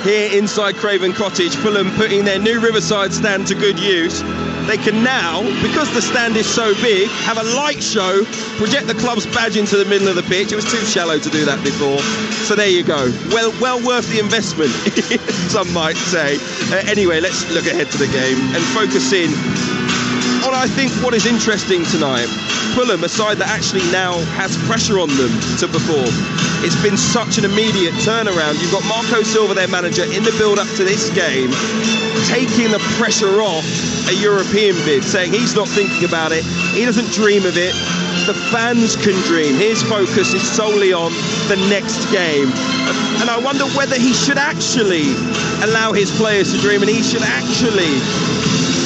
here inside Craven Cottage. Fulham putting their new Riverside stand to good use. They can now, because the stand is so big, have a light show, project the club's badge into the middle of the pitch. It was too shallow to do that before. So there you go. Well worth the investment, some might say. Anyway, let's look ahead to the game and focus in on, I think, what is interesting tonight. Fulham, a side that actually now has pressure on them to perform. It's been such an immediate turnaround. You've got Marco Silva, their manager, in the build-up to this game, taking the pressure off a European bid, saying he's not thinking about it, he doesn't dream of it, the fans can dream. His focus is solely on the next game. And I wonder whether he should actually allow his players to dream, and he should actually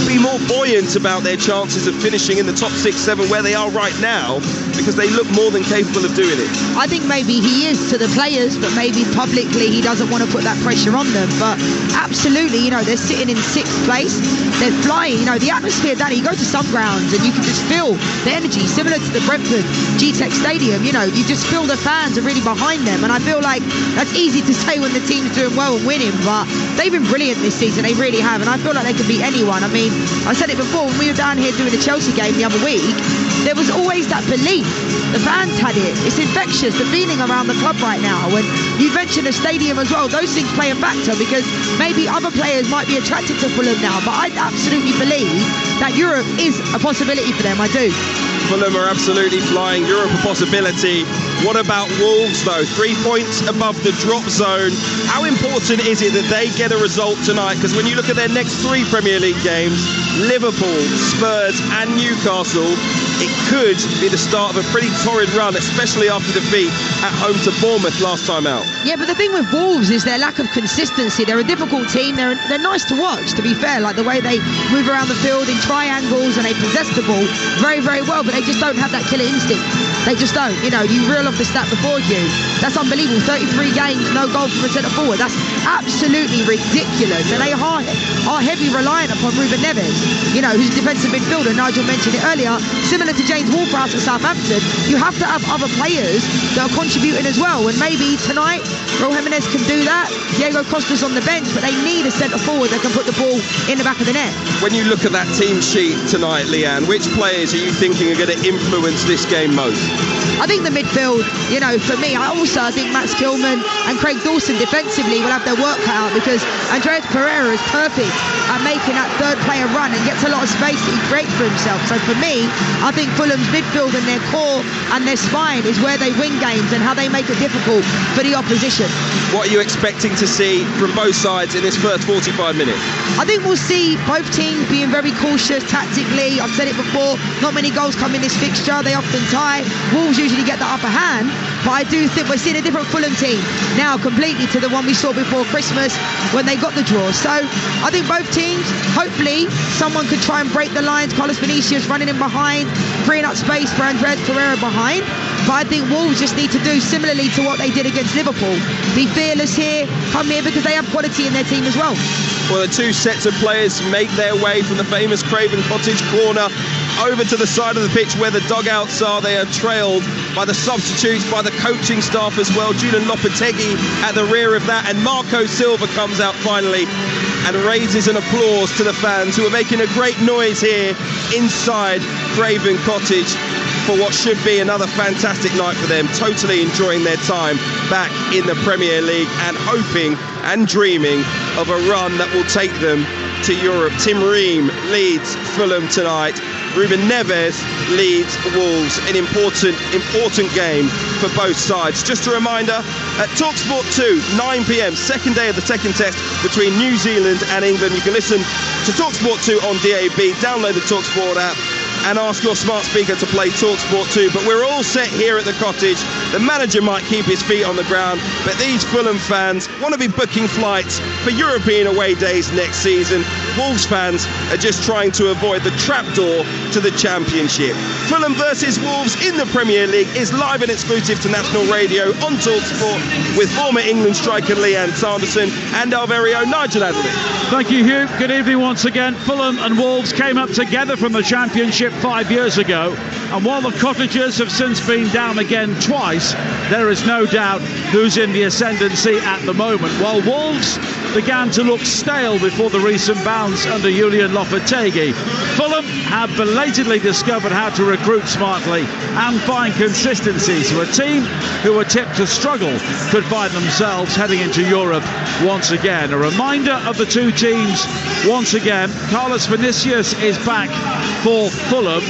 be more buoyant about their chances of finishing in the top 6-7 where they are right now, because they look more than capable of doing it. I think maybe he is to the players, but maybe publicly he doesn't want to put that pressure on them. But absolutely, you know, they're sitting in 6th place, they're flying. You know, the atmosphere, Danny, you go to some grounds and you can just feel the energy, similar to the Brentford G-Tech Stadium. You know, you just feel the fans are really behind them, and I feel like that's easy to say when the team's doing well and winning, but they've been brilliant this season, they really have, and I feel like they could beat anyone. I mean, I said it before, when we were down here doing the Chelsea game the other week, there was always that belief. The fans had it. It's infectious, the feeling around the club right now. And you mentioned the stadium as well. Those things play a factor, because maybe other players might be attracted to Fulham now, but I absolutely believe that Europe is a possibility for them. I do. Fulham are absolutely flying. Europe a possibility. What about Wolves, though? 3 points above the drop zone. How important is it that they get a result tonight? Because when you look at their next 3 Premier League games, Liverpool, Spurs and Newcastle, it could be the start of a pretty torrid run, especially after defeat at home to Bournemouth last time out. Yeah, but the thing with Wolves is their lack of consistency. They're a difficult team. They're nice to watch, to be fair, like the way they move around the field in triangles and they possess the ball very, very well, but they just don't have that killer instinct. They just don't. You know, you reel off the stat before you. That's unbelievable. 33 games, no goal from a centre forward. That's absolutely ridiculous. And they are heavily reliant upon Ruben Neves, you know, who's a defensive midfielder. Nigel mentioned it earlier. Similar to James Ward-Prowse at Southampton, you have to have other players that are contributing as well. And maybe tonight, Raul Jimenez can do that. Diego Costa's on the bench, but they need a centre forward that can put the ball in the back of the net. When you look at that team sheet tonight, Leanne, which players are you thinking are going to influence this game most? I think the midfield, you know, for me, I think Max Kilman and Craig Dawson defensively will have their work cut out, because Andreas Pereira is perfect at making that third player run and gets a lot of space that he creates for himself. So for me, I think Fulham's midfield and their core and their spine is where they win games and how they make it difficult for the opposition. What are you expecting to see from both sides in this first 45 minutes? I think we'll see both teams being very cautious tactically. I've said it before, not many goals come in this fixture. They often tie. Wolves usually get the upper hand, but I do think we're seeing a different Fulham team now completely to the one we saw before Christmas when they got the draw. So I think both teams, hopefully someone could try and break the lines. Carlos Vinicius running in behind, freeing up space for Andreas Pereira behind. But I think Wolves just need to do similarly to what they did against Liverpool. Be fearless here, come here, because they have quality in their team as well. Well, the two sets of players make their way from the famous Craven Cottage corner over to the side of the pitch where the dugouts are. They are trailed by the substitutes, by the coaching staff as well. Julian Lopetegui at the rear of that, and Marco Silva comes out finally and raises an applause to the fans who are making a great noise here inside Craven Cottage for what should be another fantastic night for them, totally enjoying their time back in the Premier League and hoping and dreaming of a run that will take them to Europe. Tim Ream leads Fulham tonight. Ruben Neves leads Wolves. An important game for both sides. Just a reminder, at Talksport 2, 9 p.m, second day of the second test between New Zealand and England. You can listen to Talksport 2 on DAB, download the Talksport app and ask your smart speaker to play Talksport 2. But we're all set here at the cottage. The manager might keep his feet on the ground, but these Fulham fans want to be booking flights for European away days next season. Wolves fans are just trying to avoid the trapdoor to the Championship. Fulham versus Wolves in the Premier League is live and exclusive to national radio on Talksport with former England striker Leanne Sanderson and our very own Nigel Adderley. Thank you, Hugh. Good evening once again. Fulham and Wolves came up together from the Championship 5 years ago, and while the Cottagers have since been down again twice, there is no doubt who's in the ascendancy at the moment. While Wolves began to look stale before the recent bounce under Julian Lopetegui, Fulham have belatedly discovered how to recruit smartly and find consistency, so a team who were tipped to struggle could find themselves heading into Europe once again. A reminder of the two teams once again. Carlos Vinicius is back for Fulham.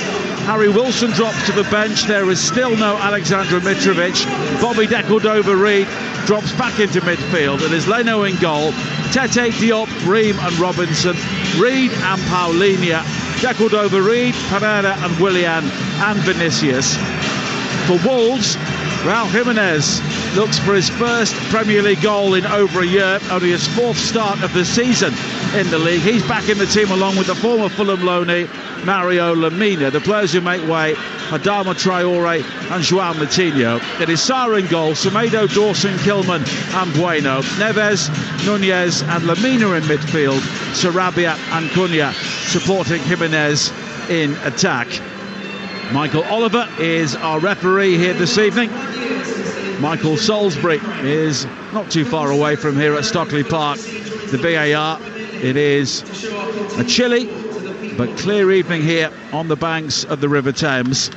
Harry Wilson drops to the bench. There is still no Alexander Mitrovic. Bobby Decordova-Reid drops back into midfield. It is Leno in goal. Tete, Diop, Ream and Robinson. Reid and Paulinho. Decordova-Reid, Pereira and Willian and Vinicius. For Wolves, Raul Jimenez looks for his first Premier League goal in over a year, only his fourth start of the season in the league. He's back in the team along with the former Fulham loanee Mario Lemina. The players who make way, Adama Traore and João Moutinho. It is Sarr in goal, Semedo, Dawson, Kilman and Bueno. Neves, Nunez and Lemina in midfield. Sarabia and Cunha supporting Jimenez in attack. Michael Oliver is our referee here this evening. Michael Salisbury is not too far away from here at Stockley Park. The VAR, it is a chilly but clear evening here on the banks of the River Thames.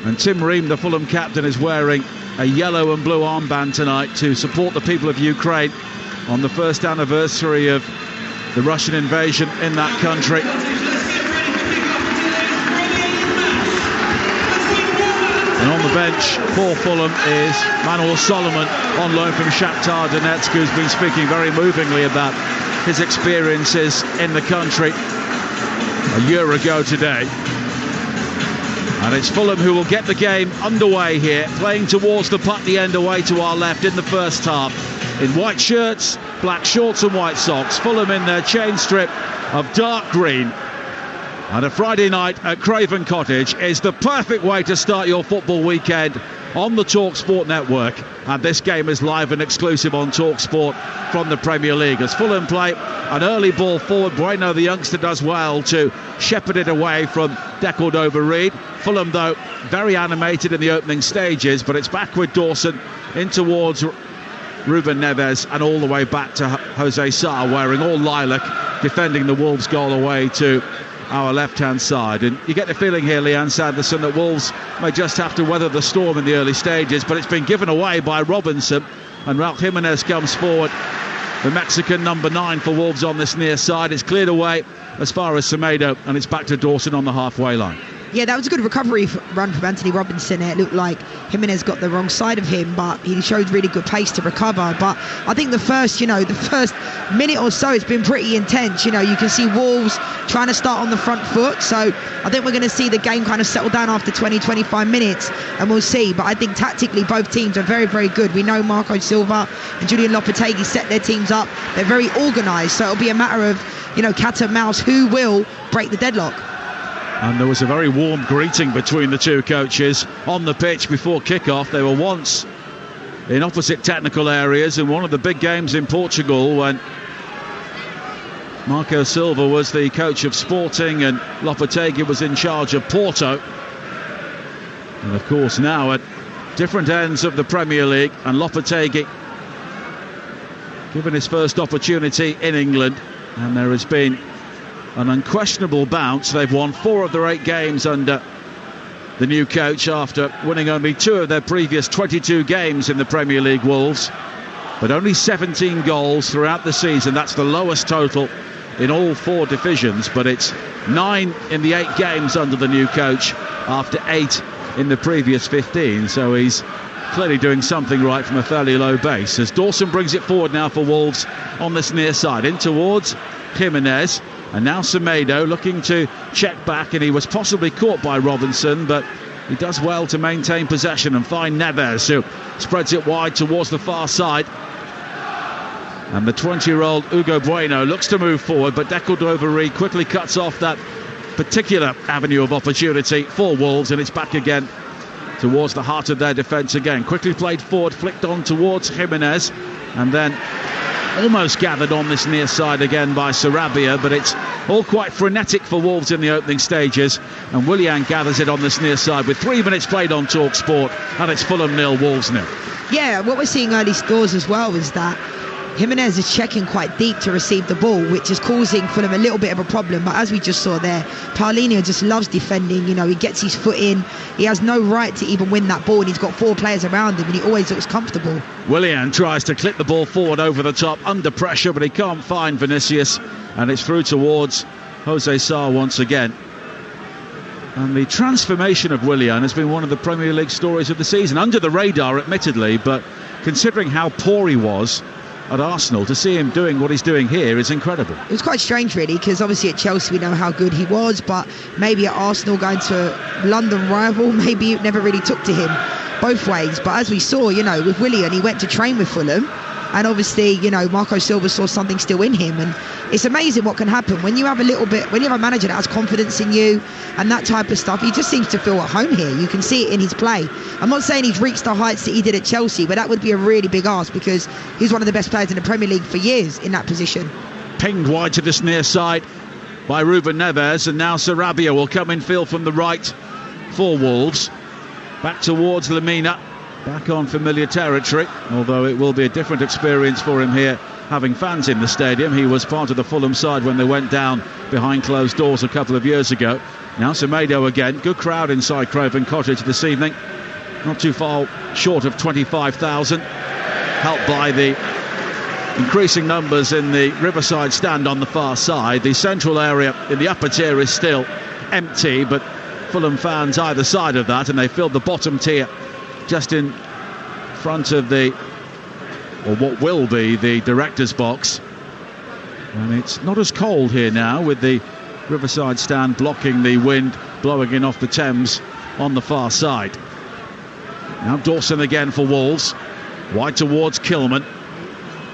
And Tim Ream, the Fulham captain, is wearing a yellow and blue armband tonight to support the people of Ukraine on the first anniversary of the Russian invasion in that country. And on the bench for Fulham is Manuel Solomon, on loan from Shakhtar Donetsk, who's been speaking very movingly about his experiences in the country a year ago today. And it's Fulham who will get the game underway here, playing towards the Putney end away to our left in the first half. In white shirts, black shorts and white socks. Fulham in their chain strip of dark green. And a Friday night at Craven Cottage is the perfect way to start your football weekend on the Talksport network. And this game is live and exclusive on Talksport from the Premier League. As Fulham play an early ball forward, Bueno, the youngster, does well to shepherd it away from Decordova-Reid. Fulham, though, very animated in the opening stages, but it's back with Dawson in towards Ruben Neves and all the way back to Jose Sarr, wearing all lilac, defending the Wolves goal away to our left-hand side. And you get the feeling here, Leanne Sanderson, that Wolves may just have to weather the storm in the early stages, but it's been given away by Robinson, and Raul Jimenez comes forward, the Mexican number 9 for Wolves on this near side. It's cleared away as far as Semedo, and it's back to Dawson on the halfway line. Yeah, that was a good recovery run from Anthony Robinson. It looked like Jimenez got the wrong side of him, but he showed really good pace to recover. But I think the first minute or so, it's been pretty intense. You can see Wolves trying to start on the front foot. So I think we're going to see the game kind of settle down after 20-25 minutes, and we'll see. But I think tactically, both teams are very, very good. We know Marco Silva and Julian Lopetegui set their teams up. They're very organised. So it'll be a matter of, cat and mouse, who will break the deadlock. And there was a very warm greeting between the two coaches on the pitch before kick-off. They were once in opposite technical areas in one of the big games in Portugal when Marco Silva was the coach of Sporting and Lopetegui was in charge of Porto. And of course now at different ends of the Premier League, and Lopetegui given his first opportunity in England, and there has been an unquestionable bounce. They've won 4 of their 8 games under the new coach after winning only 2 of their previous 22 games in the Premier League, Wolves, but only 17 goals throughout the season. That's the lowest total in all 4 divisions, but it's 9 in the 8 games under the new coach after 8 in the previous 15, so he's clearly doing something right from a fairly low base. As Dawson brings it forward now for Wolves on this near side, in towards Jimenez. And now Semedo looking to check back, and he was possibly caught by Robinson, but he does well to maintain possession and find Neves, who spreads it wide towards the far side. And the 20-year-old Hugo Bueno looks to move forward, but Decordova-Reid quickly cuts off that particular avenue of opportunity for Wolves, and it's back again towards the heart of their defence again. Quickly played forward, flicked on towards Jimenez, and then almost gathered on this near side again by Sarabia, but it's all quite frenetic for Wolves in the opening stages, and Willian gathers it on this near side with 3 minutes played on Talksport, and it's Fulham 0, Wolves 0. Yeah, what we're seeing early scores as well is that Jimenez is checking quite deep to receive the ball, which is causing Fulham a little bit of a problem. But as we just saw there, Paulinho just loves defending. You know, he gets his foot in. He has no right to even win that ball, and he's got 4 players around him, and he always looks comfortable. Willian tries to clip the ball forward over the top under pressure, but he can't find Vinicius, and it's through towards Jose Sarr once again. And the transformation of Willian has been one of the Premier League stories of the season. Under the radar, admittedly, but considering how poor he was at Arsenal, to see him doing what he's doing here is incredible. It was quite strange, really, because obviously at Chelsea we know how good he was, but maybe at Arsenal, going to a London rival, maybe it never really took to him both ways. But as we saw, you know, with Willian, he went to train with Fulham, and obviously, you know, Marco Silva saw something still in him, and it's amazing what can happen when you have a manager that has confidence in you and that type of stuff. He just seems to feel at home here. You can see it in his play. I'm not saying he's reached the heights that he did at Chelsea, but that would be a really big ask, because he's one of the best players in the Premier League for years in that position. Pinged wide to this near side by Ruben Neves, and now Sarabia will come in field from the right for Wolves. Back towards Lemina. Back on familiar territory, although it will be a different experience for him here, having fans in the stadium. He was part of the Fulham side when they went down behind closed doors a couple of years ago. Now Semedo again. Good crowd inside Craven Cottage this evening. Not too far short of 25,000. Helped by the increasing numbers in the Riverside stand on the far side. The central area in the upper tier is still empty, but Fulham fans either side of that, and they filled the bottom tier just in front of what will be the director's box. And it's not as cold here now, with the Riverside stand blocking the wind blowing in off the Thames on the far side. Now Dawson again for Wolves, wide towards Kilman.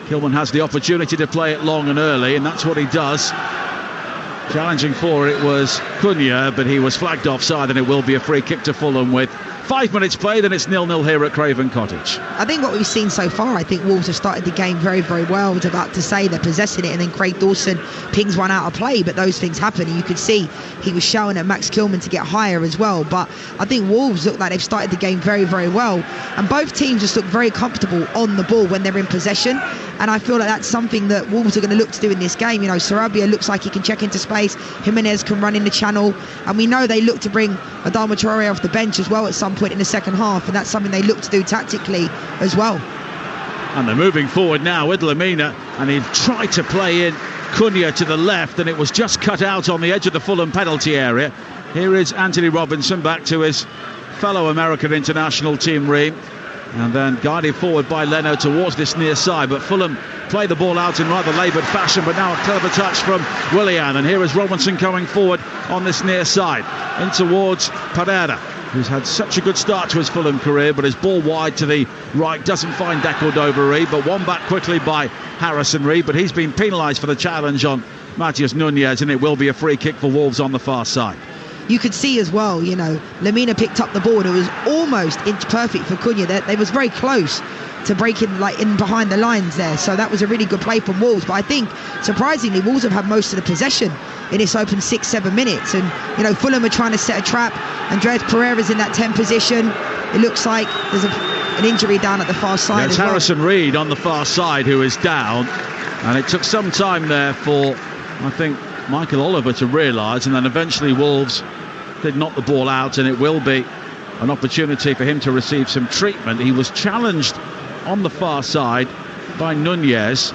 Kilman has the opportunity to play it long and early, and that's what he does. Challenging for it was Cunha, but he was flagged offside, and it will be a free kick to Fulham with 5 minutes played, and it's 0-0 here at Craven Cottage. I think what we've seen so far, I think Wolves have started the game very, very well. I was about to say they're possessing it, and then Craig Dawson pings one out of play, but those things happen, and you could see he was shouting at Max Kilman to get higher as well. But I think Wolves look like they've started the game very, very well, and both teams just look very comfortable on the ball when they're in possession, and I feel like that's something that Wolves are going to look to do in this game. You know, Sarabia looks like he can check into space, Jimenez can run in the channel, and we know they look to bring Adama Traore off the bench as well at some point in the second half, and that's something they look to do tactically as well. And they're moving forward now with Lemina, and he tried to play in Cunha to the left, and it was just cut out on the edge of the Fulham penalty area. Here is Anthony Robinson back to his fellow American international Tim Ream, and then guided forward by Leno towards this near side, but Fulham play the ball out in rather laboured fashion, but now a clever touch from Willian, and here is Robinson coming forward on this near side in towards Pereira, who's had such a good start to his Fulham career, but his ball wide to the right doesn't find Cordova-Reid, but one back quickly by Harrison-Reid, but he's been penalised for the challenge on Matheus Nunes, and it will be a free kick for Wolves on the far side. You could see as well, you know, Lemina picked up the ball, and it was almost inch perfect for Cunha. They was very close to breaking like in behind the lines there, so that was a really good play from Wolves. But I think surprisingly Wolves have had most of the possession in this open 6-7 minutes, and you know, Fulham are trying to set a trap. Andreas Pereira's in that 10 position. It looks like there's an injury down at the far side. There's Harrison-Reid on the far side, who is down, and it took some time there for, I think, Michael Oliver to realise, and then eventually Wolves did knock the ball out, and it will be an opportunity for him to receive some treatment. He was challenged on the far side by Nunes,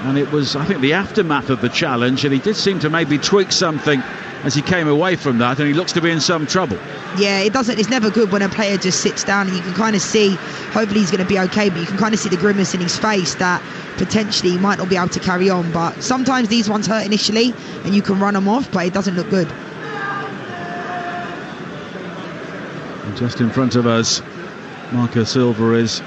and it was, I think, the aftermath of the challenge, and he did seem to maybe tweak something as he came away from that, and he looks to be in some trouble. Yeah, it's never good when a player just sits down, and you can kind of see, hopefully he's going to be okay, but you can kind of see the grimace in his face that potentially he might not be able to carry on. But sometimes these ones hurt initially and you can run them off, but it doesn't look good. And just in front of us, Marco Silva is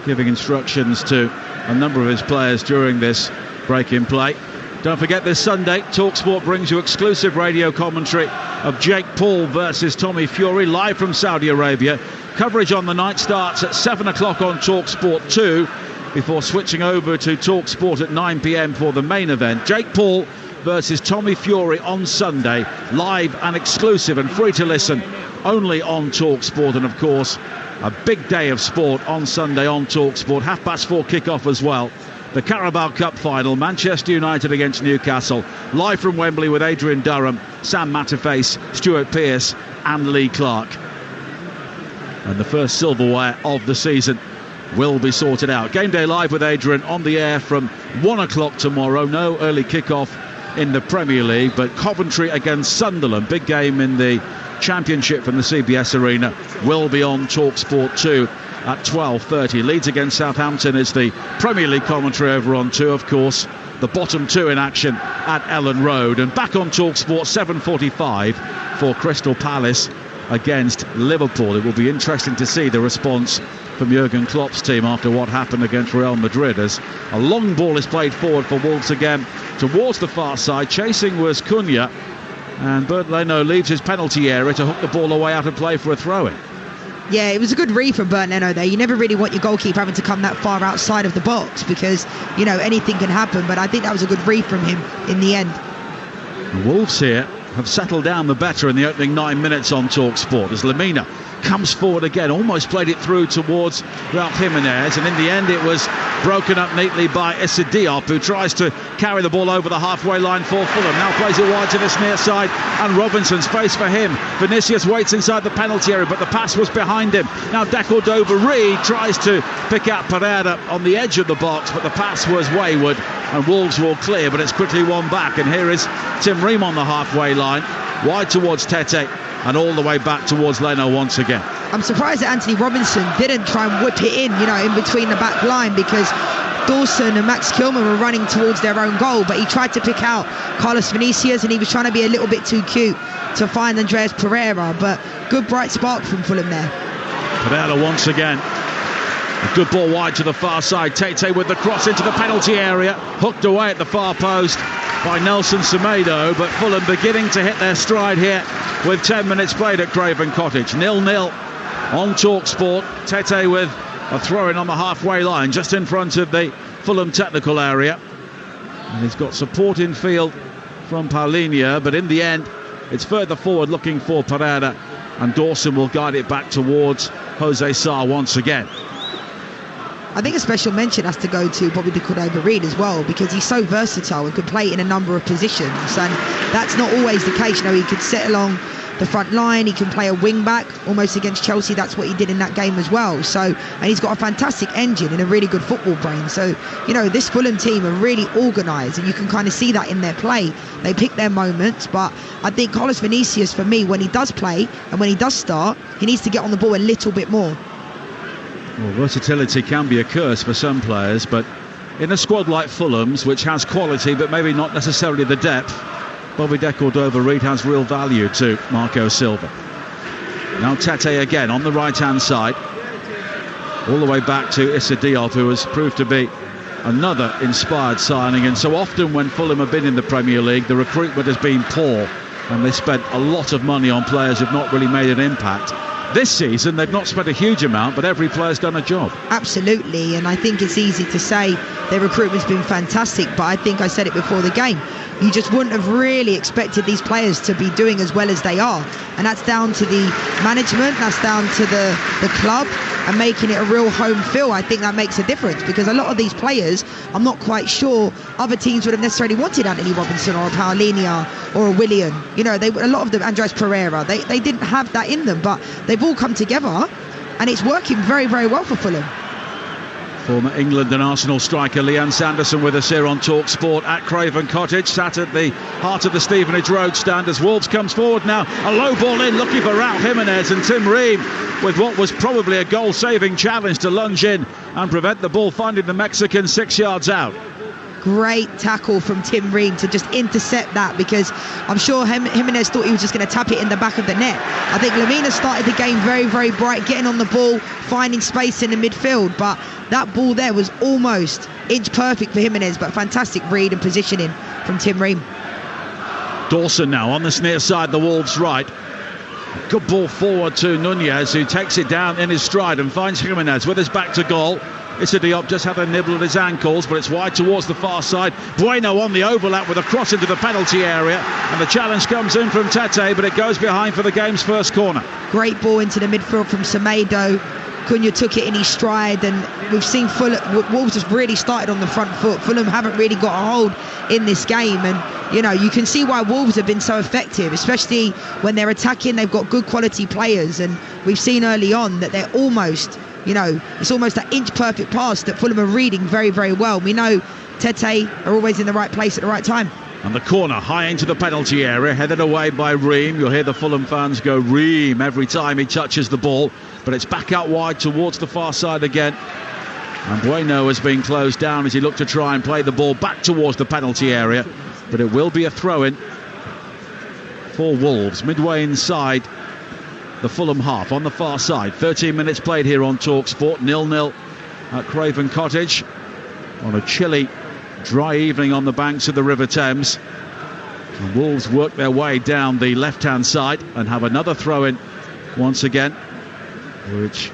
giving instructions to a number of his players during this break in play. Don't forget, this Sunday Talksport brings you exclusive radio commentary of Jake Paul versus Tommy Fury live from Saudi Arabia. Coverage on the night starts at 7 o'clock on Talksport 2. before switching over to Talksport at 9 p.m. for the main event. Jake Paul versus Tommy Fury on Sunday, live and exclusive and free to listen only on Talksport. And of course, a big day of sport on Sunday on Talksport. 4:30 kick-off as well. The Carabao Cup final, Manchester United against Newcastle, live from Wembley with Adrian Durham, Sam Matterface, Stuart Pearce and Lee Clark. And the first silverware of the season will be sorted out. Game Day Live with Adrian on the air from 1 o'clock tomorrow. No early kick-off in the Premier League, but Coventry against Sunderland, big game in the Championship from the CBS Arena, will be on Talksport 2 at 12:30. Leeds against Southampton is the Premier League commentary over on 2, of course. The bottom 2 in action at Ellen Road. And back on Talksport 7:45 for Crystal Palace against Liverpool. It will be interesting to see the response from Jurgen Klopp's team after what happened against Real Madrid, as a long ball is played forward for Wolves again towards the far side. Chasing was Cunha, and Bernd Leno leaves his penalty area to hook the ball away out of play for a throw-in. Yeah, it was a good read from Bernd Leno there. You never really want your goalkeeper having to come that far outside of the box because, you know, anything can happen, but I think that was a good read from him in the end. The Wolves here have settled down the better in the opening 9 minutes on Talksport as Lemina comes forward again, almost played it through towards Ralph Jimenez, and in the end it was broken up neatly by Issa Diop, who tries to carry the ball over the halfway line for Fulham. Now plays it wide to this near side, and Robinson, space for him. Vinicius waits inside the penalty area, but the pass was behind him. Now Decordova-Reid tries to pick out Pereira on the edge of the box, but the pass was wayward, and Wolves will clear, but it's quickly won back. And here is Tim Ream on the halfway line, wide towards Tete, and all the way back towards Leno once again. I'm surprised that Anthony Robinson didn't try and whip it in, you know, in between the back line, because Dawson and Max Kilman were running towards their own goal, but he tried to pick out Carlos Vinicius, and he was trying to be a little bit too cute to find Andreas Pereira. But good bright spark from Fulham there. Pereira once again. A good ball wide to the far side. Tete with the cross into the penalty area, hooked away at the far post by Nelson Semedo, but Fulham beginning to hit their stride here with 10 minutes played at Craven Cottage. 0-0 on Talksport. Tete with a throw-in on the halfway line, just in front of the Fulham technical area. And he's got support in field from Paulinho, but in the end, it's further forward looking for Pereira, and Dawson will guide it back towards Jose Sarr once again. I think a special mention has to go to Bobby Decordova-Reid as well, because he's so versatile and can play in a number of positions, and that's not always the case. You know, he could sit along the front line, he can play a wing back, almost against Chelsea. That's what he did in that game as well. So, and he's got a fantastic engine and a really good football brain. So, you know, this Fulham team are really organised, and you can kind of see that in their play. They pick their moments, but I think Carlos Vinicius, for me, when he does play and when he does start, he needs to get on the ball a little bit more. Well, versatility can be a curse for some players, but in a squad like Fulham's, which has quality but maybe not necessarily the depth, Bobby Decordova-Reid has real value to Marco Silva. Now Tete again on the right-hand side, all the way back to Issa Diop, who has proved to be another inspired signing. And so often when Fulham have been in the Premier League, the recruitment has been poor, and they spent a lot of money on players who've not really made an impact. This season, they've not spent a huge amount, but every player's done a job. Absolutely, and I think it's easy to say their recruitment's been fantastic, but I think I said it before the game. You just wouldn't have really expected these players to be doing as well as they are. And that's down to the management, that's down to the club, and making it a real home feel. I think that makes a difference, because a lot of these players, I'm not quite sure other teams would have necessarily wanted Anthony Robinson or a Paulinho or a Willian. You know, a lot of them, Andreas Pereira, they didn't have that in them, but they've all come together, and it's working very, very well for Fulham. Former England and Arsenal striker Leanne Sanderson with us here on Talksport at Craven Cottage, sat at the heart of the Stevenage Road stand as Wolves comes forward now. A low ball in, looking for Ralph Jimenez, and Tim Ream with what was probably a goal-saving challenge to lunge in and prevent the ball finding the Mexican 6 yards out. Great tackle from Tim Ream to just intercept that, because I'm sure Jimenez thought he was just going to tap it in the back of the net. I think Lemina started the game very, very bright, getting on the ball, finding space in the midfield, but that ball there was almost inch perfect for Jimenez, but fantastic read and positioning from Tim Ream. Dawson now on this near side, the Wolves right. Good ball forward to Nunez, who takes it down in his stride and finds Jimenez with his back to goal. Issa Diop just had a nibble at his ankles, but it's wide towards the far side. Bueno on the overlap with a cross into the penalty area, and the challenge comes in from Tete, but it goes behind for the game's first corner. Great ball into the midfield from Semedo. Cunha took it in his stride, and we've seen Wolves has really started on the front foot. Fulham haven't really got a hold in this game, and you can see why Wolves have been so effective, especially when they're attacking. They've got good quality players, and we've seen early on that they're almost, it's almost that inch perfect pass that Fulham are reading very, very well. We know Tete are always in the right place at the right time. And the corner high into the penalty area, headed away by Ream. You'll hear the Fulham fans go Ream every time he touches the ball, but it's back out wide towards the far side again. And Bueno has been closed down as he looked to try and play the ball back towards the penalty area, but it will be a throw-in for Wolves. Midway inside the Fulham half on the far side. 13 minutes played here on Talksport, 0-0 at Craven Cottage on a chilly, dry evening on the banks of the River Thames. And Wolves work their way down the left-hand side and have another throw-in once again, which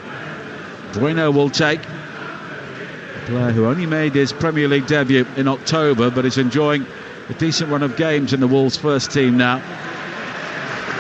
Bueno will take. A player who only made his Premier League debut in October, but is enjoying a decent run of games in the Wolves first team now.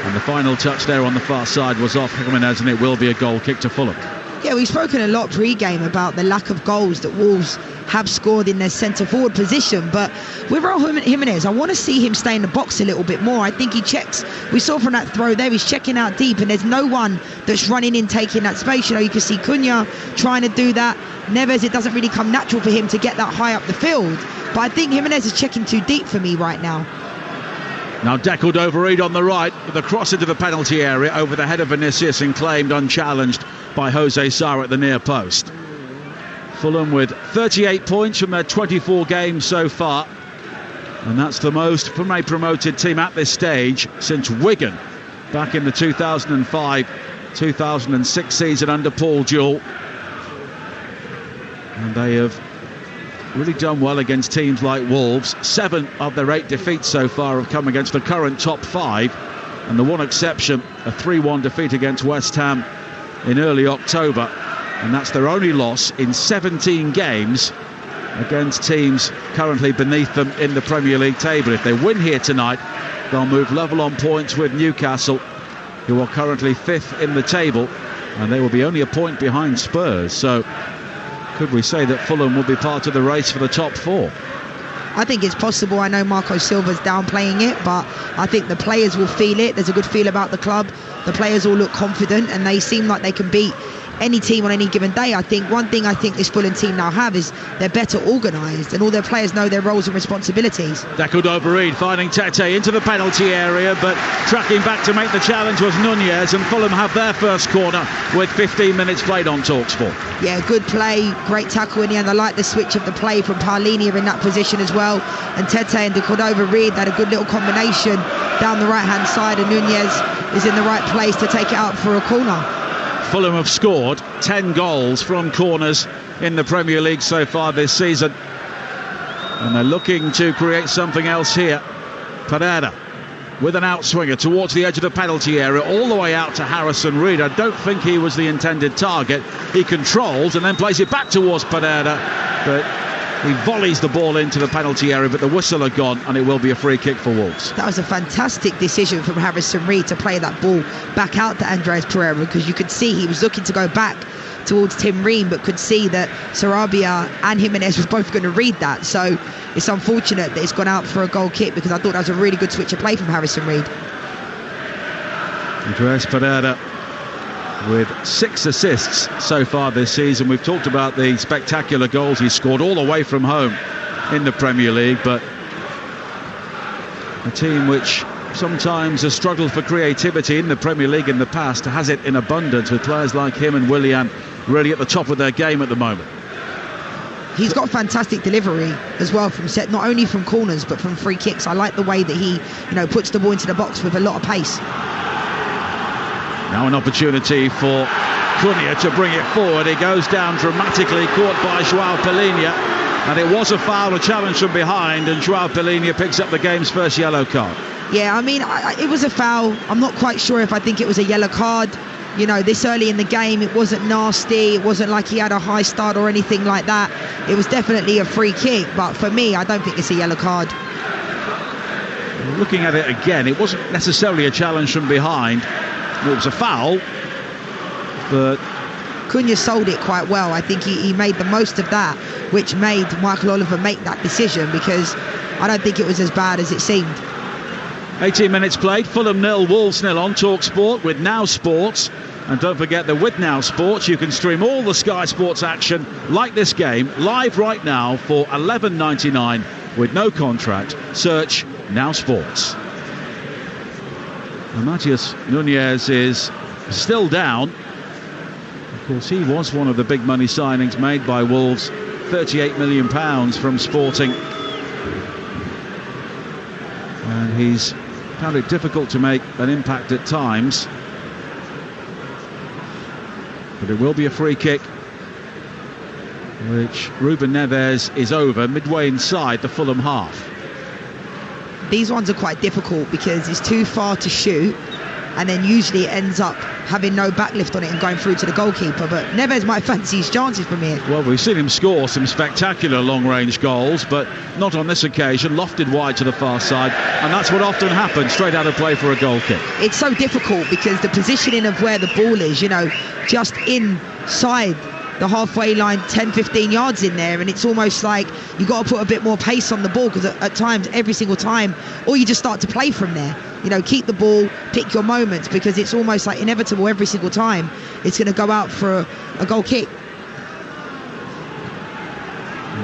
And the final touch there on the far side was off Jimenez, and it will be a goal kick to Fulham. Yeah, we've spoken a lot pre-game about the lack of goals that Wolves have scored in their centre-forward position, but with Raul Jimenez, I want to see him stay in the box a little bit more. I think he checks, we saw from that throw there, he's checking out deep, and there's no one that's running in, taking that space. You can see Cunha trying to do that. Neves, it doesn't really come natural for him to get that high up the field, but I think Jimenez is checking too deep for me right now. Now deckled over Reed on the right, with a cross into the penalty area over the head of Vinicius and claimed unchallenged by Jose Sarr at the near post. Fulham with 38 points from their 24 games so far, and that's the most from a promoted team at this stage since Wigan back in the 2005-2006 season under Paul Jewell. And they have really done well against teams like Wolves. 7 of their 8 defeats so far have come against the current top 5, and the one exception, a 3-1 defeat against West Ham in early October, and that's their only loss in 17 games against teams currently beneath them in the Premier League table. If they win here tonight, they'll move level on points with Newcastle, who are currently 5th in the table, and they will be only a point behind Spurs. So could we say that Fulham will be part of the race for the top 4? I think it's possible. I know Marco Silva's downplaying it, but I think the players will feel it. There's a good feel about the club. The players all look confident, and they seem like they can beat any team on any given day. I think one thing this Fulham team now have is they're better organised, and all their players know their roles and responsibilities. Deckled over Reed, finding Tete into the penalty area, but tracking back to make the challenge was Nunez, and Fulham have their first corner with 15 minutes played on Talksport. Yeah, good play, great tackle in the end. I like the switch of the play from Paulinho in that position as well, and Tete and deckled over Reed had a good little combination down the right hand side, and Nunez is in the right place to take it out for a corner. Fulham have scored 10 goals from corners in the Premier League so far this season, and they're looking to create something else here. Pereira with an outswinger towards the edge of the penalty area, all the way out to Harrison Reed. I don't think he was the intended target. He controls and then plays it back towards Pereira, but he volleys the ball into the penalty area, but the whistle had gone, and it will be a free kick for Wolves. That was a fantastic decision from Harrison Reed to play that ball back out to Andreas Pereira, because you could see he was looking to go back towards Tim Ream, but could see that Sarabia and Jimenez were both going to read that. So it's unfortunate that it's gone out for a goal kick, because I thought that was a really good switch of play from Harrison Reed. Andreas Pereira with 6 assists so far this season. We've talked about the spectacular goals he scored all away from home in the Premier League, but a team which sometimes has struggled for creativity in the Premier League in the past has it in abundance, with players like him and Willian really at the top of their game at the moment. He's got fantastic delivery as well from set, not only from corners but from free kicks. I like the way that he puts the ball into the box with a lot of pace. Now an opportunity for Cunha to bring it forward. He goes down dramatically, caught by João Palhinha, and it was a foul, a challenge from behind, and João Palhinha picks up the game's first yellow card. Yeah, I mean, it was a foul. I'm not quite sure if I think it was a yellow card. You know, this early in the game, it wasn't nasty. It wasn't like he had a high start or anything like that. It was definitely a free kick. But for me, I don't think it's a yellow card. Looking at it again, it wasn't necessarily a challenge from behind. It was a foul, but Cunha sold it quite well. I think he made the most of that, which made Michael Oliver make that decision, because I don't think it was as bad as it seemed. 18 minutes played, Fulham 0, Wolves 0 on Talksport with Now Sports. And don't forget that with Now Sports you can stream all the Sky Sports action like this game live right now for $11.99 with no contract. Search Now Sports. And Matheus Nunes is still down. Of course, he was one of the big money signings made by Wolves, £38 million from Sporting. And he's found it difficult to make an impact at times. But it will be a free kick, which Ruben Neves is over midway inside the Fulham half. These ones are quite difficult because it's too far to shoot, and then usually it ends up having no backlift on it and going through to the goalkeeper. But Neves might fancy his chances from here. Well, we've seen him score some spectacular long-range goals, but not on this occasion. Lofted wide to the far side, and that's what often happens, straight out of play for a goal kick. It's so difficult because the positioning of where the ball is, you know, just inside the halfway line, 10-15 yards in there, and it's almost like you've got to put a bit more pace on the ball, because at times, every single time, or you just start to play from there. You know, keep the ball, pick your moments, because it's almost like inevitable every single time it's going to go out for a goal kick.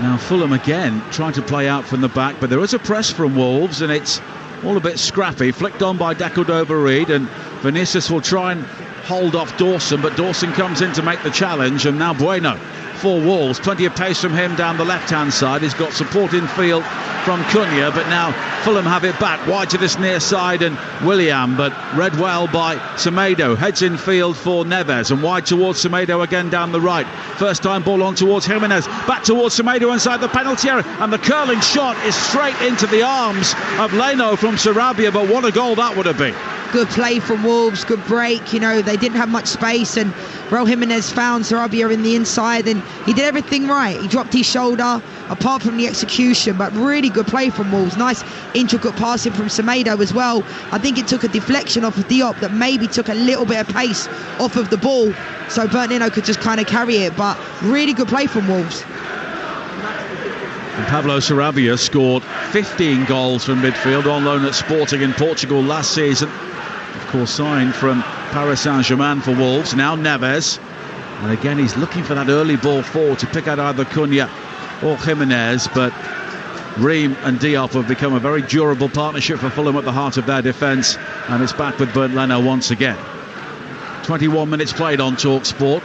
Now Fulham again trying to play out from the back, but there is a press from Wolves, and it's all a bit scrappy. Flicked on by Dacordova-Reid, and Vinicius will try and hold off Dawson, but Dawson comes in to make the challenge, and now Bueno for Wolves. Plenty of pace from him down the left-hand side. He's got support in field from Cunha, but now Fulham have it back wide to this near side, and William, but read well by Semedo. Heads in field for Neves, and wide towards Semedo again down the right. First time ball on towards Jimenez, back towards Semedo inside the penalty area, and the curling shot is straight into the arms of Leno from Sarabia, but what a goal that would have been. Good play from Wolves, good break. You know, they didn't have much space, and Raul Jimenez found Sarabia in the inside, and he did everything right. He dropped his shoulder, apart from the execution, but really good play from Wolves. Nice intricate passing from Semedo as well. I think it took a deflection off of Diop that maybe took a little bit of pace off of the ball, so Bernardo could just kind of carry it, but really good play from Wolves. And Pablo Sarabia scored 15 goals from midfield on loan at Sporting in Portugal last season. Of course, signed from Paris Saint-Germain for Wolves. Now Neves, and again he's looking for that early ball forward to pick out either Cunha or Jimenez, but Ream and Diop have become a very durable partnership for Fulham at the heart of their defence, and it's back with Bernd Leno once again. 21 minutes played on Talksport.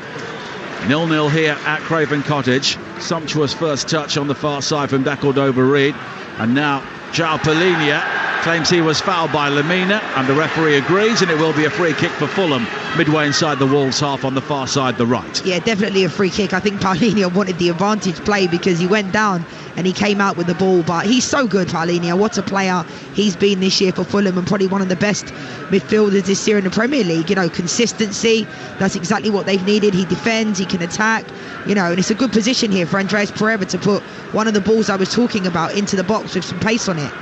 0-0 here at Craven Cottage. Sumptuous first touch on the far side from Dacordova-Reid, and now João Palhinha claims he was fouled by Lemina, and the referee agrees, and it will be a free kick for Fulham midway inside the Wolves half on the far side, the right. Yeah, definitely a free kick. I think Palhinha wanted the advantage play because he went down and he came out with the ball, but he's so good, Palhinha. What a player he's been this year for Fulham, and probably one of the best midfielders this year in the Premier League. You know, consistency, that's exactly what they've needed. He defends, he can attack, you know, and it's a good position here for Andreas Pereira to put one of the balls I was talking about into the box with some pace on it.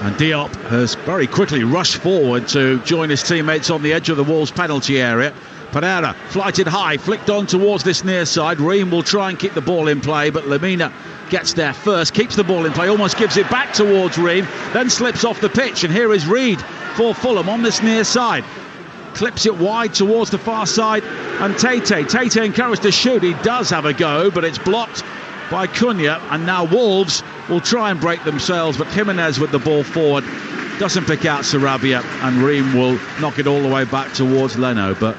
And Diop has very quickly rushed forward to join his teammates on the edge of the Wolves penalty area. Pereira flighted high, flicked on towards this near side. Ream will try and keep the ball in play, but Lemina gets there first, keeps the ball in play, almost gives it back towards Ream, then slips off the pitch, and here is Reid for Fulham on this near side. Clips it wide towards the far side, and Tate encouraged to shoot. He does have a go, but it's blocked by Cunha, and now Wolves will try and break themselves, but Jimenez with the ball forward doesn't pick out Sarabia, and Ream will knock it all the way back towards Leno. But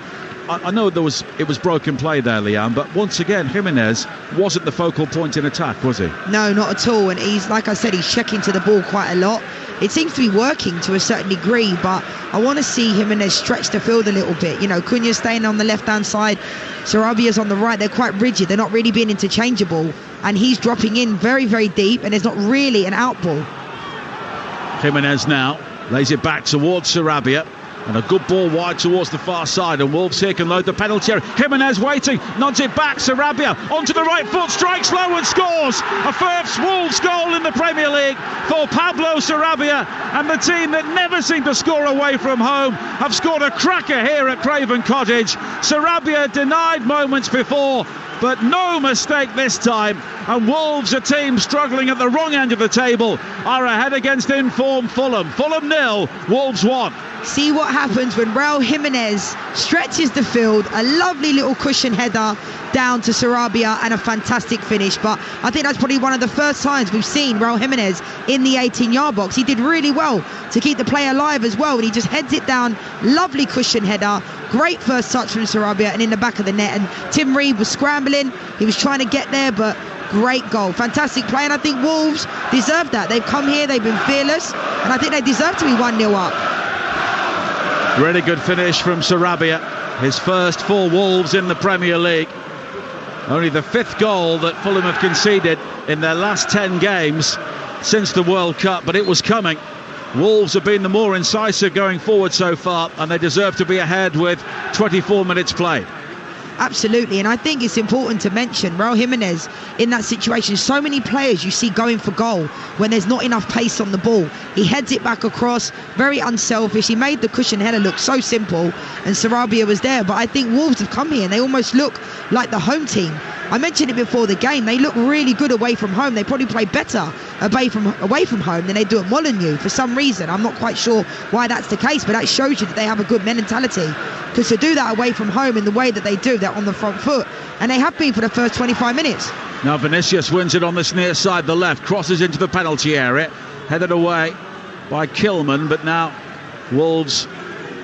I know it was broken play there, Liam, but once again Jimenez wasn't the focal point in attack, was he? No, not at all, and he's, like I said, he's checking to the ball quite a lot. It seems to be working to a certain degree, but I want to see Jimenez stretch the field a little bit. You know, Cunha's staying on the left-hand side, Sarabia's on the right. They're quite rigid. They're not really being interchangeable, and he's dropping in very, very deep, and there's not really an out ball. Jimenez now Lays it back towards Sarabia. And a good ball wide towards the far side, and Wolves here can load the penalty area. Jimenez waiting, nods it back. Sarabia onto the right foot, strikes low and scores a first Wolves goal in the Premier League for Pablo Sarabia. And the team that never seemed to score away from home have scored a cracker here at Craven Cottage. Sarabia denied moments before, but no mistake this time. And Wolves, a team struggling at the wrong end of the table, are ahead against informed Fulham. Fulham 0, Wolves 1. See what happens when Raul Jimenez stretches the field. A lovely little cushion header down to Sarabia and a fantastic finish. But I think that's probably one of the first times we've seen Raul Jimenez in the 18-yard box. He did really well to keep the play alive as well, and he just heads it down. Lovely cushion header. Great first touch from Sarabia and in the back of the net. And Tim Reid was scrambling. He was trying to get there, but great goal. Fantastic play, and I think Wolves deserve that. They've come here, they've been fearless, and I think they deserve to be 1-0 up. Really good finish from Sarabia. His first for Wolves in the Premier League. Only the 5th goal that Fulham have conceded in their last 10 games since the World Cup, but it was coming. Wolves have been the more incisive going forward so far, and they deserve to be ahead with 24 minutes played. Absolutely, and I think it's important to mention Raul Jimenez in that situation. So many players you see going for goal when there's not enough pace on the ball. He heads it back across, very unselfish. He made the cushion header look so simple, and Sarabia was there. But I think Wolves have come here and they almost look like the home team. I mentioned it before the game, they look really good away from home. They probably play better away from home than they do at Molineux for some reason. I'm not quite sure why that's the case, but that shows you that they have a good mentality. Because to do that away from home in the way that they do, they're on the front foot, and they have been for the first 25 minutes. Now Vinicius wins it on this near side, the left, crosses into the penalty area, headed away by Kilman, but now Wolves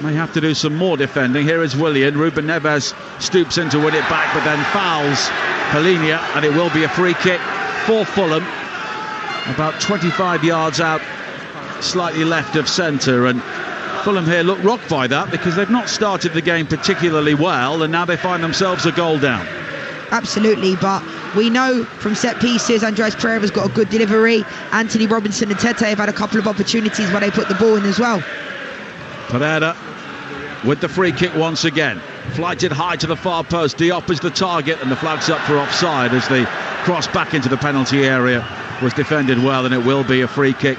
may have to do some more defending. Here is Willian. Ruben Neves stoops in to win it back, but then fouls Polinia, and it will be a free kick for Fulham, about 25 yards out, slightly left of centre. And Fulham here look rocked by that, because they've not started the game particularly well, and now they find themselves a goal down. Absolutely, but we know from set pieces Andres Pereira's got a good delivery. Anthony Robinson and Tete have had a couple of opportunities where they put the ball in as well. Pereira with the free kick once again, flighted high to the far post. Diop is the target, and the flag's up for offside as the cross back into the penalty area was defended well, and it will be a free kick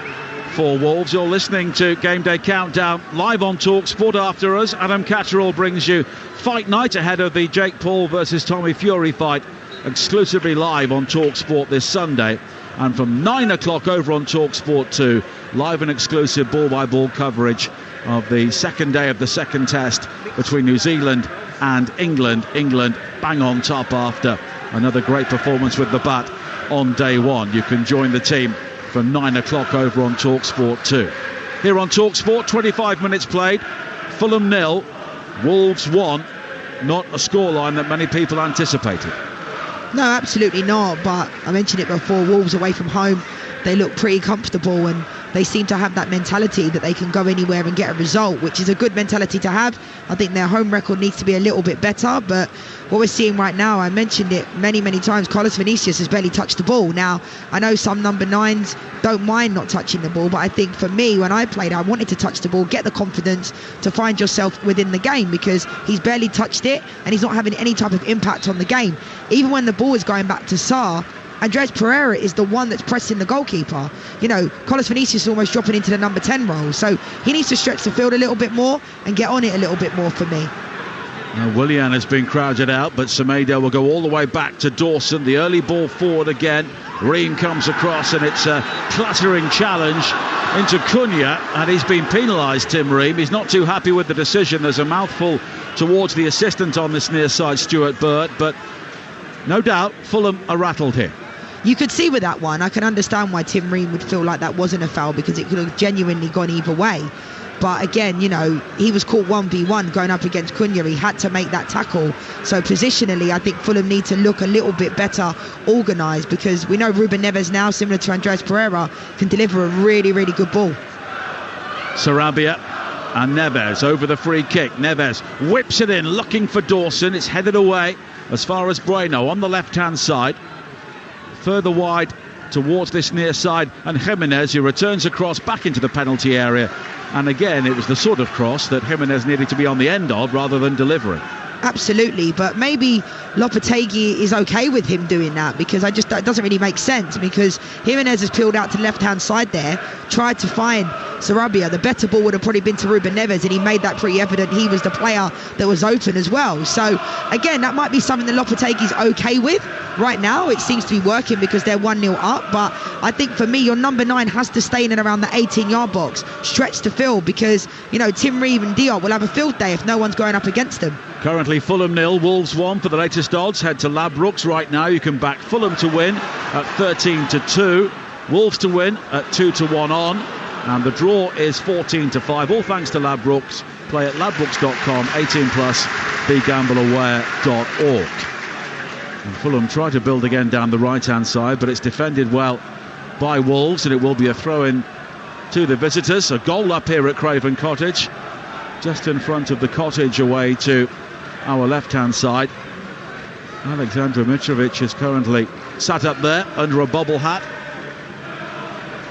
for Wolves. You're listening to Game Day Countdown live on Talksport. After us, Adam Catterall brings you Fight Night ahead of the Jake Paul versus Tommy Fury fight, exclusively live on Talksport this Sunday. And from 9 o'clock over on Talksport 2, live and exclusive ball-by-ball coverage of the second day of the second test between New Zealand and England. England bang on top after another great performance with the bat on day one. You can join the team from 9 o'clock over on Talksport 2. Here on Talksport, 25 minutes played, Fulham 0, Wolves 1. Not a scoreline that many people anticipated. No, absolutely not, but I mentioned it before, Wolves away from home, they look pretty comfortable, and they seem to have that mentality that they can go anywhere and get a result, which is a good mentality to have. I think their home record needs to be a little bit better, but what we're seeing right now, I mentioned it many times, Carlos Vinicius has barely touched the ball. Now, I know some number 9s don't mind not touching the ball, but I think for me, when I played, I wanted to touch the ball, get the confidence to find yourself within the game, because he's barely touched it and he's not having any type of impact on the game. Even when the ball is going back to Sarr, Andres Pereira is the one that's pressing the goalkeeper. You know, Carlos Vinicius is almost dropping into the number 10 role, so he needs to stretch the field a little bit more and get on it a little bit more for me. Now, Willian has been crowded out, but Semedo will go all the way back to Dawson. The early ball forward again. Ream comes across, and it's a clattering challenge into Cunha, and he's been penalised, Tim Ream. He's not too happy with the decision. There's a mouthful towards the assistant on this near side, Stuart Burt, but no doubt Fulham are rattled here. You could see with that one, I can understand why Tim Ream would feel like that wasn't a foul, because it could have genuinely gone either way. But again, you know, he was caught 1v1 going up against Cunha. He had to make that tackle. So positionally, I think Fulham need to look a little bit better organised, because we know Ruben Neves now, similar to Andres Pereira, can deliver a really good ball. Sarabia and Neves over the free kick. Neves whips it in, looking for Dawson. It's headed away as far as Bueno on the left-hand side. Further wide towards this near side, and Jimenez, who returns across back into the penalty area, And again, it was the sort of cross that Jimenez needed to be on the end of rather than delivering. Absolutely, but maybe Lopetegui is okay with him doing that, because that doesn't really make sense, because Jimenez has peeled out to the left-hand side there, tried to find Sarabia. The better ball would have probably been to Ruben Neves, and he made that pretty evident he was the player that was open as well. So again, that might be something that Lopetegui's okay with. Right now it seems to be working because they're 1-0 up, but I think for me your number 9 has to stay in and around the 18-yard box, stretch to field, because Tim Reeve and Diop will have a field day if no one's going up against them. Currently Fulham 0, Wolves 1 for the latest odds. Head to Ladbrokes right now. You can back Fulham to win at 13-2, Wolves to win at 2-1 on, and the draw is 14-5. All thanks to Ladbrokes. Play at ladbrokes.com, 18+, begambleaware.org. And Fulham try to build again down the right-hand side, but it's defended well by Wolves, and it will be a throw-in to the visitors. A goal up here at Craven Cottage, just in front of the Cottage, away to our left-hand side. Alexander Mitrovic is currently sat up there under a bobble hat,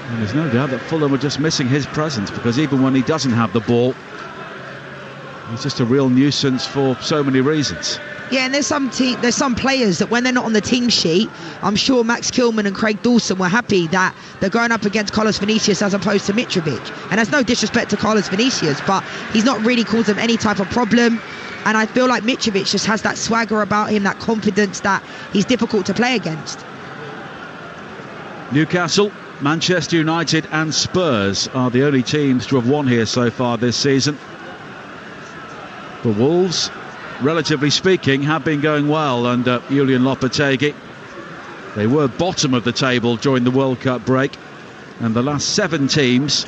and there's no doubt that Fulham are just missing his presence, because even when he doesn't have the ball, he's just a real nuisance for so many reasons. Yeah, and there's some players that when they're not on the team sheet, I'm sure Max Kilman and Craig Dawson were happy that they're going up against Carlos Vinicius as opposed to Mitrovic. And that's no disrespect to Carlos Vinicius, but he's not really caused them any type of problem. And I feel like Mitrovic just has that swagger about him, that confidence, that he's difficult to play against. Newcastle, Manchester United and Spurs are the only teams to have won here so far this season. The Wolves, relatively speaking, have been going well under Julian Lopetegui. They were bottom of the table during the World Cup break, and the last 7 teams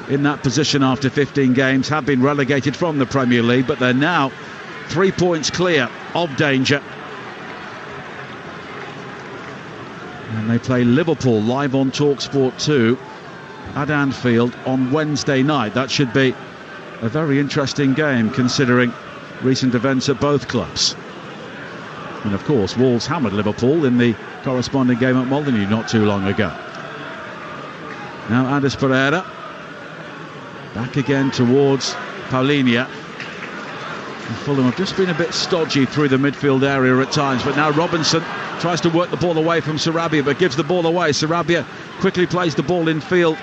in that position after 15 games have been relegated from the Premier League, but they're now 3 points clear of danger. And they play Liverpool live on Talksport 2 at Anfield on Wednesday night. That should be a very interesting game, considering recent events at both clubs. And of course, Wolves hammered Liverpool in the corresponding game at Molineux not too long ago. Now Andres Pereira back again towards Paulinho. And Fulham have just been a bit stodgy through the midfield area at times, but now Robinson tries to work the ball away from Sarabia, but gives the ball away. Sarabia quickly plays the ball in field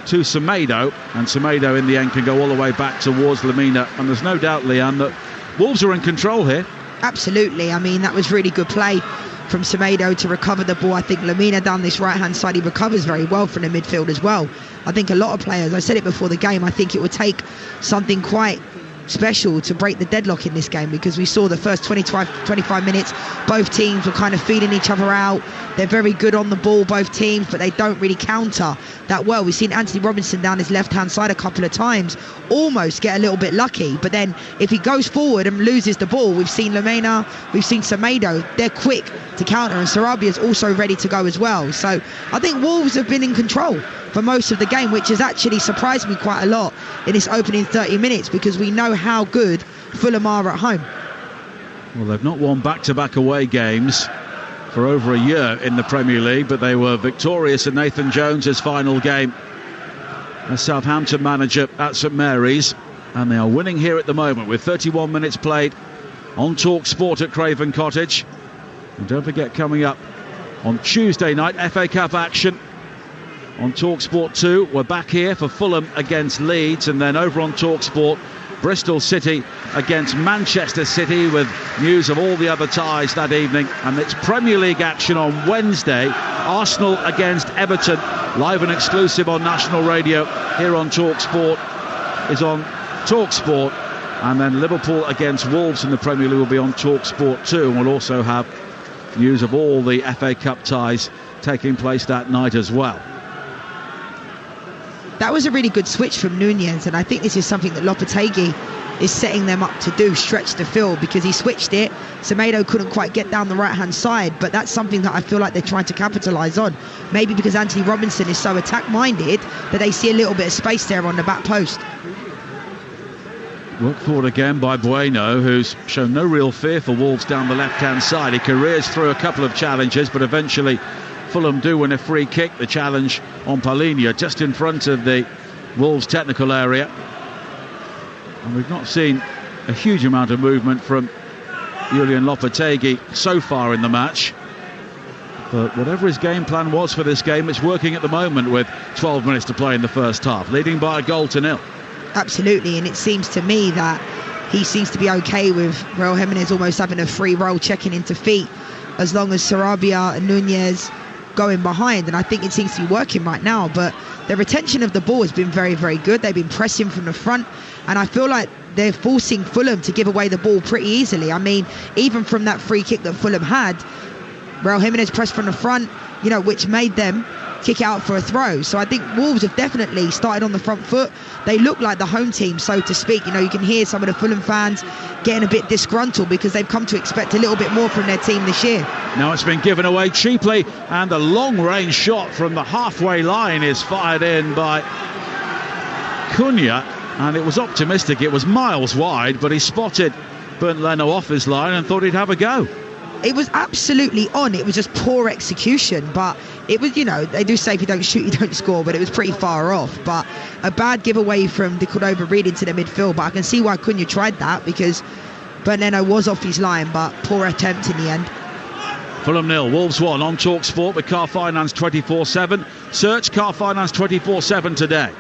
to Semedo, and Semedo in the end can go all the way back towards Lemina. And there's no doubt, Leanne, that Wolves are in control here. Absolutely. I mean, that was really good play from Semedo to recover the ball. I think Lemina down this right-hand side, he recovers very well from the midfield as well. I think a lot of players, I said it before the game, I think it would take something quite special to break the deadlock in this game, because we saw the first 25 minutes both teams were kind of feeding each other out. They're very good on the ball, both teams, but they don't really counter that well. We've seen Anthony Robinson down his left hand side a couple of times almost get a little bit lucky, but then if he goes forward and loses the ball, we've seen Lemina, we've seen Semedo, they're quick to counter, and Sarabia's also ready to go as well. So I think Wolves have been in control for most of the game, which has actually surprised me quite a lot in this opening 30 minutes, because we know how good Fulham are at home. Well, they've not won back-to-back away games for over a year in the Premier League, but they were victorious in Nathan Jones's final game as Southampton manager at St Mary's, and they are winning here at the moment with 31 minutes played on Talksport at Craven Cottage. And don't forget, coming up on Tuesday night, FA Cup action on Talksport 2. We're back here for Fulham against Leeds, and then over on Talksport, Bristol City against Manchester City, with news of all the other ties that evening. And it's Premier League action on Wednesday. Arsenal against Everton, live and exclusive on national radio here on Talksport, is on Talksport. And then Liverpool against Wolves in the Premier League will be on Talksport 2, and we'll also have news of all the FA Cup ties taking place that night as well. That was a really good switch from Nunez, and I think this is something that Lopetegui is setting them up to do, stretch the field, because he switched it. Semedo couldn't quite get down the right-hand side, but that's something that I feel like they're trying to capitalise on. Maybe because Anthony Robinson is so attack-minded that they see a little bit of space there on the back post. Worked forward again by Bueno, who's shown no real fear for Wolves down the left-hand side. He careers through a couple of challenges, but eventually Fulham do win a free kick. The challenge on Paulinho just in front of the Wolves' technical area. And we've not seen a huge amount of movement from Julian Lopetegui so far in the match. But whatever his game plan was for this game, it's working at the moment with 12 minutes to play in the first half, leading by a goal to nil. Absolutely, and it seems to me that he seems to be okay with Raul Jimenez almost having a free role, checking into feet, as long as Sarabia and Nunez going behind, and I think it seems to be working right now. But the retention of the ball has been very, very good. They've been pressing from the front, and I feel like they're forcing Fulham to give away the ball pretty easily. I mean, even from that free kick that Fulham had, Raul Jimenez pressed from the front, which made them kick out for a throw. So I think Wolves have definitely started on the front foot. They look like the home team, so to speak. You can hear some of the Fulham fans getting a bit disgruntled because they've come to expect a little bit more from their team this year. Now it's been given away cheaply, and a long-range shot from the halfway line is fired in by Cunha, and it was optimistic. It was miles wide, but he spotted Bernd Leno off his line and thought he'd have a go. It was absolutely on. It was just poor execution, but it was, they do say if you don't shoot, you don't score, but it was pretty far off. But a bad giveaway from De Cordova-Reid into the midfield, but I can see why Cunha tried that, because Bernd Leno was off his line, but poor attempt in the end. Fulham 0, Wolves 1 on Talksport with Car Finance 24/7. Search Car Finance 24/7 today.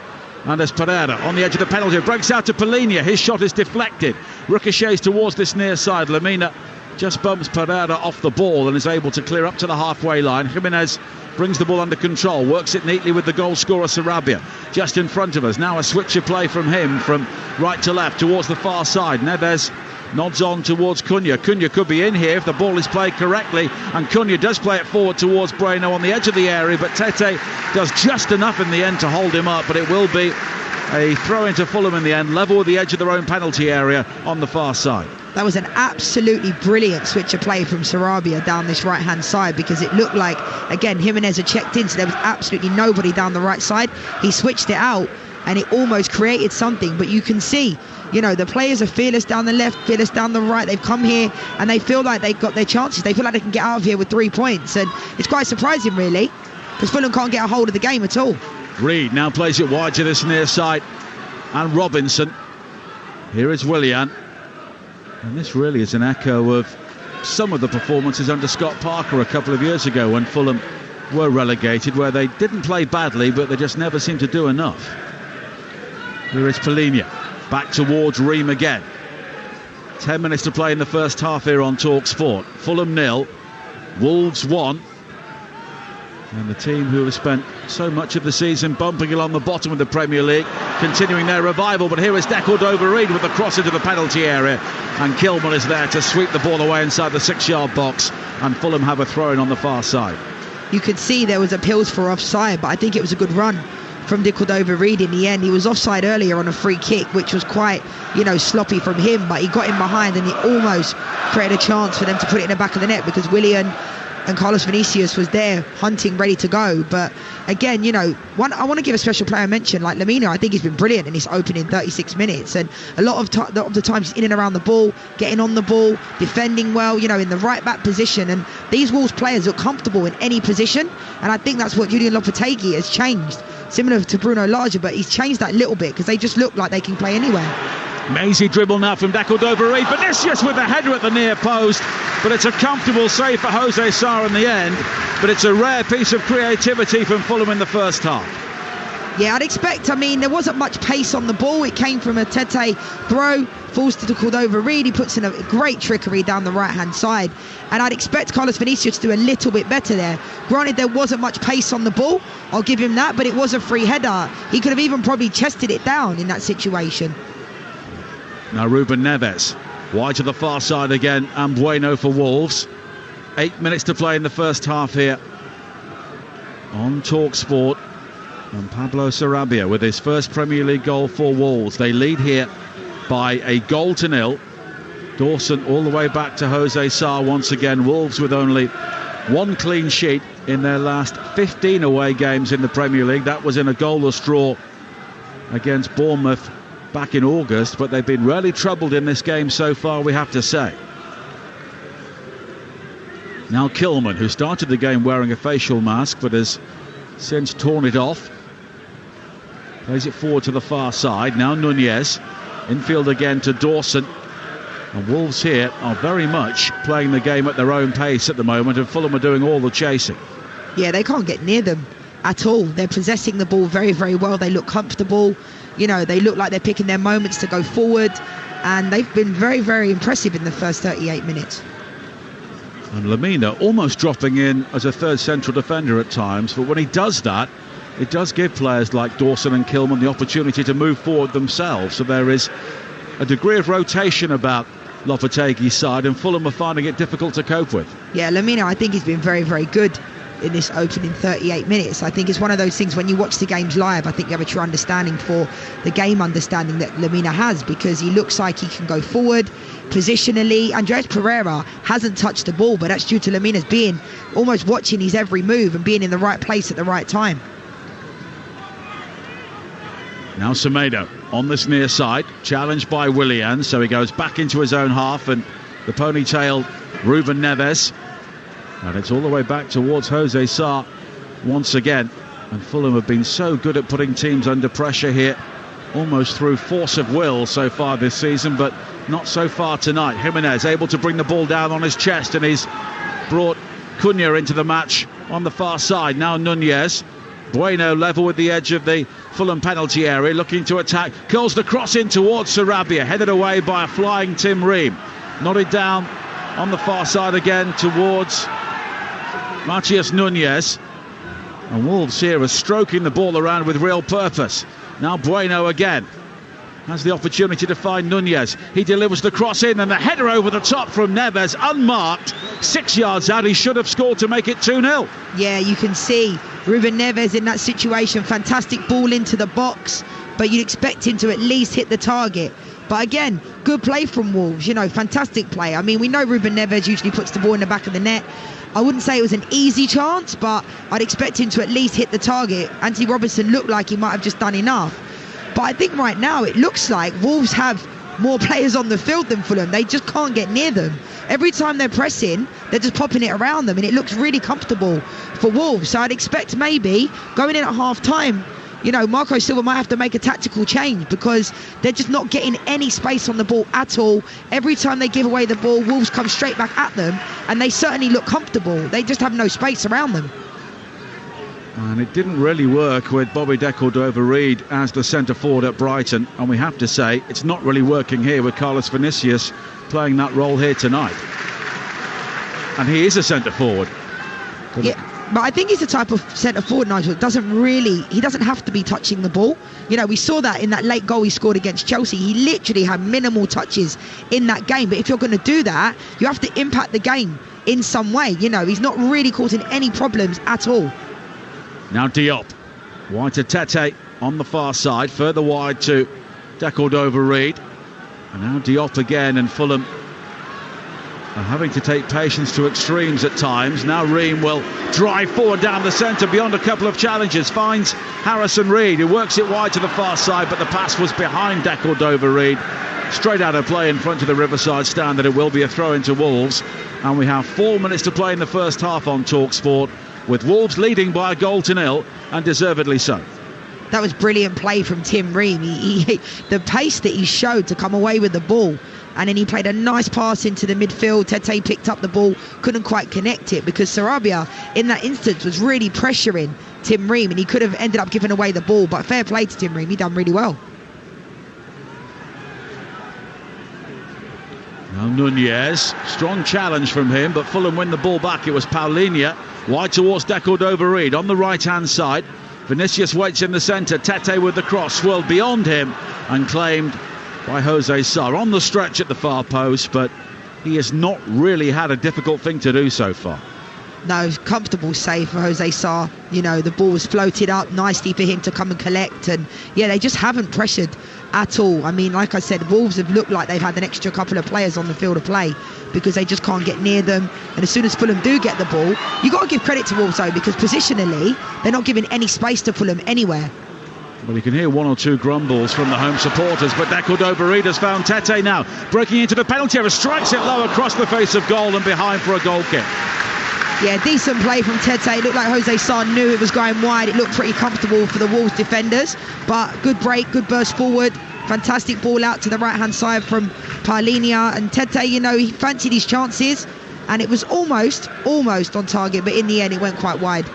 And as Pereira on the edge of the penalty, breaks out to Polina. His shot is deflected, ricochets towards this near side. Lamina just bumps Pereira off the ball and is able to clear up to the halfway line. Jimenez brings the ball under control, works it neatly with the goal scorer Sarabia just in front of us. Now a switch of play from him from right to left towards the far side. Neves nods on towards Cunha. Cunha could be in here if the ball is played correctly, and Cunha does play it forward towards Bueno on the edge of the area, but Tete does just enough in the end to hold him up. But it will be a throw into Fulham in the end, level with the edge of their own penalty area on the far side. That was an absolutely brilliant switch of play from Sarabia down this right-hand side, because it looked like, again, Jimenez had checked in, so there was absolutely nobody down the right side. He switched it out, and it almost created something. But you can see, the players are fearless down the left, fearless down the right. They've come here, and they feel like they've got their chances. They feel like they can get out of here with 3 points, and it's quite surprising, really, because Fulham can't get a hold of the game at all. Reid now plays it wide to this near side, and Robinson. Here is Willian. And this really is an echo of some of the performances under Scott Parker a couple of years ago when Fulham were relegated, where they didn't play badly, but they just never seemed to do enough. Here is Polina, back towards Ream again. 10 minutes to play in the first half here on Talksport. Fulham 0, Wolves 1. And the team who have spent so much of the season bumping along the bottom of the Premier League, continuing their revival. But here is De Cordova-Reid with the cross into the penalty area, and Kilman is there to sweep the ball away inside the 6-yard box, and Fulham have a throw-in on the far side. You could see there was appeals for offside, but I think it was a good run from De Cordova-Reid in the end. He was offside earlier on a free kick, which was quite, sloppy from him, but he got in behind and he almost created a chance for them to put it in the back of the net, because Willian and Carlos Vinicius was there hunting, ready to go. But again, I want to give a special player mention, like Lamina. I think he's been brilliant in his opening 36 minutes, and a lot of the times he's in and around the ball, getting on the ball, defending well, in the right back position. And these Wolves players look comfortable in any position, and I think that's what Julian Lopetegui has changed, similar to Bruno Lage, but he's changed that a little bit because they just look like they can play anywhere. Mazy dribble now from De Cordova-Reid. Vinicius with the header at the near post, but it's a comfortable save for Jose Sá in the end. But it's a rare piece of creativity from Fulham in the first half. Yeah, I'd expect. There wasn't much pace on the ball. It came from a Tete throw, falls to De Cordova-Reid. He puts in a great trickery down the right-hand side. And I'd expect Carlos Vinicius to do a little bit better there. Granted, there wasn't much pace on the ball. I'll give him that, but it was a free header. He could have even probably chested it down in that situation. Now Ruben Neves, wide to the far side again, and Bueno for Wolves. 8 minutes to play in the first half here on Talksport. And Pablo Sarabia with his first Premier League goal for Wolves. They lead here by a goal to nil. Dawson all the way back to Jose Sá once again. Wolves with only one clean sheet in their last 15 away games in the Premier League. That was in a goalless draw against Bournemouth back in August, but they've been really troubled in this game so far, we have to say. Now Kilman, who started the game wearing a facial mask but has since torn it off. Plays it forward to the far side. Now Nunez. Infield again to Dawson. And Wolves here are very much playing the game at their own pace at the moment, and Fulham are doing all the chasing. Yeah, they can't get near them at all. They're possessing the ball very, very well. They look comfortable. You know, they look like they're picking their moments to go forward. And they've been very, very impressive in the first 38 minutes. And Lamina almost dropping in as a third central defender at times, but when he does that, it does give players like Dawson and Kilman the opportunity to move forward themselves. So there is a degree of rotation about Lopetegui's side, and Fulham are finding it difficult to cope with. Yeah, Lamina, I think he's been very, very good in this opening 38 minutes. I think it's one of those things when you watch the games live, I think you have a true understanding for the game understanding that Lamina has, because he looks like he can go forward positionally. Andres Pereira hasn't touched the ball, but that's due to Lamina's being almost watching his every move and being in the right place at the right time. Now Semedo on this near side, challenged by Willian, so he goes back into his own half, and the ponytailed Ruben Neves, and it's all the way back towards Jose Sarr once again. And Fulham have been so good at putting teams under pressure here, almost through force of will so far this season, but not so far tonight. Jimenez able to bring the ball down on his chest, and he's brought Cunha into the match on the far side. Now Nunez. Bueno level with the edge of the Fulham penalty area, looking to attack, curls the cross in towards Sarabia, headed away by a flying Tim Ream. Nodded down on the far side again towards Matías Núñez. And Wolves here are stroking the ball around with real purpose. Now Bueno again has the opportunity to find Nunez. He delivers the cross in, and the header over the top from Neves, unmarked, 6 yards out. He should have scored to make it 2-0. Yeah, you can see Ruben Neves in that situation. Fantastic ball into the box, but you'd expect him to at least hit the target. But again, good play from Wolves, you know, fantastic play. I mean, we know Ruben Neves usually puts the ball in the back of the net. I wouldn't say it was an easy chance, but I'd expect him to at least hit the target. Anthony Robinson looked like he might have just done enough. But I think right now it looks like Wolves have more players on the field than Fulham. They just can't get near them. Every time they're pressing, they're just popping it around them, and it looks really comfortable for Wolves. So I'd expect maybe going in at half time, you know, Marco Silva might have to make a tactical change, because they're just not getting any space on the ball at all. Every time they give away the ball, Wolves come straight back at them, and they certainly look comfortable. They just have no space around them. And it didn't really work with Bobby De Cordova-Reid as the centre forward at Brighton, and we have to say it's not really working here with Carlos Vinicius playing that role here tonight. And he is a centre forward. Yeah, but I think he's the type of centre forward, Nigel, that he doesn't have to be touching the ball. You know, we saw that in that late goal he scored against Chelsea. He literally had minimal touches in that game. But if you're going to do that, you have to impact the game in some way. You know, he's not really causing any problems at all. Now Diop, wide to Tete on the far side, further wide to De Cordova-Reid. And now Diop again, and Fulham are having to take patience to extremes at times. Now Ream will drive forward down the centre beyond a couple of challenges, finds Harrison Reed, who works it wide to the far side, but the pass was behind De Cordova-Reid. Straight out of play in front of the Riverside stand, that it will be a throw into Wolves. And we have 4 minutes to play in the first half on Talksport, with Wolves leading by a 0-0, and deservedly so. That was brilliant play from Tim Ream. The pace that he showed to come away with the ball, and then he played a nice pass into the midfield. Tete picked up the ball, couldn't quite connect it, because Sarabia in that instance was really pressuring Tim Ream, and he could have ended up giving away the ball. But fair play to Tim Ream, he done really well. Now Nunez, strong challenge from him, but Fulham win the ball back. It was Paulinho wide towards De Cordova-Reid on the right hand side. Vinicius waits in the centre. Tete with the cross, swirled beyond him and claimed by Jose Sarr on the stretch at the far post, but he has not really had a difficult thing to do so far. No, comfortable save for Jose Sarr. You know, the ball was floated up nicely for him to come and collect, and yeah, they just haven't pressured at all. I mean, like I said, Wolves have looked like they've had an extra couple of players on the field of play, because they just can't get near them. And as soon as Fulham do get the ball, you got to give credit to Wolves though, because positionally they're not giving any space to Fulham anywhere. Well, you can hear one or two grumbles from the home supporters, but De Cordova-Reid has found Tete now, breaking into the penalty area, strikes it low across the face of goal and behind for a goal kick. Yeah, decent play from Tete. It looked like Jose Sa knew it was going wide. It looked pretty comfortable for the Wolves defenders, but good break, good burst forward. Fantastic ball out to the right-hand side from Paulinho. And Tete, you know, he fancied his chances, and it was almost on target, but in the end it went quite wide.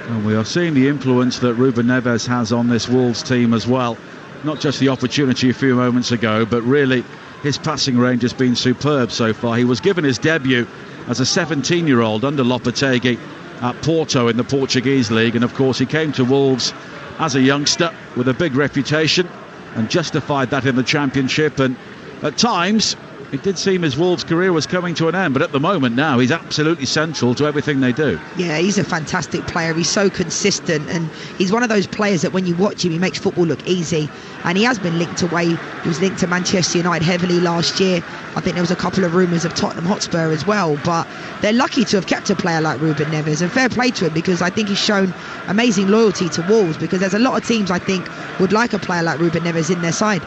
And we are seeing the influence that Ruben Neves has on this Wolves team as well. Not just the opportunity a few moments ago, but really his passing range has been superb so far. He was given his debut as a 17-year-old under Lopetegui at Porto in the Portuguese league, and of course he came to Wolves as a youngster with a big reputation and justified that in the Championship. And at times it did seem his Wolves career was coming to an end, but at the moment now he's absolutely central to everything they do. Yeah, he's a fantastic player. He's so consistent, and he's one of those players that when you watch him, he makes football look easy. And he has been linked away. He was linked to Manchester United heavily last year. I think there was a couple of rumours of Tottenham Hotspur as well, but they're lucky to have kept a player like Ruben Neves, and fair play to him, because I think he's shown amazing loyalty to Wolves, because there's a lot of teams I think would like a player like Ruben Neves in their side.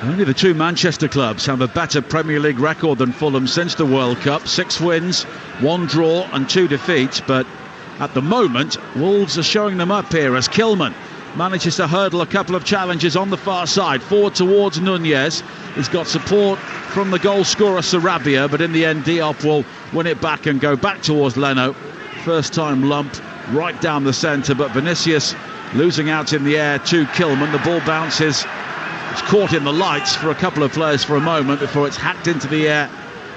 Only the two Manchester clubs have a better Premier League record than Fulham since the World Cup. 6 wins, 1 draw and 2 defeats. But at the moment, Wolves are showing them up here as Kilman manages to hurdle a couple of challenges on the far side. Forward towards Nunez. He's got support from the goal scorer Sarabia, but in the end Diop will win it back and go back towards Leno. First time lump right down the centre, but Vinicius losing out in the air to Kilman. The ball bounces. It's caught in the lights for a couple of players for a moment before it's hacked into the air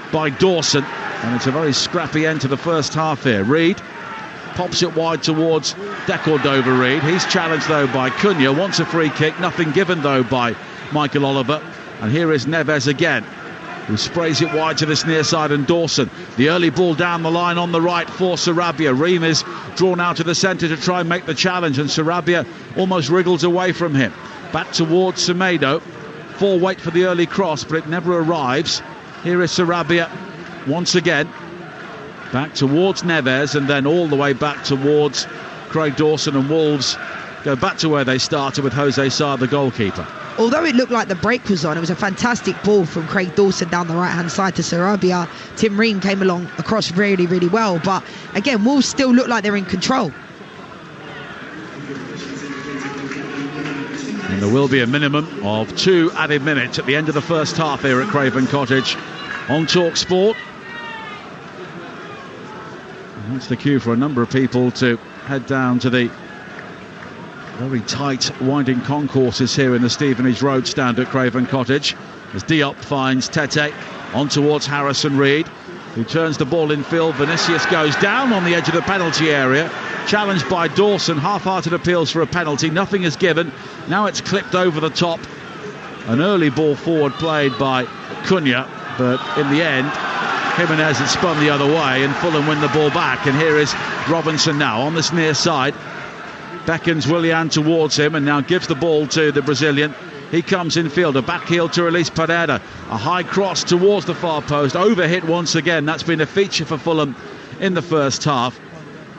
by Dawson. And it's a very scrappy end to the first half here. Reed pops it wide towards De Cordova-Reid. He's challenged though by Cunha. Wants a free kick. Nothing given though by Michael Oliver. And here is Neves again, who sprays it wide to this near side, and Dawson. The early ball down the line on the right for Sarabia. Reem is drawn out to the centre to try and make the challenge, and Sarabia almost wriggles away from him. Back towards Semedo. Full wait for the early cross, but it never arrives. Here is Sarabia once again. Back towards Neves, and then all the way back towards Craig Dawson, and Wolves go back to where they started with Jose Sa, the goalkeeper. Although it looked like the break was on, it was a fantastic ball from Craig Dawson down the right-hand side to Sarabia. Tim Ream came along across really, really well. But again, Wolves still look like they're in control. And there will be a minimum of 2 added minutes at the end of the first half here at Craven Cottage on Talksport. And that's the cue for a number of people to head down to the very tight winding concourses here in the Stevenage Road stand at Craven Cottage, as Diop finds Tete on towards Harrison Reed, who turns the ball in field. Vinicius goes down on the edge of the penalty area, challenged by Dawson. Half-hearted appeals for a penalty, nothing is given. Now it's clipped over the top. An early ball forward played by Cunha, but in the end Jimenez had spun the other way and Fulham win the ball back. And here is Robinson now on this near side, beckons Willian towards him and now gives the ball to the Brazilian. He comes in field, a back heel to release Pereira. A high cross towards the far post, overhit once again. That's been a feature for Fulham in the first half.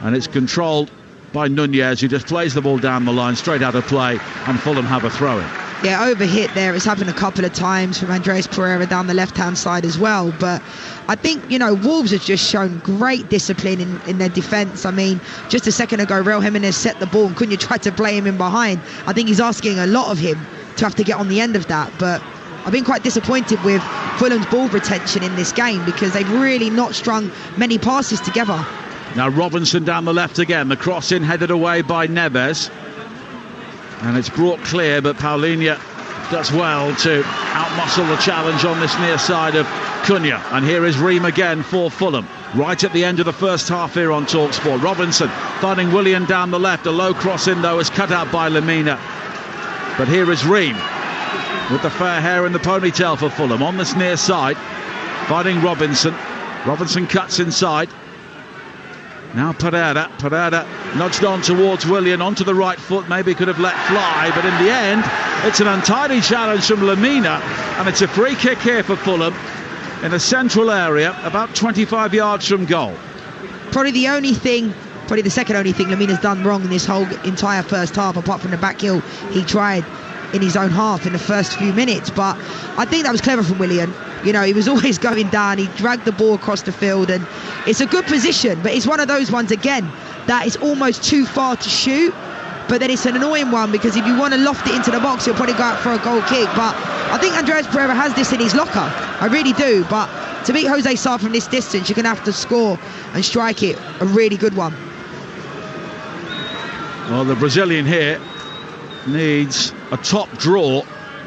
And it's controlled by Nunez, who just plays the ball down the line, straight out of play, and Fulham have a throw-in. Yeah, overhit there. It's happened a couple of times from Andreas Pereira down the left-hand side as well. But I think, you know, Wolves have just shown great discipline in their defence. I mean, just a second ago, Raul Jimenez set the ball and Cunha tried to play him in behind. I think he's asking a lot of him to have to get on the end of that. But I've been quite disappointed with Fulham's ball retention in this game, because they've really not strung many passes together. Now Robinson down the left again. The cross in, headed away by Neves. And it's brought clear, but Paulinho does well to outmuscle the challenge on this near side of Cunha. And here is Ream again for Fulham, right at the end of the first half here on Talksport. Robinson finding Willian down the left. A low cross in, though, is cut out by Lemina. But here is Ream with the fair hair in the ponytail for Fulham on this near side, finding Robinson. Robinson cuts inside. Now Pereira nudged on towards Willian, onto the right foot, maybe could have let fly, but in the end it's an untidy challenge from Lemina, and it's a free kick here for Fulham in a central area about 25 yards from goal. Probably the second only thing Lemina's done wrong in this whole entire first half, apart from the back heel he tried in his own half in the first few minutes. But I think that was clever from Willian. You know, he was always going down. He dragged the ball across the field, and it's a good position, but it's one of those ones, again, that is almost too far to shoot. But then it's an annoying one, because if you want to loft it into the box, he'll probably go out for a goal kick. But I think Andreas Pereira has this in his locker. I really do. But to beat Jose Sarr from this distance, you're going to have to score and strike it a really good one. Well, the Brazilian here needs a top draw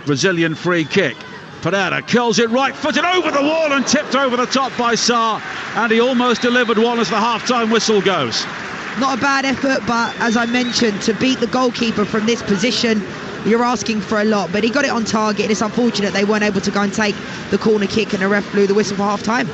Brazilian free kick. Pereira curls it right-footed over the wall and tipped over the top by Sarr, and he almost delivered one as the half-time whistle goes. Not a bad effort, but as I mentioned, to beat the goalkeeper from this position, you're asking for a lot. But he got it on target, and it's unfortunate they weren't able to go and take the corner kick, and the ref blew the whistle for half-time.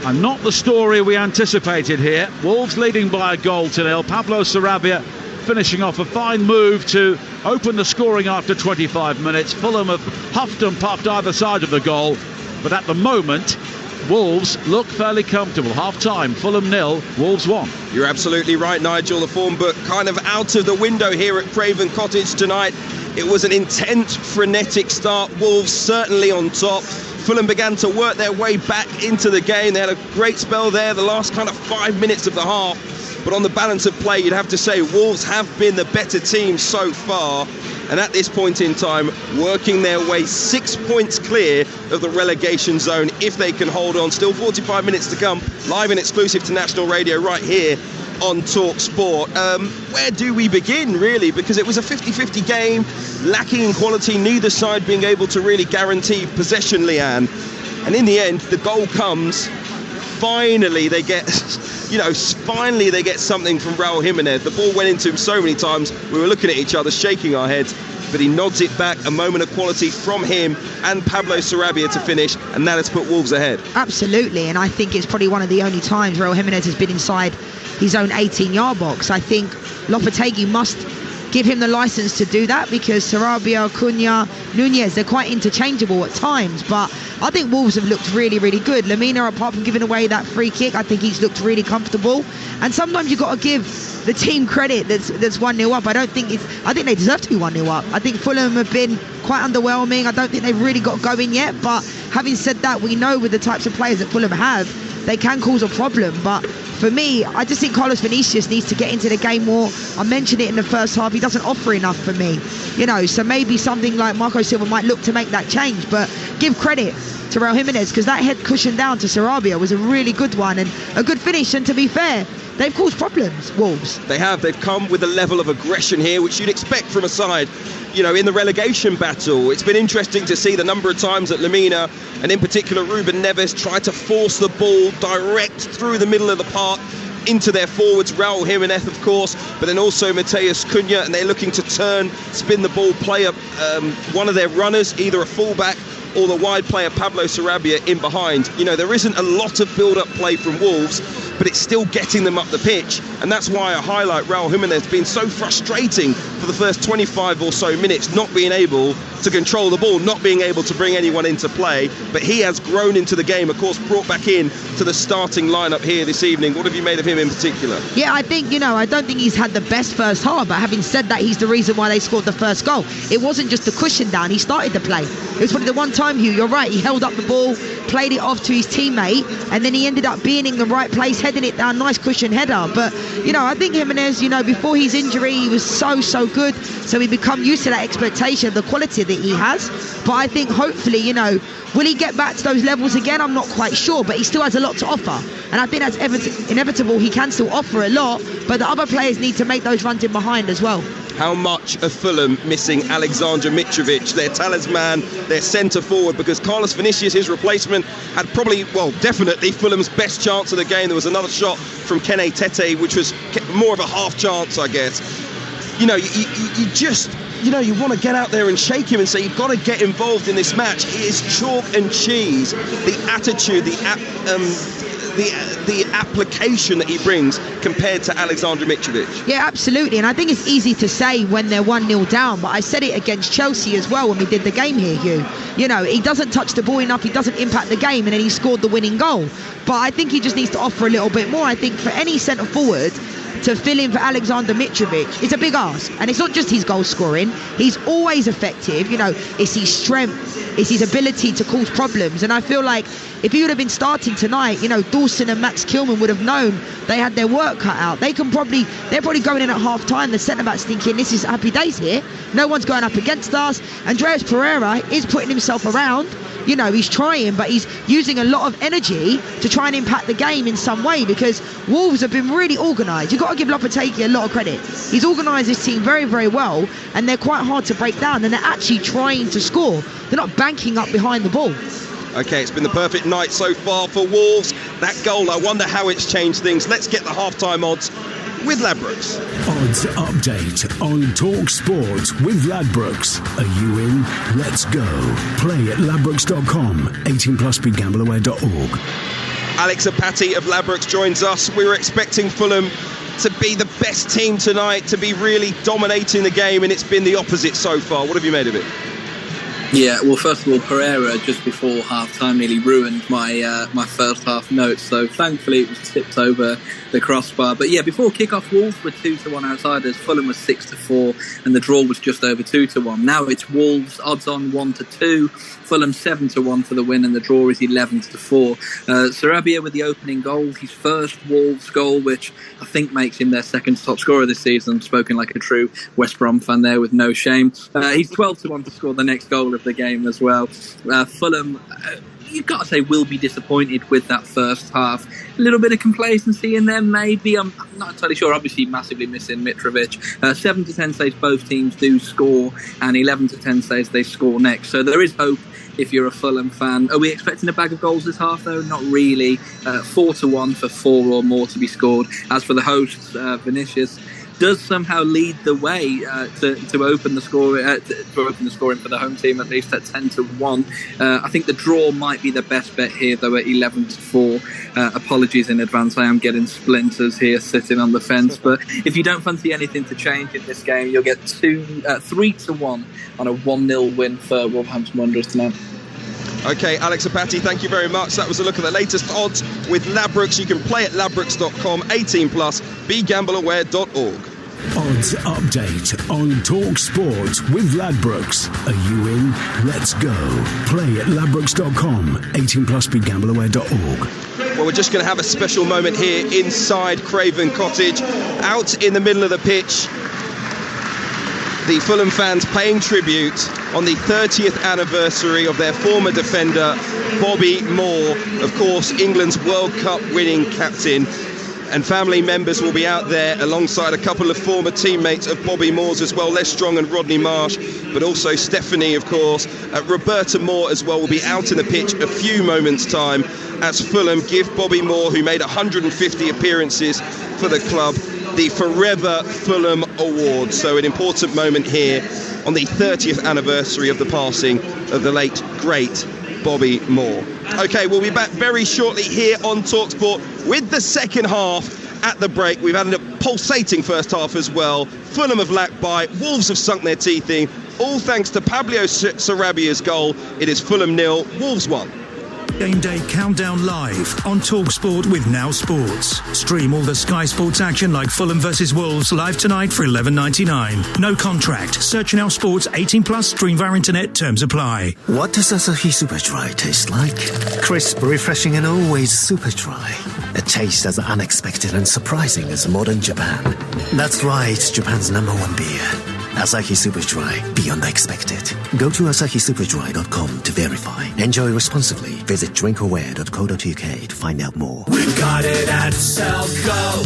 And not the story we anticipated here. Wolves leading by a goal to nil. Pablo Sarabia finishing off a fine move to open the scoring after 25 minutes. Fulham have huffed and puffed either side of the goal, but at the moment Wolves look fairly comfortable. Half-time, Fulham 0, Wolves 1. You're absolutely right, Nigel. The form book kind of out of the window here at Craven Cottage tonight. It was an intense, frenetic start. Wolves certainly on top. Fulham began to work their way back into the game. They had a great spell there the last kind of 5 minutes of the half. But on the balance of play, you'd have to say Wolves have been the better team so far. And at this point in time, working their way 6 points clear of the relegation zone if they can hold on. Still 45 minutes to come, live and exclusive to national radio right here on Talksport. Where do we begin, really? Because it was a 50-50 game, lacking in quality, neither side being able to really guarantee possession, Leanne. And in the end, the goal comes. Finally, they get something from Raul Jimenez. The ball went into him so many times. We were looking at each other, shaking our heads, but he nods it back. A moment of quality from him and Pablo Sarabia to finish, and that has put Wolves ahead. Absolutely, and I think it's probably one of the only times Raul Jimenez has been inside his own 18-yard box. I think Lopetegui must give him the license to do that, because Sarabia, Cunha, Nunez, they're quite interchangeable at times, but I think Wolves have looked really, really good. Lemina, apart from giving away that free kick, I think he's looked really comfortable. And sometimes you've got to give the team credit that's 1-0 up. I think they deserve to be 1-0 up. I think Fulham have been quite underwhelming. I don't think they've really got going yet, but having said that, we know with the types of players that Fulham have, they can cause a problem. But for me, I just think Carlos Vinicius needs to get into the game more. I mentioned it in the first half, he doesn't offer enough for me, so maybe something like Marco Silva might look to make that change. But give credit to Raul Jimenez, because that head cushion down to Sarabia was a really good one and a good finish. And to be fair, they've caused problems, Wolves. They've come with a level of aggression here which you'd expect from a side in the relegation battle. It's been interesting to see the number of times that Lemina, and in particular Ruben Neves, tried to force the ball direct through the middle of the park into their forwards, Raul Jimenez of course, but then also Mateus Cunha, and they're looking to spin the ball, play up one of their runners, either a fullback or the wide player Pablo Sarabia in behind. There isn't a lot of build-up play from Wolves, but it's still getting them up the pitch, and that's why I highlight Raul Jimenez being so frustrating for the first 25 or so minutes, not being able to control the ball, not being able to bring anyone into play. But he has grown into the game, of course, brought back in to the starting lineup here this evening. What have you made of him in particular? Yeah, I think, I don't think he's had the best first half, but having said that, he's the reason why they scored the first goal. It wasn't just the cushion down, he started the play. It was probably the one time, Hugh, you're right, he held up the ball, played it off to his teammate, and then he ended up being in the right place, heading it down, nice cushion header. But I think Jimenez, before his injury, he was so good, so he become used to that expectation of the quality that he has. But I think hopefully, will he get back to those levels again? I'm not quite sure, but he still has a lot to offer, and I think that's inevitable. He can still offer a lot, but the other players need to make those runs in behind as well. How much of Fulham missing Alexander Mitrovic, their talisman, their centre forward, because Carlos Vinicius, his replacement, had definitely Fulham's best chance of the game. There was another shot from Kene Tete, which was more of a half chance, I guess. You want to get out there and shake him and say, you've got to get involved in this match. It is chalk and cheese. The attitude, the application that he brings compared to Alexander Mitrovic. Yeah, absolutely, and I think it's easy to say when they're 1-0 down, but I said it against Chelsea as well when we did the game here, Hugh. He doesn't touch the ball enough, he doesn't impact the game, and then he scored the winning goal. But I think he just needs to offer a little bit more. I think for any centre forward to fill in for Alexander Mitrovic, it's a big ask, and it's not just his goal scoring, he's always effective. It's his strength, It's his ability to cause problems. And I feel like if he would have been starting tonight, Dawson and Max Kilman would have known they had their work cut out. They're probably going in at half time, the centre-backs thinking this is happy days here. No one's going up against us. Andreas Pereira is putting himself around. He's trying, but he's using a lot of energy to try and impact the game in some way, because Wolves have been really organised. You've got to give Lopetegui a lot of credit. He's organised this team very, very well, and they're quite hard to break down, and they're actually trying to score. They're not banking up behind the ball. Okay, it's been the perfect night so far for Wolves. That goal, I wonder how it's changed things. Let's get the half-time odds with Ladbrokes. Odds update on Talksport with Ladbrokes. Are you in? Let's go. Play at ladbrokes.com. 18+, begambleaware.org. Alex Apati of Ladbrokes joins us. We were expecting Fulham to be the best team tonight, to be really dominating the game, and it's been the opposite so far. What have you made of it? Yeah, well, first of all, Pereira just before half-time nearly ruined my first half notes, so thankfully it was tipped over the crossbar. But yeah, before kick-off, Wolves were 2-1 outsiders, Fulham was 6-4, and the draw was just over 2-1. Now it's Wolves odds on 1-2, Fulham 7-1 for the win, and the draw is 11-4. Sarabia with the opening goal, his first Wolves goal, which I think makes him their second top scorer this season. Spoken like a true West Brom fan there with no shame. He's 12-1 to score the next goal of the game as well. Fulham, you've got to say, will be disappointed with that first half. A little bit of complacency in there, maybe. I'm not entirely sure. Obviously, massively missing Mitrovic. 7-10 says both teams do score, and 11-10 says they score next. So there is hope if you're a Fulham fan. Are we expecting a bag of goals this half, though? Not really. 4-1 for 4 or more to be scored. As for the hosts, Vinicius does somehow lead the way to open the scoring for the home team, at least at 10-1. I think the draw might be the best bet here, though, at 11-4. Apologies in advance, I am getting splinters here sitting on the fence. But if you don't fancy anything to change in this game, you'll get 3-1 on a 1-0 win for Wolverhampton Wanderers tonight. Okay, Alex Apati, thank you very much. That was a look at the latest odds with Ladbrokes. You can play at ladbrokes.com, 18+, begambleaware.org. Odds update on Talksport with Ladbrokes. Are you in? Let's go. Play at ladbrokes.com, 18+, begambleaware.org. Well, we're just going to have a special moment here inside Craven Cottage, out in the middle of the pitch. The Fulham fans paying tribute on the 30th anniversary of their former defender, Bobby Moore, of course, England's World Cup winning captain. And family members will be out there alongside a couple of former teammates of Bobby Moore's as well, Les Strong and Rodney Marsh, but also Stephanie, of course. Roberta Moore as well will be out in the pitch a few moments' time as Fulham give Bobby Moore, who made 150 appearances for the club, the Forever Fulham Award. So an important moment here on the 30th anniversary of the passing of the late, great Bobby Moore. Okay, we'll be back very shortly here on TalkSport with the second half at the break. We've had a pulsating first half as well. Fulham have lacked by, Wolves have sunk their teeth in, all thanks to Pablo Sarabia's goal. It is Fulham 0, Wolves 1. Game day countdown live on Talksport with Now Sports. Stream all the Sky Sports action like Fulham vs Wolves live tonight for $11.99. No contract. Search Now Sports 18+. Stream via internet. Terms apply. What does Asahi Super Dry taste like? Crisp, refreshing, and always super dry. A taste as unexpected and surprising as modern Japan. That's right, Japan's #1 beer. Asahi Super Dry, beyond expected. Go to asahisuperdry.com to verify. Enjoy responsibly. Visit drinkaware.co.uk to find out more. We've got it at Selco.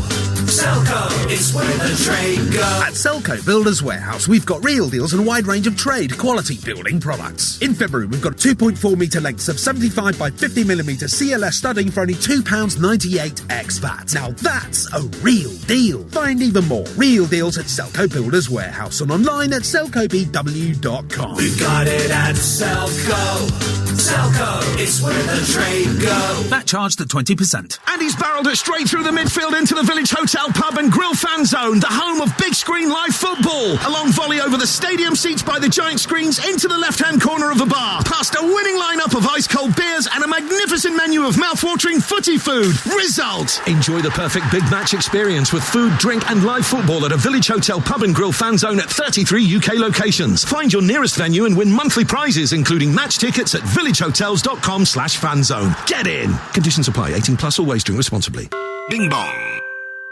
Selco, it's where the trade goes. At Selco Builders Warehouse, we've got real deals and a wide range of trade quality building products. In February, we've got 2.4 metre lengths of 75 by 50mm CLS studding for only £2.98 ex VAT. Now that's a real deal. Find even more real deals at Selco Builders Warehouse and online at selcobw.com. We've got it at Selco. Selco, it's where the trade go. That charged at 20%. And he's barrelled it straight through the midfield into the Village Hotel Pub and Grill fan zone, the home of big screen live football. A long volley over the stadium seats by the giant screens into the left-hand corner of the bar, past a winning lineup of ice-cold beers and a magnificent menu of mouth-watering footy food. Result! Enjoy the perfect big match experience with food, drink and live football at a Village Hotel Pub and Grill fan zone at 33 UK locations. Find your nearest venue and win monthly prizes, including match tickets at villagehotels.com/fanzone. Get in! Conditions apply. 18 plus. Always drink responsibly. Bing bong.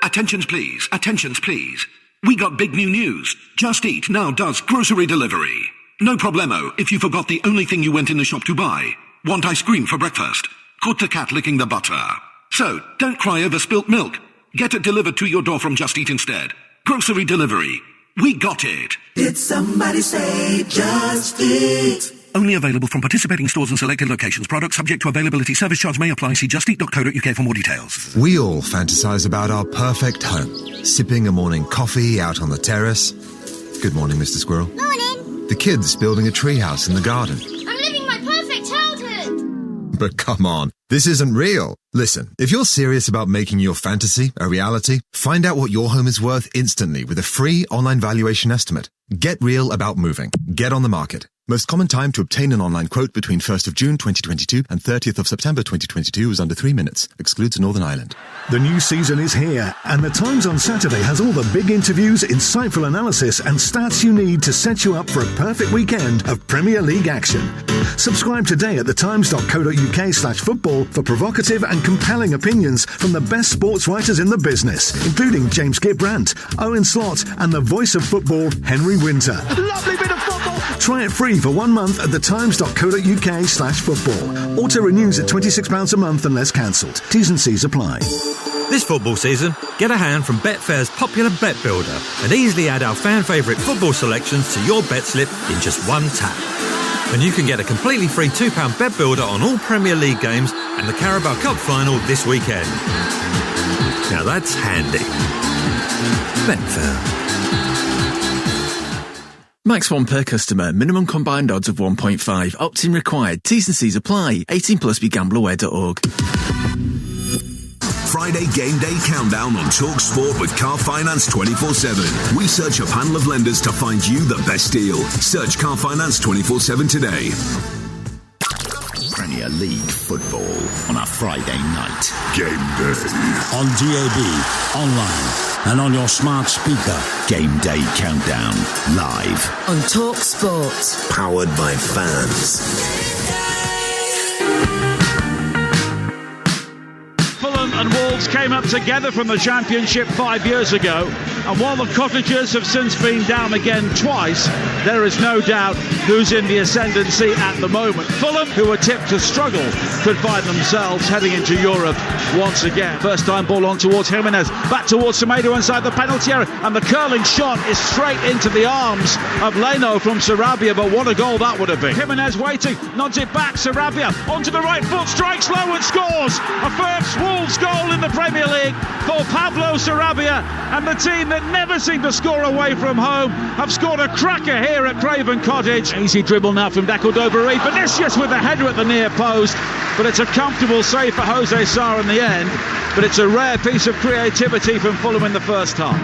Attentions please. Attentions please. We got big new news. Just Eat now does grocery delivery. No problemo if you forgot the only thing you went in the shop to buy. Want ice cream for breakfast? Caught the cat licking the butter. So, don't cry over spilt milk. Get it delivered to your door from Just Eat instead. Grocery delivery. We got it. Did somebody say Just Eat? Only available from participating stores and selected locations. Product subject to availability. Service charge may apply. See justeat.co.uk for more details. We all fantasize about our perfect home. Sipping a morning coffee out on the terrace. Good morning, Mr. Squirrel. Morning. The kids building a treehouse in the garden. I'm living my perfect childhood. But come on, this isn't real. Listen, if you're serious about making your fantasy a reality, find out what your home is worth instantly with a free online valuation estimate. Get real about moving. Get on the market. Most common time to obtain an online quote between 1st of June 2022 and 30th of September 2022 is under 3 minutes. Excludes Northern Ireland. The new season is here, and The Times on Saturday has all the big interviews, insightful analysis, and stats you need to set you up for a perfect weekend of Premier League action. Subscribe today at thetimes.co.uk/football for provocative and compelling opinions from the best sports writers in the business, including James Gibbrandt, Owen Slott, and the voice of football, Henry Winter. Lovely bit of football. Try it free for 1 month at thetimes.co.uk/football. Auto renews at £26 a month unless cancelled. T's and C's apply. This football season, get a hand from Betfair's popular Bet Builder and easily add our fan favourite football selections to your bet slip in just one tap. And you can get a completely free £2 Bet Builder on all Premier League games and the Carabao Cup final this weekend. Now that's handy. Betfair. Max 1 per customer. Minimum combined odds of 1.5. Opt-in required. T's and C's apply. 18 plus. BeGambleAware.org. Friday Game Day Countdown on Talksport with Car Finance 24/7. We search a panel of lenders to find you the best deal. Search Car Finance 24/7 today. Premier League football on a Friday night. Game Day. On DAB, online, and on your smart speaker. Game Day Countdown, live. On Talksport. Powered by fans. Fulham and Wolves came up together from the Championship 5 years ago, and while the Cottagers have since been down again twice, there is no doubt who's in the ascendancy at the moment. Fulham, who were tipped to struggle, could find themselves heading into Europe once again. First time ball on towards Jimenez, back towards Semedo inside the penalty area, and the curling shot is straight into the arms of Leno from Sarabia, but what a goal that would have been. Jimenez waiting, nods it back, Sarabia onto the right foot, strikes low and scores! A first Wolves goal in the Premier League for Pablo Sarabia, and the team that never seem to score away from home have scored a cracker here at Craven Cottage. Easy dribble now from Decordova-Reid. Vinicius with the header at the near post, but it's a comfortable save for Jose Sarr in the end. But it's a rare piece of creativity from Fulham in the first half.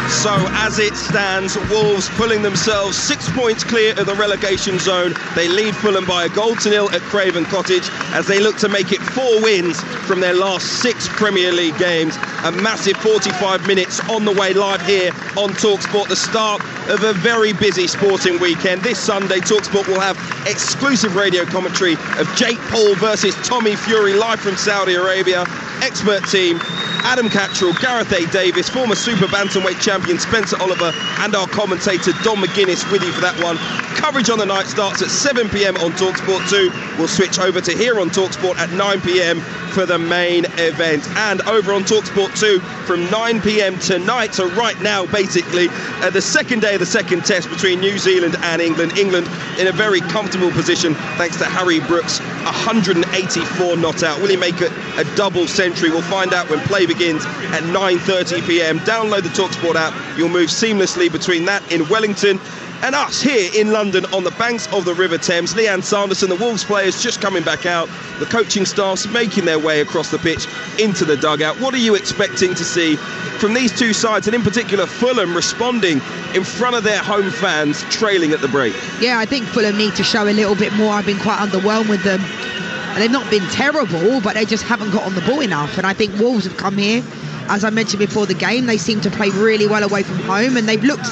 So as it stands, Wolves pulling themselves 6 points clear of the relegation zone. They lead Fulham by 1-0 at Craven Cottage as they look to make it 4 wins from their last 6 Premier League games. A massive 45 minutes on the way live here on Talksport, the start of a very busy sporting weekend. This Sunday, Talksport will have exclusive radio commentary of Jake Paul versus Tommy Fury live from Saudi Arabia. Expert team, Adam Cattrall, Gareth A. Davis, former Super Bantamweight champion Spencer Oliver, and our commentator Don McGuinness with you for that one. Coverage on the night starts at 7 p.m. on Talksport 2. We'll switch over to here on Talksport at 9 p.m. for the main event. And over on Talksport 2 from 9 p.m. tonight, so right now basically, the second day of the second test between New Zealand and England. England in a very comfortable position thanks to Harry Brooks, 184 not out. Will he make a double century? We'll find out when play begins at 9:30 p.m. Download the Talksport app. You'll move seamlessly between that in Wellington and us here in London on the banks of the River Thames. Leanne Sanderson, the Wolves players just coming back out, the coaching staff's making their way across the pitch into the dugout. What are you expecting to see from these two sides, and in particular Fulham responding in front of their home fans, trailing at the break? Yeah, I think Fulham need to show a little bit more. I've been quite underwhelmed with them. And they've not been terrible, but they just haven't got on the ball enough. And I think Wolves have come here, as I mentioned before the game, they seem to play really well away from home, and they've looked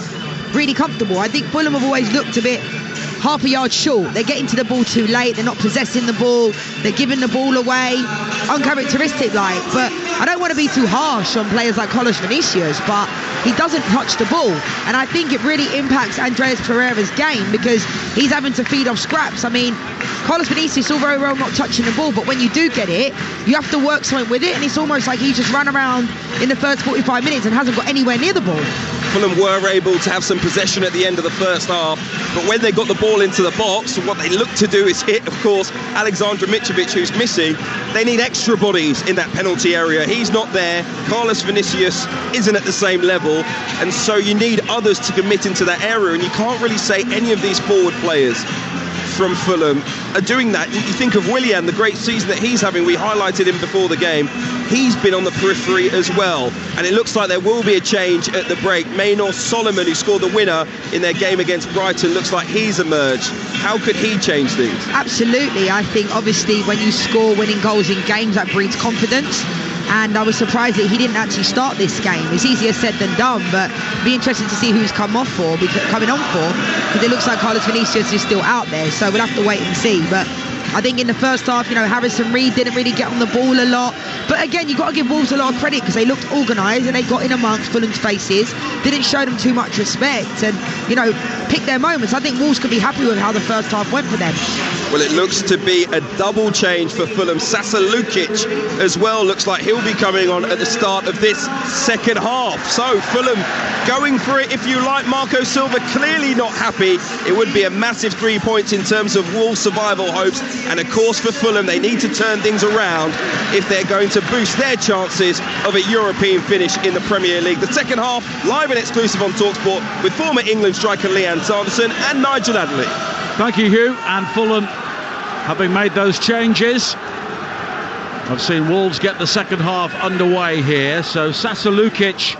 really comfortable. I think Fulham have always looked a bit half a yard short. They're getting to the ball too late, they're not possessing the ball, they're giving the ball away, uncharacteristic like. But I don't want to be too harsh on players like Carlos Vinicius, but he doesn't touch the ball, and I think it really impacts Andreas Pereira's game because he's having to feed off scraps. I mean, Carlos Vinicius all very well not touching the ball, but when you do get it, you have to work something with it, and it's almost like he just ran around in the first 45 minutes and hasn't got anywhere near the ball. Fulham were able to have some possession at the end of the first half, but when they got the ball into the box, what they look to do is hit, of course, Alexander Mitrovic, who's missing. They need extra bodies in that penalty area. He's not there. Carlos Vinicius isn't at the same level, and so you need others to commit into that area, and you can't really say any of these forward players from Fulham are doing that. You think of Willian, the great season that he's having. We highlighted him before the game. He's been on the periphery as well, and it looks like there will be a change at the break. Maynor Solomon, who scored the winner in their game against Brighton, looks like he's emerged. How could he change things? Absolutely. I think obviously when you score winning goals in games, that breeds confidence. And I was surprised that he didn't actually start this game. It's easier said than done, but it'd be interesting to see who's coming on for, because it looks like Carlos Vinicius is still out there, so we'll have to wait and see. But I think in the first half, Harrison Reed didn't really get on the ball a lot. But again, you've got to give Wolves a lot of credit because they looked organised and they got in amongst Fulham's faces, didn't show them too much respect, and, pick their moments. I think Wolves could be happy with how the first half went for them. Well, it looks to be a double change for Fulham. Sasa Lukic as well looks like he'll be coming on at the start of this second half. So Fulham going for it, if you like. Marco Silva clearly not happy. It would be a massive 3 points in terms of Wolves' survival hopes. And of course for Fulham, they need to turn things around if they're going to boost their chances of a European finish in the Premier League. The second half, live and exclusive on Talksport with former England striker Leanne Sanderson and Nigel Adderley. Thank you, Hugh. And Fulham, having made those changes, I've seen Wolves get the second half underway here. So Sasa Lukic,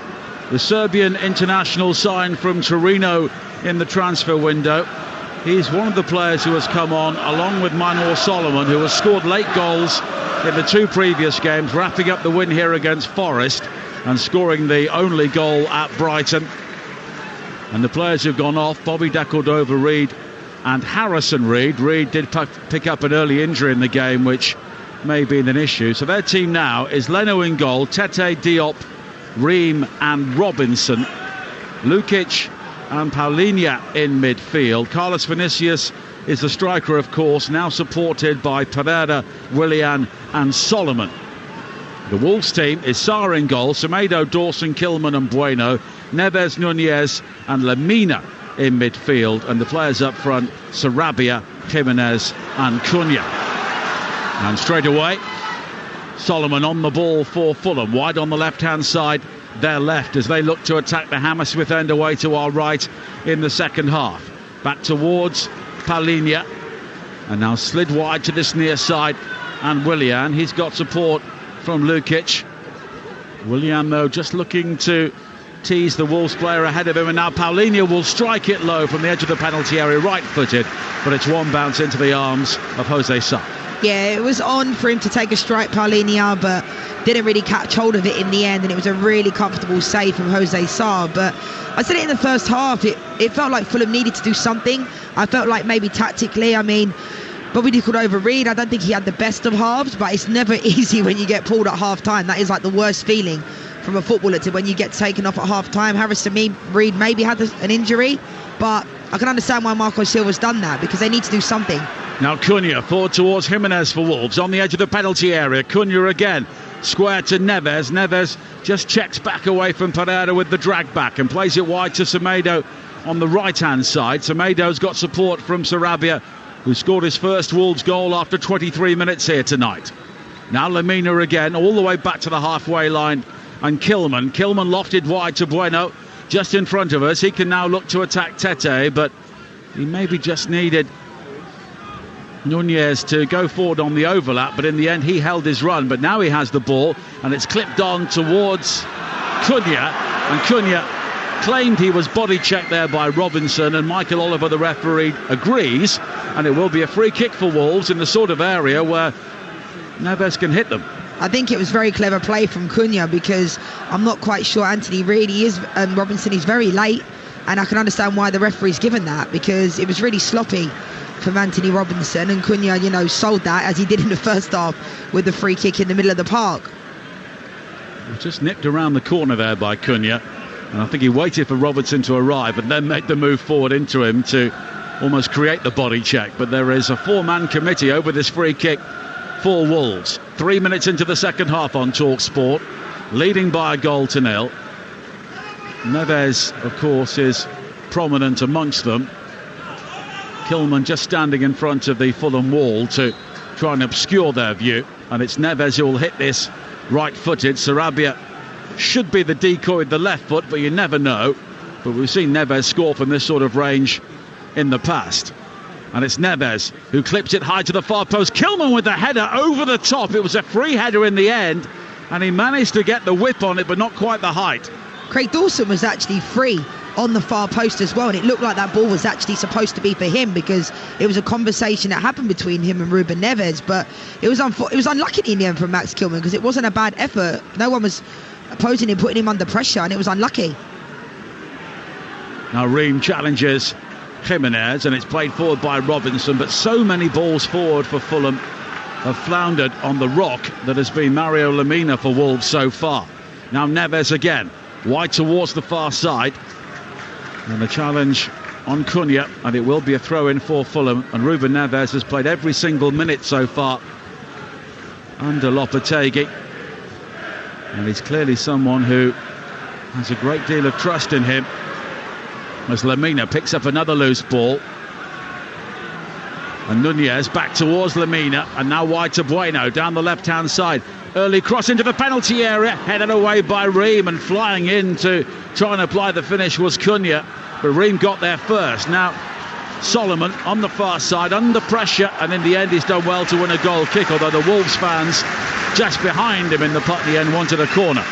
the Serbian international signed from Torino in the transfer window, he's one of the players who has come on, along with Maynor Solomon, who has scored late goals in the two previous games, wrapping up the win here against Forest and scoring the only goal at Brighton. And the players who've gone off, Bobby De Cordova-Reid and Harrison Reed. Reed did pick up an early injury in the game, which may be an issue. So their team now is Leno in goal, Tete, Diop, Ream and Robinson, Lukic and Paulinho in midfield. Carlos Vinicius is the striker, of course, now supported by Pereira, Willian and Solomon. The Wolves team is Sarr in goal, Semedo, Dawson, Kilman and Bueno, Neves, Nunez and Lemina in midfield, and the players up front, Sarabia, Jimenez and Cunha. And straight away, Solomon on the ball for Fulham, wide on the left-hand side, their left, as they look to attack the Hammersmith end away to our right in the second half. Back towards Paulinho, and now slid wide to this near side, and Willian, he's got support from Lukic. Willian, though, just looking to tease the Wolves player ahead of him, and now Paulinho will strike it low from the edge of the penalty area, right-footed, but it's one bounce into the arms of Jose Sarr. Yeah, it was on for him to take a strike, Paulinho, but didn't really catch hold of it in the end, and it was a really comfortable save from Jose Sarr. But I said it in the first half, it felt like Fulham needed to do something. I felt like maybe tactically, Bobby De Cordova-Reid, I don't think he had the best of halves, but it's never easy when you get pulled at half-time. That is like the worst feeling from a footballer, to when you get taken off at half-time. Harrison Reed maybe had an injury, but I can understand why Marco Silva's done that, because they need to do something. Now Cunha forward towards Jimenez for Wolves on the edge of the penalty area. Cunha again, square to Neves. Neves just checks back away from Pereira with the drag back and plays it wide to Semedo on the right-hand side. Semedo's got support from Sarabia, who scored his first Wolves goal after 23 minutes here tonight. Now Lemina again, all the way back to the halfway line, and Kilman lofted wide to Bueno. just in front of us. He can now look to attack Tete, but he maybe just needed Nunez to go forward on the overlap, but in the end he held his run. But now he has the ball and it's clipped on towards Cunha, and Cunha claimed he was body checked there by Robinson, and Michael Oliver, the referee, agrees, and it will be a free kick for Wolves in the sort of area where Neves can hit them. I think it was very clever play from Cunha, because I'm not quite sure Anthony really is, and Robinson is very late, and I can understand why the referee's given that, because it was really sloppy from Anthony Robinson, and Cunha, sold that as he did in the first half with the free kick in the middle of the park. Just nipped around the corner there by Cunha, and I think he waited for Robertson to arrive and then made the move forward into him to almost create the body check. But there is a four-man committee over this free kick for Wolves. 3 minutes into the second half on Talksport, leading by a goal to nil. Neves, of course, is prominent amongst them. Kilman just standing in front of the Fulham wall to try and obscure their view, and it's Neves who will hit this right-footed. Sarabia should be the decoy with the left foot, but you never know. But we've seen Neves score from this sort of range in the past, and it's Neves who clips it high to the far post. Kilman with the header over the top. It was a free header in the end, and he managed to get the whip on it, but not quite the height. Craig Dawson was actually free on the far post as well, and it looked like that ball was actually supposed to be for him, because it was a conversation that happened between him and Ruben Neves. But it was unlucky in the end from Max Kilman, because it wasn't a bad effort. No one was opposing him, putting him under pressure, and it was unlucky. Now Ream challenges Jimenez, and it's played forward by Robinson, but so many balls forward for Fulham have floundered on the rock that has been Mario Lemina for Wolves so far. Now Neves again, wide towards the far side, and the challenge on Cunha, and it will be a throw-in for Fulham. And Ruben Neves has played every single minute so far under Lopetegui, and he's clearly someone who has a great deal of trust in him, as Lemina picks up another loose ball, and Nunez back towards Lemina, and now wide to Bueno down the left-hand side. Early cross into the penalty area, headed away by Ream, and flying in to try and apply the finish was Cunha, but Ream got there first. Now Solomon on the far side under pressure, and in the end he's done well to win a goal kick, although the Wolves fans just behind him in the Putney end wanted a corner.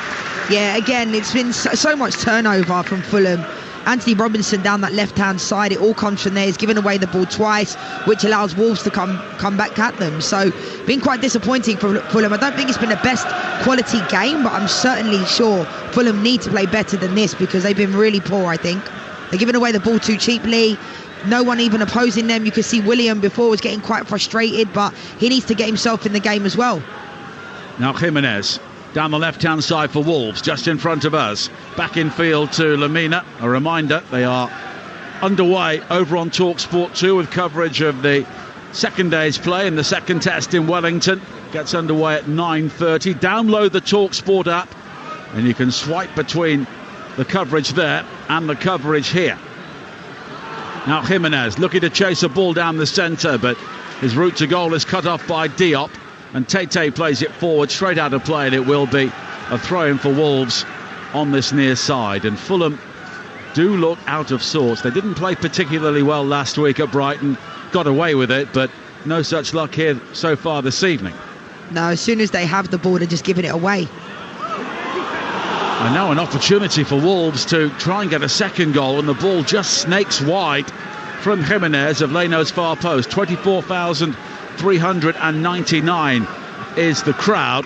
Yeah, again, it's been so much turnover from Fulham. Anthony Robinson down that left-hand side, it all comes from there. He's given away the ball twice, which allows Wolves to come back at them. So, been quite disappointing for Fulham. I don't think it's been the best quality game, but I'm certainly sure Fulham need to play better than this, because they've been really poor, I think. They're giving away the ball too cheaply. No one even opposing them. You could see William before was getting quite frustrated, but he needs to get himself in the game as well. Now Jimenez down the left-hand side for Wolves, just in front of us. Back in field to Lemina. A reminder, they are underway over on Talksport 2 with coverage of the second day's play in the second test in Wellington. Gets underway at 9:30. Download the Talksport app, and you can swipe between the coverage there and the coverage here. Now Jimenez looking to chase a ball down the centre, but his route to goal is cut off by Diop, and Tete plays it forward straight out of play, and it will be a throw-in for Wolves on this near side. And Fulham do look out of sorts. They didn't play particularly well last week at Brighton, got away with it, but no such luck here so far this evening. No, as soon as they have the ball, they're just giving it away. And now an opportunity for Wolves to try and get a second goal, and the ball just snakes wide from Jimenez of Leno's far post. 24,399 is the crowd,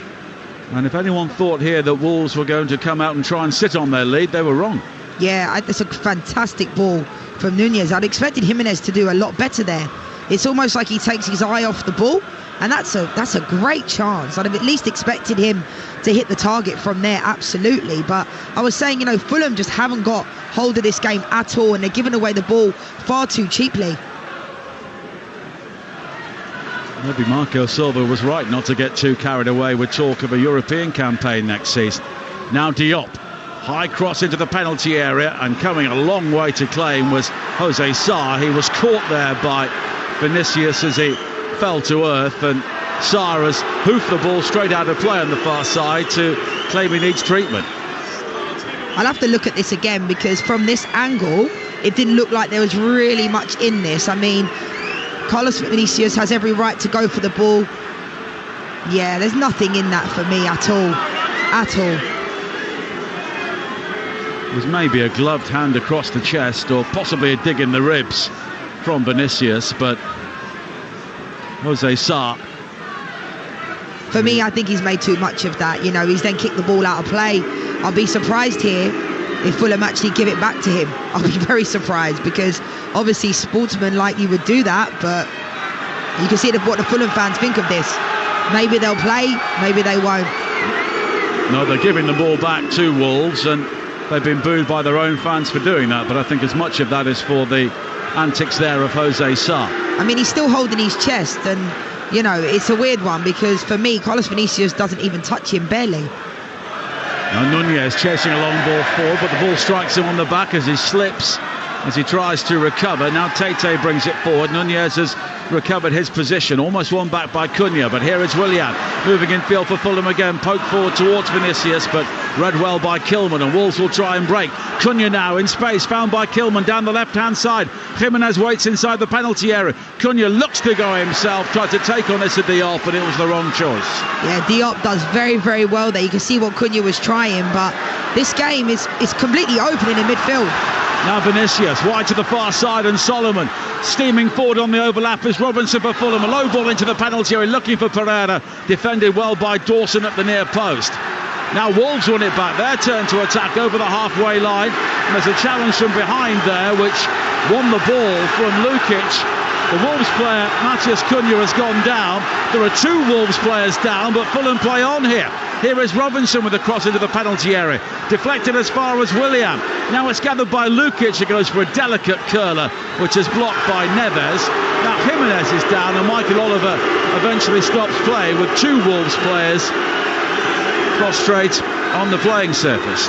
and if anyone thought here that Wolves were going to come out and try and sit on their lead, they were wrong. Yeah, it's a fantastic ball from Nunez. I'd expected Jimenez to do a lot better there. It's almost like he takes his eye off the ball, and that's a great chance. I'd have at least expected him to hit the target from there, absolutely. But I was saying, Fulham just haven't got hold of this game at all, and they're giving away the ball far too cheaply. Maybe Marco Silva was right not to get too carried away with talk of a European campaign next season. Now Diop, high cross into the penalty area, and coming a long way to claim was Jose Sarr. He was caught there by Vinicius as he fell to earth, and Sarr has hoofed the ball straight out of play on the far side to claim he needs treatment. I'll have to look at this again, because from this angle, it didn't look like there was really much in this. I mean, Carlos Vinicius has every right to go for the ball. Yeah, there's nothing in that for me at all. At all. It was maybe a gloved hand across the chest, or possibly a dig in the ribs from Vinicius, but Jose Sá. For me, I think he's made too much of that. You know, he's then kicked the ball out of play. I'll be surprised here if Fulham actually give it back to him. I'll be very surprised, because obviously sportsmen like you would do that, but you can see what the Fulham fans think of this. Maybe they'll play, maybe they won't. No, they're giving the ball back to Wolves, and they've been booed by their own fans for doing that, but I think as much of that is for the antics there of Jose Sá. I mean, he's still holding his chest, and, you know, it's a weird one, because for me, Carlos Vinicius doesn't even touch him, barely. Now Nunez chasing a long ball forward, but the ball strikes him on the back as he slips, as he tries to recover. Now Tete brings it forward. Nunez has recovered his position, almost won back by Cunha, but here is Willian moving in field for Fulham again, poked forward towards Vinicius, but read well by Kilman, and Wolves will try and break. Cunha now in space, found by Kilman down the left hand side. Jimenez waits inside the penalty area. Cunha looks to go himself, tried to take on this at Diop, but it was the wrong choice. Yeah, Diop does very, very well there. You can see what Cunha was trying, but this game is completely open in the midfield. Now Vinicius wide to the far side, and Solomon steaming forward on the overlap is Robinson for Fulham. A low ball into the penalty area, looking for Pereira, defended well by Dawson at the near post. Now Wolves won it back, their turn to attack over the halfway line, and there's a challenge from behind there which won the ball from Lukic. The Wolves player Matheus Cunha has gone down. There are two Wolves players down, but Fulham play on here. Here is Robinson with a cross into the penalty area, deflected as far as Willian. Now it's gathered by Lukic, who goes for a delicate curler, which is blocked by Neves. Now Jimenez is down, and Michael Oliver eventually stops play with two Wolves players prostrate on the playing surface.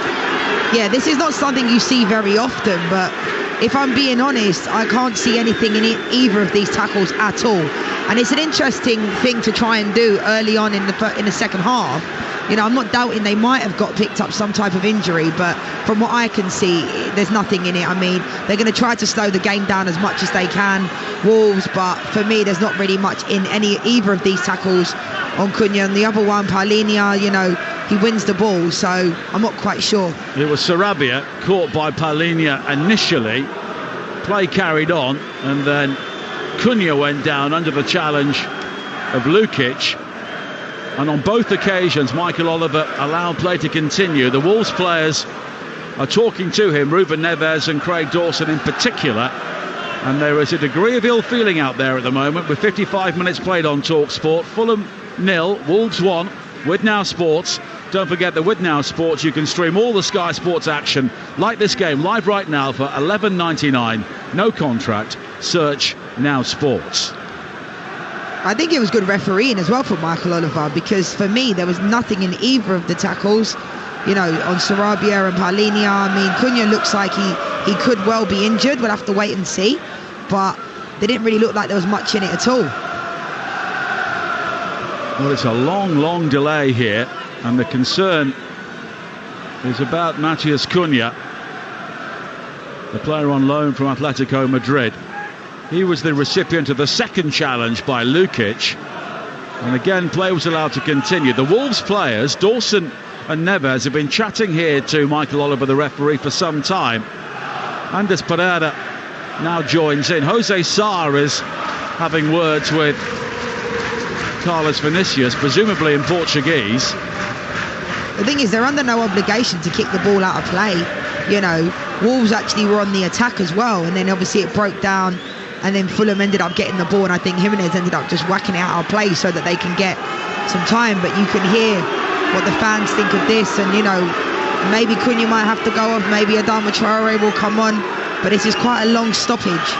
Yeah, this is not something you see very often, but if I'm being honest, I can't see anything in either of these tackles at all. And it's an interesting thing to try and do early on in the second half. You know, I'm not doubting they might have got picked up some type of injury, but from what I can see, there's nothing in it. I mean, they're going to try to slow the game down as much as they can, Wolves, but for me, there's not really much in either of these tackles on Cunha. And the other one, Paulinho, you know, he wins the ball, so I'm not quite sure. It was Sarabia caught by Paulinho initially, play carried on, and then Cunha went down under the challenge of Lukic. And on both occasions, Michael Oliver allowed play to continue. The Wolves players are talking to him, Ruben Neves and Craig Dawson in particular. And there is a degree of ill feeling out there at the moment, with 55 minutes played on Talksport. Fulham 0, Wolves 1, with Now Sports. Don't forget that with Now Sports, you can stream all the Sky Sports action like this game live right now for $11.99. No contract. Search Now Sports. I think it was good refereeing as well for Michael Oliver, because for me there was nothing in either of the tackles, you know, on Sarabia and Paulinho. I mean, Cunha looks like he could well be injured. We'll have to wait and see, but they didn't really look like there was much in it at all. Well, it's a long delay here, and the concern is about Matheus Cunha, the player on loan from Atletico Madrid. He was the recipient of the second challenge by Lukic, and again play was allowed to continue. The Wolves players, Dawson and Neves, have been chatting here to Michael Oliver, the referee, for some time. Andres Pereira now joins in. Jose Sá is having words with Carlos Vinicius, presumably in Portuguese. The thing is, they're under no obligation to kick the ball out of play. You know, Wolves actually were on the attack as well, and then obviously it broke down, and then Fulham ended up getting the ball, and I think Jimenez ended up just whacking it out of play so that they can get some time. But you can hear what the fans think of this, and you know, maybe Cunha might have to go off, maybe Adama Traore will come on, but this is quite a long stoppage.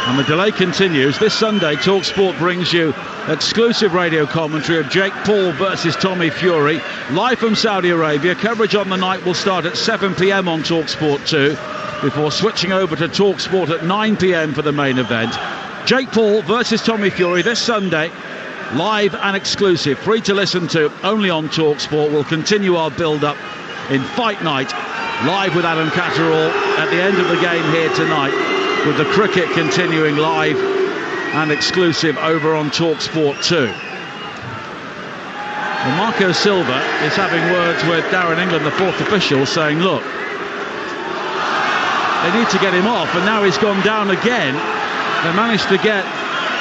And the delay continues. This Sunday, Talksport brings you exclusive radio commentary of Jake Paul versus Tommy Fury, live from Saudi Arabia. Coverage on the night will start at 7 p.m. on Talksport 2, before switching over to Talksport at 9 p.m. for the main event. Jake Paul versus Tommy Fury this Sunday, live and exclusive, free to listen to only on Talksport. We'll continue our build-up in Fight Night live with Adam Catterall at the end of the game here tonight, with the cricket continuing live and exclusive over on Talksport 2. Well, Marco Silva is having words with Darren England, the fourth official, saying, look, they need to get him off, and now he's gone down again. They managed to get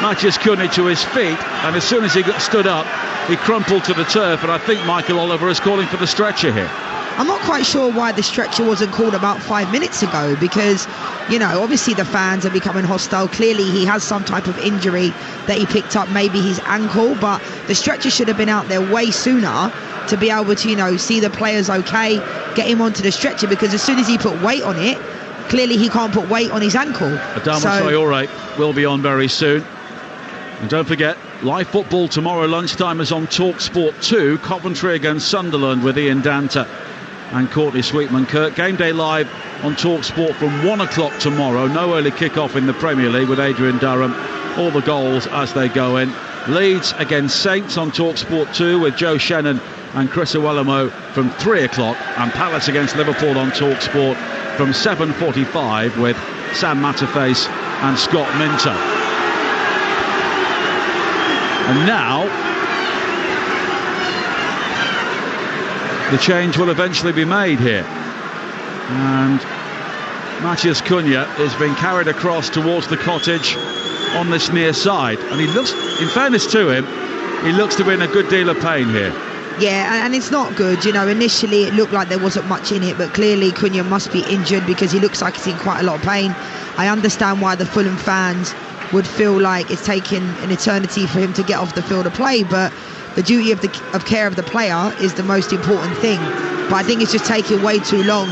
Matthias Cunha to his feet, and as soon as he got stood up, he crumpled to the turf, and I think Michael Oliver is calling for the stretcher here. I'm not quite sure why the stretcher wasn't called about 5 minutes ago, because, you know, obviously the fans are becoming hostile. Clearly he has some type of injury that he picked up, maybe his ankle, but the stretcher should have been out there way sooner to be able to, you know, see the players okay, get him onto the stretcher, because as soon as he put weight on it, clearly he can't put weight on his ankle. Adama Traore will be on very soon. And don't forget, live football tomorrow lunchtime is on Talksport 2. Coventry against Sunderland with Ian Danta and Courtney Sweetman-Kirk. Game day live on Talksport from 1 o'clock tomorrow. No early kick-off in the Premier League with Adrian Durham. All the goals as they go in. Leeds against Saints on Talksport 2 with Joe Shannon and Chris Iwelumo from 3 o'clock. And Palace against Liverpool on Talksport from 7:45 with Sam Matterface and Scott Minto. And now the change will eventually be made here, and Matthias Cunha is being carried across towards the cottage on this near side, and he looks, in fairness to him, he looks to be in a good deal of pain here. Yeah, and it's not good. You know, initially it looked like there wasn't much in it, but clearly Cunha must be injured because he looks like he's in quite a lot of pain. I understand why the Fulham fans would feel like it's taken an eternity for him to get off the field of play, but the duty of care of the player is the most important thing. But I think it's just taking way too long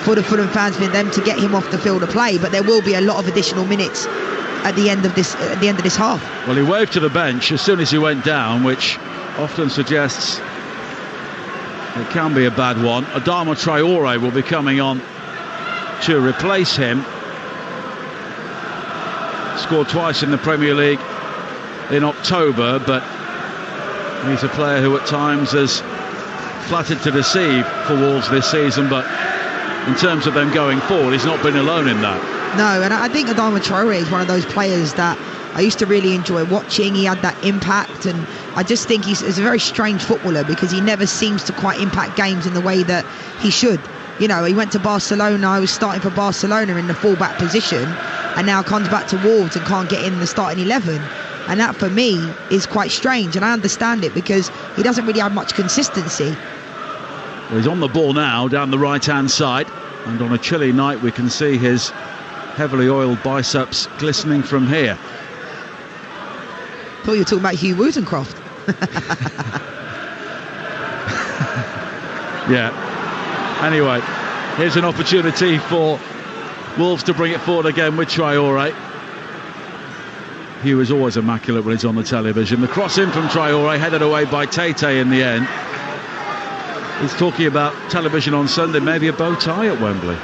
for the Fulham fans, for them to get him off the field of play. But there will be a lot of additional minutes at the end of this half. Well, he waved to the bench as soon as he went down, which often suggests it can be a bad one. Adama Traore will be coming on to replace him. Scored twice in the Premier League in October, but he's a player who at times has flattered to deceive for Wolves this season, but in terms of them going forward, he's not been alone in that. No, and I think Adama Traore is one of those players that I used to really enjoy watching. He had that impact, and I just think he's a very strange footballer because he never seems to quite impact games in the way that he should. You know, he went to Barcelona, he was starting for Barcelona in the full-back position, and now comes back to Wolves and can't get in the starting 11. And that, for me, is quite strange, and I understand it because he doesn't really have much consistency. Well, he's on the ball now, down the right-hand side, and on a chilly night we can see his heavily oiled biceps glistening from here. Thought you were talking about Hugh Wootencroft. Yeah. Anyway, here's an opportunity for Wolves to bring it forward again with Traore. Hugh is always immaculate when he's on the television. The cross in from Traore, headed away by Tete in the end. He's talking about television on Sunday, maybe a bow tie at Wembley.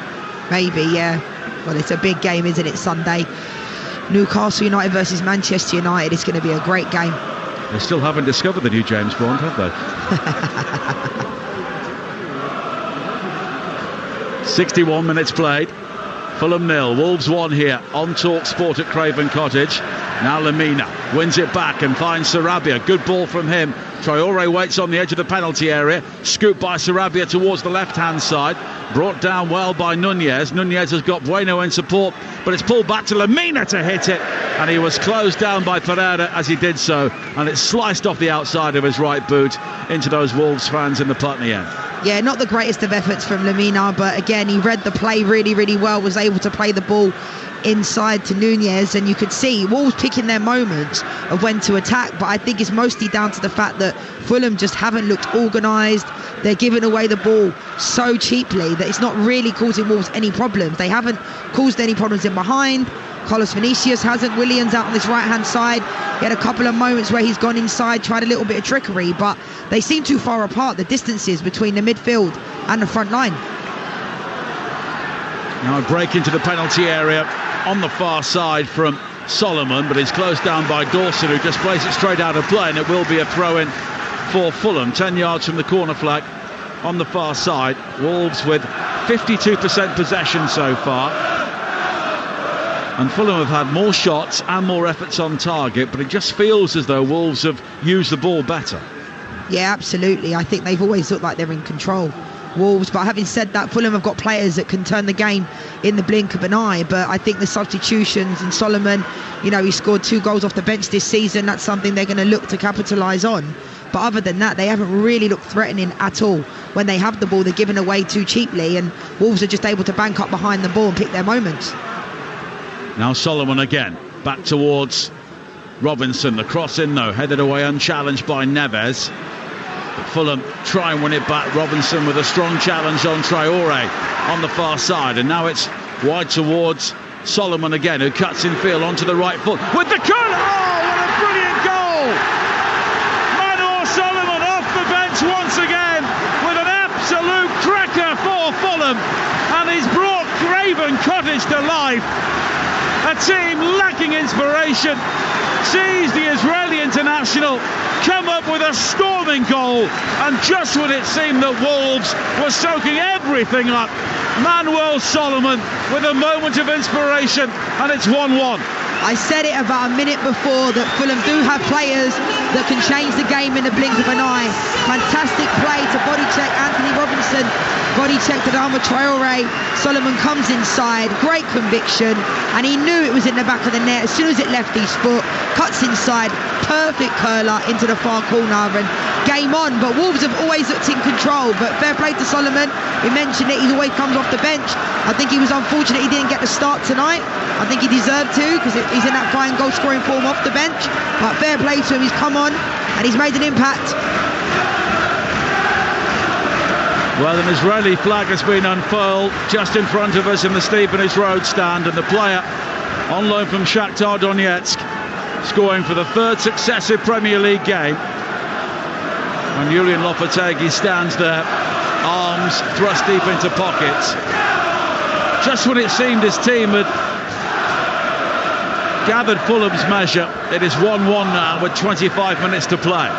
Maybe, yeah. Well, it's a big game, isn't it, Sunday? Newcastle United versus Manchester United. It's going to be a great game. They still haven't discovered the new James Bond, have they? 61 minutes played. Fulham 0, Wolves 1 here on Talksport at Craven Cottage. Now Lemina wins it back and finds Sarabia. Good ball from him. Traore waits on the edge of the penalty area. Scooped by Sarabia towards the left-hand side. Brought down well by Nunez. Nunez has got Bueno in support, but it's pulled back to Lemina to hit it. And he was closed down by Pereira as he did so. And it sliced off the outside of his right boot into those Wolves fans in the Putney end. Yeah, not the greatest of efforts from Lemina, but again, he read the play really, really well, was able to play the ball inside to Nunez, and you could see Wolves picking their moments of when to attack, but I think it's mostly down to the fact that Fulham just haven't looked organised. They're giving away the ball so cheaply that it's not really causing Wolves any problems. They haven't caused any problems in behind. Carlos Vinicius hasn't. Williams out on this right-hand side. He had a couple of moments where he's gone inside, tried a little bit of trickery, but they seem too far apart, the distances between the midfield and the front line. Now a break into the penalty area on the far side from Solomon, but it's closed down by Dawson, who just plays it straight out of play, and it will be a throw-in for Fulham. 10 yards from the corner flag on the far side. Wolves with 52% possession so far. And Fulham have had more shots and more efforts on target, but it just feels as though Wolves have used the ball better. Yeah, absolutely. I think they've always looked like they're in control, Wolves. But having said that, Fulham have got players that can turn the game in the blink of an eye. But I think the substitutions, and Solomon, you know, he scored 2 goals off the bench this season. That's something they're going to look to capitalise on. But other than that, they haven't really looked threatening at all. When they have the ball, they're given away too cheaply, and Wolves are just able to bank up behind the ball and pick their moments. Now Solomon again, back towards Robinson. The cross in though, headed away unchallenged by Neves. But Fulham try and win it back. Robinson with a strong challenge on Traore on the far side. And now it's wide towards Solomon again, who cuts in field onto the right foot with the curl. Oh, what a brilliant goal! Manor Solomon off the bench once again with an absolute cracker for Fulham. And he's brought Craven Cottage to life. A team lacking inspiration sees the Israeli international come up with a storming goal, and just when it seemed that Wolves were soaking everything up, Manuel Solomon with a moment of inspiration, and it's 1-1. I said it about a minute before that Fulham do have players that can change the game in the blink of an eye. Fantastic play to body check Anthony Robinson, body check to Adama Traore. Solomon comes inside, great conviction, and he knew it was in the back of the net as soon as it left his foot. Cuts inside, perfect curler into the far corner, and game on. But Wolves have always looked in control, but fair play to Solomon. We mentioned it, he always comes off the bench. I think he was unfortunate he didn't get the start tonight. I think he deserved to, because he's in that fine goal scoring form off the bench. But fair play to him, he's come on and he's made an impact. Well, an Israeli flag has been unfurled just in front of us in the Stevenage Road stand, and the player on loan from Shakhtar Donetsk scoring for the 3rd successive Premier League game. When Julian Lopetegui stands there, arms thrust deep into pockets, just when it seemed his team had gathered Fulham's measure. It is 1-1 now with 25 minutes to play.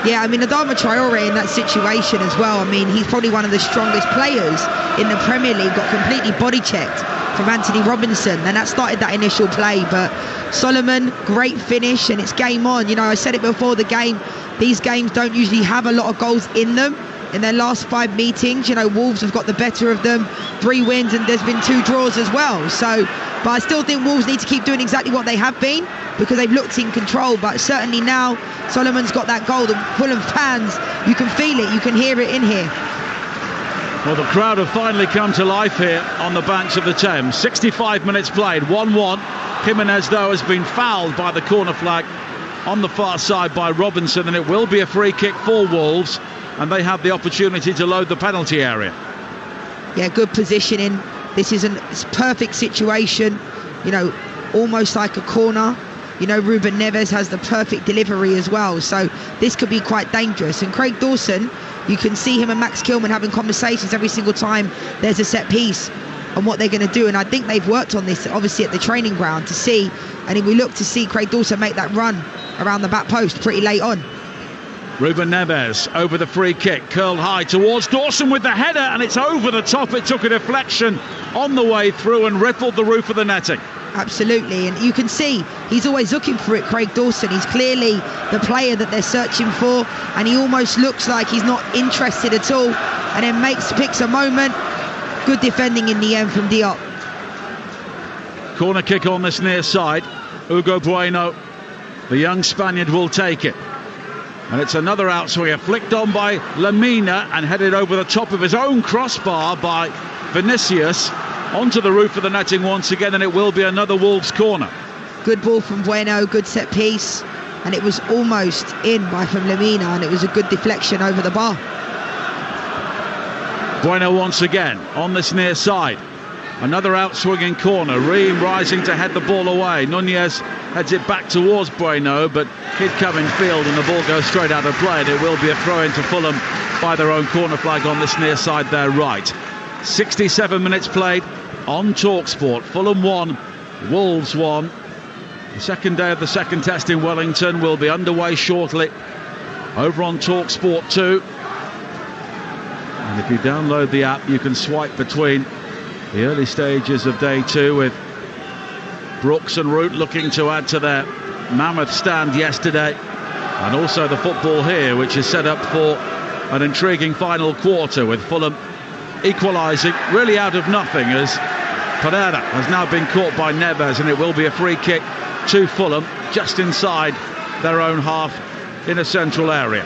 Yeah, I mean, Adama Traore in that situation as well. I mean, he's probably one of the strongest players in the Premier League. Got completely body checked from Anthony Robinson, and that started that initial play. But Solomon, great finish, and it's game on. You know, I said it before the game, these games don't usually have a lot of goals in them. In their last 5 meetings, you know, Wolves have got the better of them, 3 wins, and there's been 2 draws as well. So, but I still think Wolves need to keep doing exactly what they have been, because they've looked in control. But certainly now Solomon's got that goal. The Fulham fans, you can feel it, you can hear it in here. Well, the crowd have finally come to life here on the banks of the Thames. 65 minutes played, 1-1. Jimenez, though, has been fouled by the corner flag on the far side by Robinson, and it will be a free kick for Wolves, and they have the opportunity to load the penalty area. Yeah, good positioning. This is a perfect situation, you know, almost like a corner. You know, Ruben Neves has the perfect delivery as well, so this could be quite dangerous. And Craig Dawson, you can see him and Max Kilman having conversations every single time there's a set piece on what they're going to do, and I think they've worked on this obviously at the training ground to see, and we look to see Craig Dawson make that run around the back post pretty late on. Ruben Neves over the free kick, curled high towards Dawson with the header, and it's over the top. It took a deflection on the way through and riffled the roof of the netting. Absolutely, and you can see he's always looking for it, Craig Dawson. He's clearly the player that they're searching for, and he almost looks like he's not interested at all, and then picks a moment. Good defending in the end from Diop. Corner kick on this near side. Hugo Bueno, the young Spaniard, will take it. And it's another outswinger flicked on by Lamina and headed over the top of his own crossbar by Vinicius onto the roof of the netting once again, and it will be another Wolves corner. Good ball from Bueno, good set piece, and it was almost in from Lamina, and it was a good deflection over the bar. Bueno once again on this near side. Another outswinging corner. Ream rising to head the ball away. Nunez heads it back towards Bueno, but he'd come in field and the ball goes straight out of play, and it will be a throw into Fulham by their own corner flag on this near side there right. 67 minutes played on Talksport. Fulham 1, Wolves 1. The second day of the second test in Wellington will be underway shortly over on Talksport 2. And If you download the app, you can swipe between the early stages of day 2 with Brooks and Root looking to add to their mammoth stand yesterday, and also the football here, which is set up for an intriguing final quarter with Fulham equalising really out of nothing as Pereira has now been caught by Neves, and it will be a free kick to Fulham just inside their own half in a central area.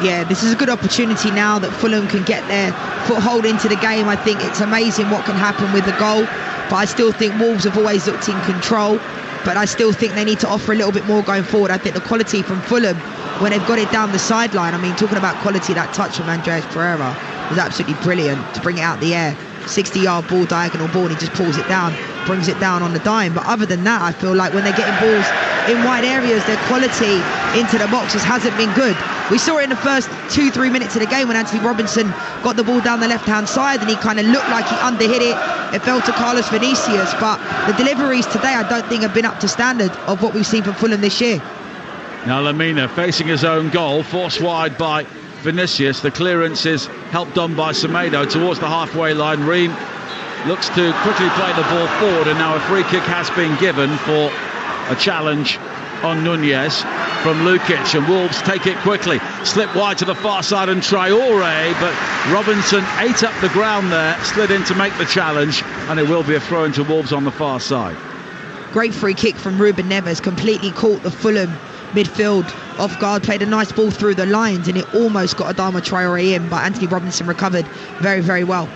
Yeah, this is a good opportunity now that Fulham can get their foothold into the game. I think it's amazing what can happen with the goal, but I still think Wolves have always looked in control, but I still think they need to offer a little bit more going forward. I think the quality from Fulham when they've got it down the sideline, I mean, talking about quality, that touch from Andreas Pereira was absolutely brilliant to bring it out the air. 60-yard ball, diagonal ball, and he just pulls it down, brings it down on the dime. But other than that, I feel like when they're getting balls in wide areas, their quality into the boxes hasn't been good. We saw it in the first 2-3 minutes of the game when Anthony Robinson got the ball down the left-hand side and he kind of looked like he underhit it. It fell to Carlos Vinicius, but the deliveries today I don't think have been up to standard of what we've seen from Fulham this year. Now Lamina facing his own goal, forced wide by Vinicius. The clearance is helped on by Semedo towards the halfway line. Ream looks to quickly play the ball forward, and now a free kick has been given for a challenge on Nunez from Lukic, and Wolves take it quickly, slip wide to the far side, and Traore, but Robinson ate up the ground there, slid in to make the challenge, and it will be a throw into Wolves on the far side. Great free kick from Ruben Neves, completely caught the Fulham midfield off guard, played a nice ball through the lines, and it almost got Adama Traore in, but Anthony Robinson recovered very, very well.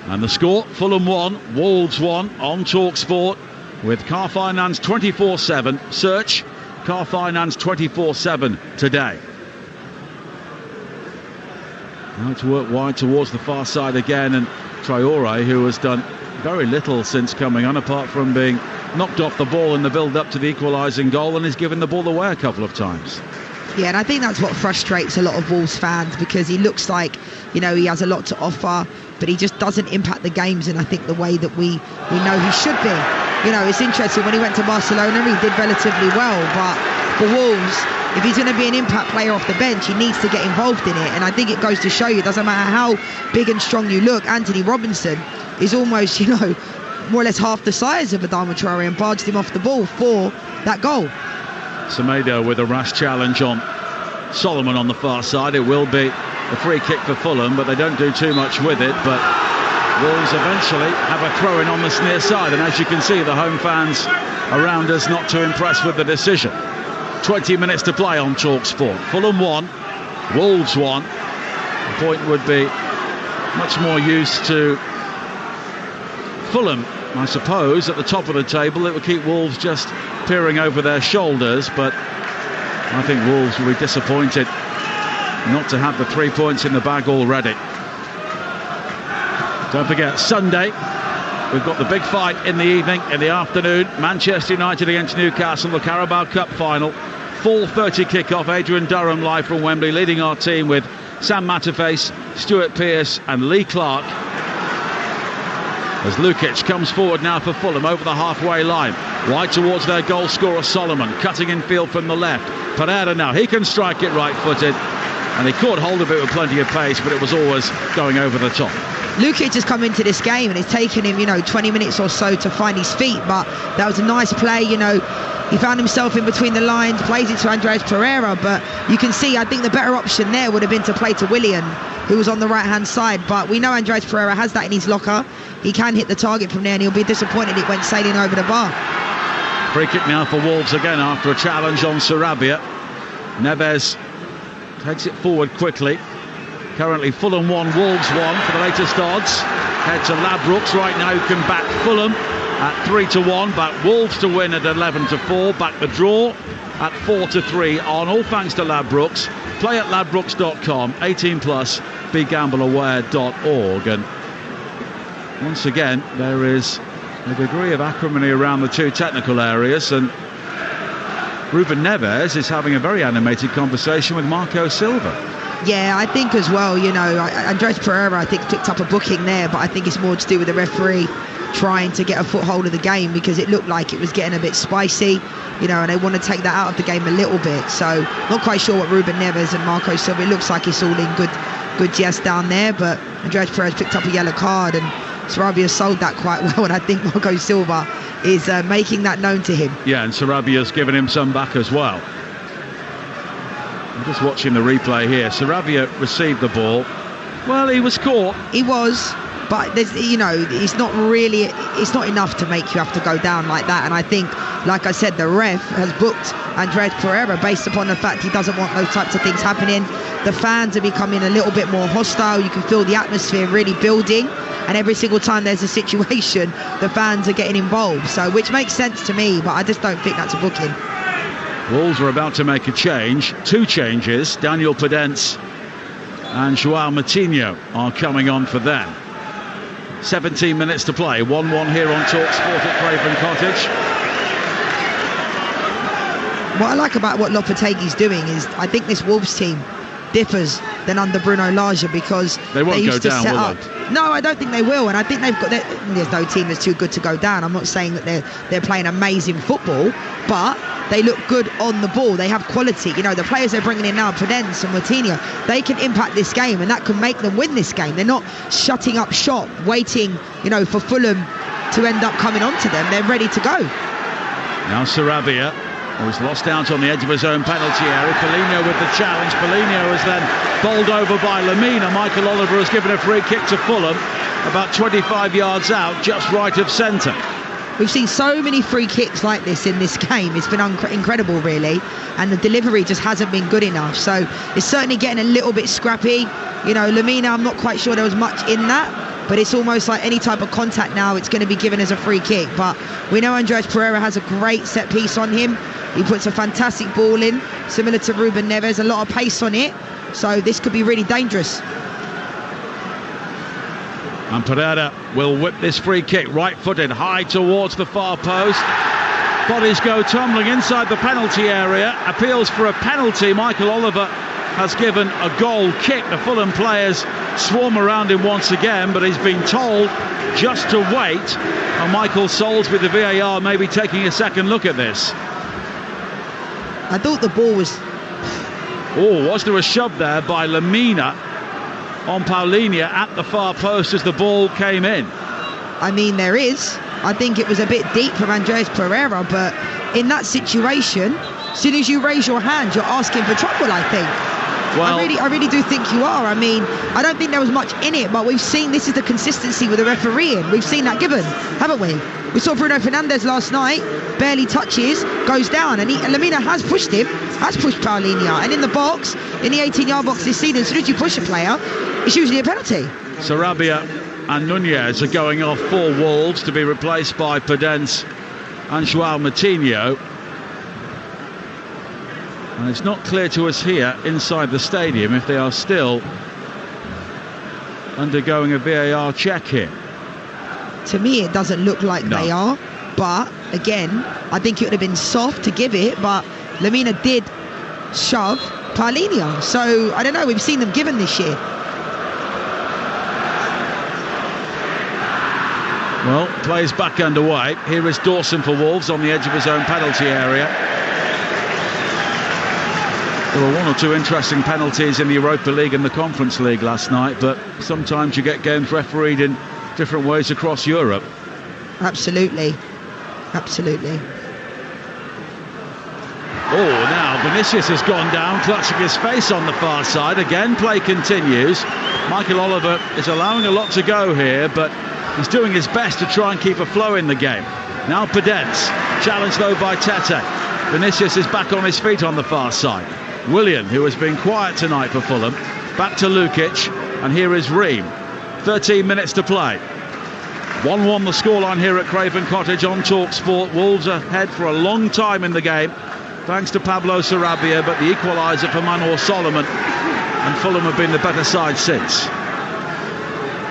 And the score, Fulham 1, Wolves 1 on Talksport with Car Finance 24/7. Search Car Finance 24/7 today. Now to work wide towards the far side again, and Traore, who has done very little since coming on, apart from being knocked off the ball in the build-up to the equalising goal, and has given the ball away a couple of times. Yeah, and I think that's what frustrates a lot of Wolves fans, because he looks like, you know, he has a lot to offer, but he just doesn't impact the games in, I think, the way that we know he should be. You know, it's interesting, when he went to Barcelona, he did relatively well, but for Wolves, if he's going to be an impact player off the bench, he needs to get involved in it. And I think it goes to show you, it doesn't matter how big and strong you look, Anthony Robinson is almost, you know, more or less half the size of Adama Traore, and barged him off the ball for that goal. Semedo with a rash challenge on Solomon on the far side. It will be a free kick for Fulham, but they don't do too much with it. But Wolves eventually have a throw-in on the near side, and as you can see, the home fans around us not too impressed with the decision. 20 minutes to play on Talksport. Fulham 1, Wolves 1. The point would be much more used to Fulham, I suppose, at the top of the table. It would keep Wolves just peering over their shoulders, but I think Wolves will be disappointed not to have the 3 points in the bag already. Don't forget, Sunday we've got the big fight in the evening, in the afternoon. Manchester United against Newcastle, the Carabao Cup final. 4:30 kickoff. Adrian Durham live from Wembley, leading our team with Sam Matterface, Stuart Pearce and Lee Clark, as Lukic comes forward now for Fulham over the halfway line, wide towards their goal scorer Solomon, cutting in field from the left. Pereira now, he can strike it right-footed, and he caught hold of it with plenty of pace, but it was always going over the top. Lukic has come into this game and it's taken him, 20 minutes or so to find his feet, but that was a nice play. He found himself in between the lines, plays it to Andreas Pereira, but you can see, I think the better option there would have been to play to Willian, who was on the right-hand side, but we know Andreas Pereira has that in his locker. He can hit the target from there, and he'll be disappointed it went sailing over the bar. Free kick now for Wolves again after a challenge on Sarabia. Neves takes it forward quickly. Currently Fulham 1, Wolves 1 for the latest odds. Head to Ladbrokes right now, who can back Fulham at 3-1, back Wolves to win at 11-4, back the draw at 4-3 on, all thanks to Ladbrokes. Play at ladbrokes.com, 18+, begambleaware.org. And once again, there is a degree of acrimony around the two technical areas, and Ruben Neves is having a very animated conversation with Marco Silva. Yeah, I think as well, Andres Pereira, I think, picked up a booking there, but I think it's more to do with the referee trying to get a foothold of the game, because it looked like it was getting a bit spicy, and they want to take that out of the game a little bit. So not quite sure what Ruben Neves and Marco Silva, it looks like it's all in good good jest down there, but Andreas Perez picked up a yellow card, and Sarabia sold that quite well, and I think Marco Silva is making that known to him. Yeah, and Sarabia's given him some back as well. I'm just watching the replay here. Sarabia received the ball. Well, he was caught. He was, but there's, it's not enough to make you have to go down like that. And I think, like I said, the ref has booked Andreas Pereira based upon the fact he doesn't want those types of things happening. The fans are becoming a little bit more hostile. You can feel the atmosphere really building, and every single time there's a situation, the fans are getting involved. So, which makes sense to me, but I just don't think that's a booking. Wolves are about to make a change. 2 changes. Daniel Podence and Joao Moutinho are coming on for them. 17 minutes to play. 1-1 here on Talksport at Craven Cottage. What I like about what Lopetegui's doing is I think this Wolves team differs than under Bruno Lage, because they won't used go to down, set will up. they? No, I don't think they will, and I think there's no team that's too good to go down. I'm not saying that they're playing amazing football, but they look good on the ball. They have quality. The players they're bringing in now, Podence and Moutinho, they can impact this game, and that can make them win this game. They're not shutting up shop, waiting, for Fulham to end up coming onto them. They're ready to go. Now Sarabia, who's lost out on the edge of his own penalty area. Paulinho with the challenge. Paulinho is then bowled over by Lamina. Michael Oliver has given a free kick to Fulham, about 25 yards out, just right of centre. We've seen so many free kicks like this in this game. It's been incredible, really, and the delivery just hasn't been good enough. So it's certainly getting a little bit scrappy. Lamina, I'm not quite sure there was much in that, but it's almost like any type of contact now, it's going to be given as a free kick. But we know Andreas Pereira has a great set piece on him. He puts a fantastic ball in, similar to Ruben Neves, a lot of pace on it. So this could be really dangerous. And Pereira will whip this free kick, right-footed, high towards the far post. Bodies go tumbling inside the penalty area. Appeals for a penalty. Michael Oliver has given a goal kick. The Fulham players swarm around him once again, but he's been told just to wait. And Michael Soles with the VAR maybe taking a second look at this. I thought the ball was... Was there a shove there by Lamina on Paulinho at the far post as the ball came in? I mean, there is. I think it was a bit deep from Andreas Pereira, but in that situation, as soon as you raise your hand, you're asking for trouble, I think. Well, I really do think you are. I mean, I don't think there was much in it, but we've seen this is the consistency with the refereeing. We've seen that given, haven't we? We saw Bruno Fernandes last night, barely touches, goes down, and Lamina has pushed him, has pushed Paulinho, and in the box, in the 18-yard box this season, as soon as you push a player, it's usually a penalty. Sarabia and Nunez are going off for Wolves to be replaced by Podence and Joao Moutinho. And it's not clear to us here inside the stadium if they are still undergoing a VAR check here. To me, it doesn't look like they are. But, again, I think it would have been soft to give it, but Lamina did shove Paulinho. So, I don't know, we've seen them given this year. Well, plays back underway. Here is Dawson for Wolves on the edge of his own penalty area. There were 1 or 2 interesting penalties in the Europa League and the Conference League last night, but sometimes you get games refereed in different ways across Europe. Absolutely. Absolutely. Now Vinicius has gone down, clutching his face on the far side. Again, play continues. Michael Oliver is allowing a lot to go here, but he's doing his best to try and keep a flow in the game. Now Podence, challenged though by Tete. Vinicius is back on his feet on the far side. Willian, who has been quiet tonight for Fulham, back to Lukic, and here is Ream. 13 minutes to play. 1-1 the scoreline here at Craven Cottage on Talksport. Wolves ahead for a long time in the game, thanks to Pablo Sarabia, but the equaliser for Manor Solomon, and Fulham have been the better side since.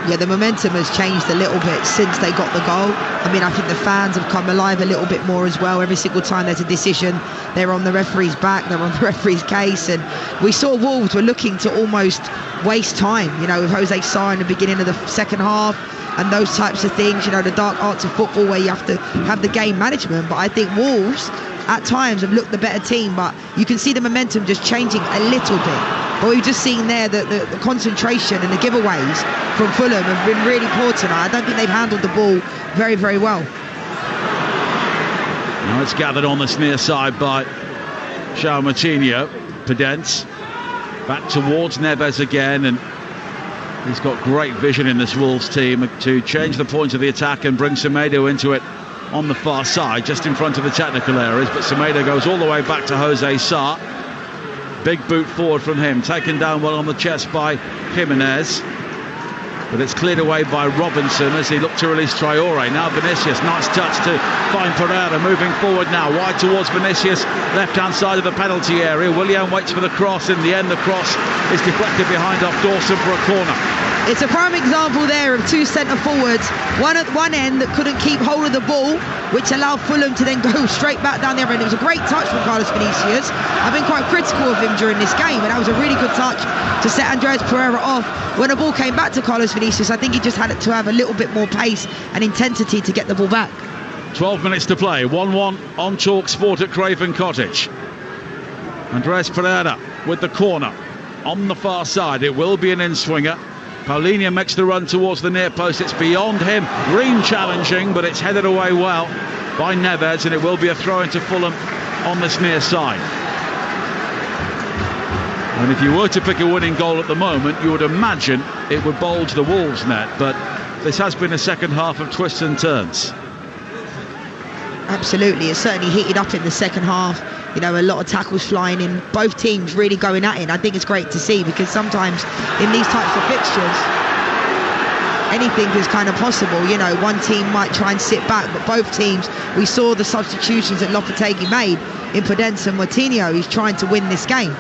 Yeah, the momentum has changed a little bit since they got the goal. I mean, I think the fans have come alive a little bit more as well. Every single time there's a decision, they're on the referee's back, they're on the referee's case. And we saw Wolves were looking to almost waste time, with Jose Sarr in the beginning of the second half and those types of things, the dark arts of football where you have to have the game management. But I think Wolves, at times, have looked the better team, but you can see the momentum just changing a little bit. But we've just seen there that the concentration and the giveaways from Fulham have been really poor tonight. I don't think they've handled the ball very, very well. Now it's gathered on this near side by João Moutinho. Pedence back towards Neves again, and he's got great vision in this Wolves team to change the point of the attack and bring Semedo into it on the far side, just in front of the technical areas. But Semedo goes all the way back to Jose Sarr. Big boot forward from him, taken down well on the chest by Jimenez. But it's cleared away by Robinson as he looked to release Traore. Now Vinicius, nice touch to find Pereira, moving forward now, wide towards Vinicius, left-hand side of the penalty area. Willian waits for the cross. In the end, the cross is deflected behind off Dawson for a corner. It's a prime example there of two centre-forwards, one at one end that couldn't keep hold of the ball, which allowed Fulham to then go straight back down the other end. It was a great touch from Carlos Vinicius. I've been quite critical of him during this game, and that was a really good touch to set Andreas Pereira off. When the ball came back to Carlos Vinicius, I think he just had to have a little bit more pace and intensity to get the ball back. 12 minutes to play, 1-1 on Talksport at Craven Cottage. Andreas Pereira with the corner on the far side. It will be an in-swinger. Paulinho makes the run towards the near post. It's beyond him. Green challenging, but it's headed away well by Neves, and it will be a throw into Fulham on this near side. And if you were to pick a winning goal at the moment, you would imagine it would bulge the Wolves net, but this has been a second half of twists and turns. Absolutely, it's certainly heated up in the second half. You know, a lot of tackles flying in, both teams really going at it. I think it's great to see, because sometimes in these types of fixtures anything is kind of possible. You know, one team might try and sit back, but both teams, we saw the substitutions that Lopetegui made in Pedence and Moutinho. He's trying to win this game.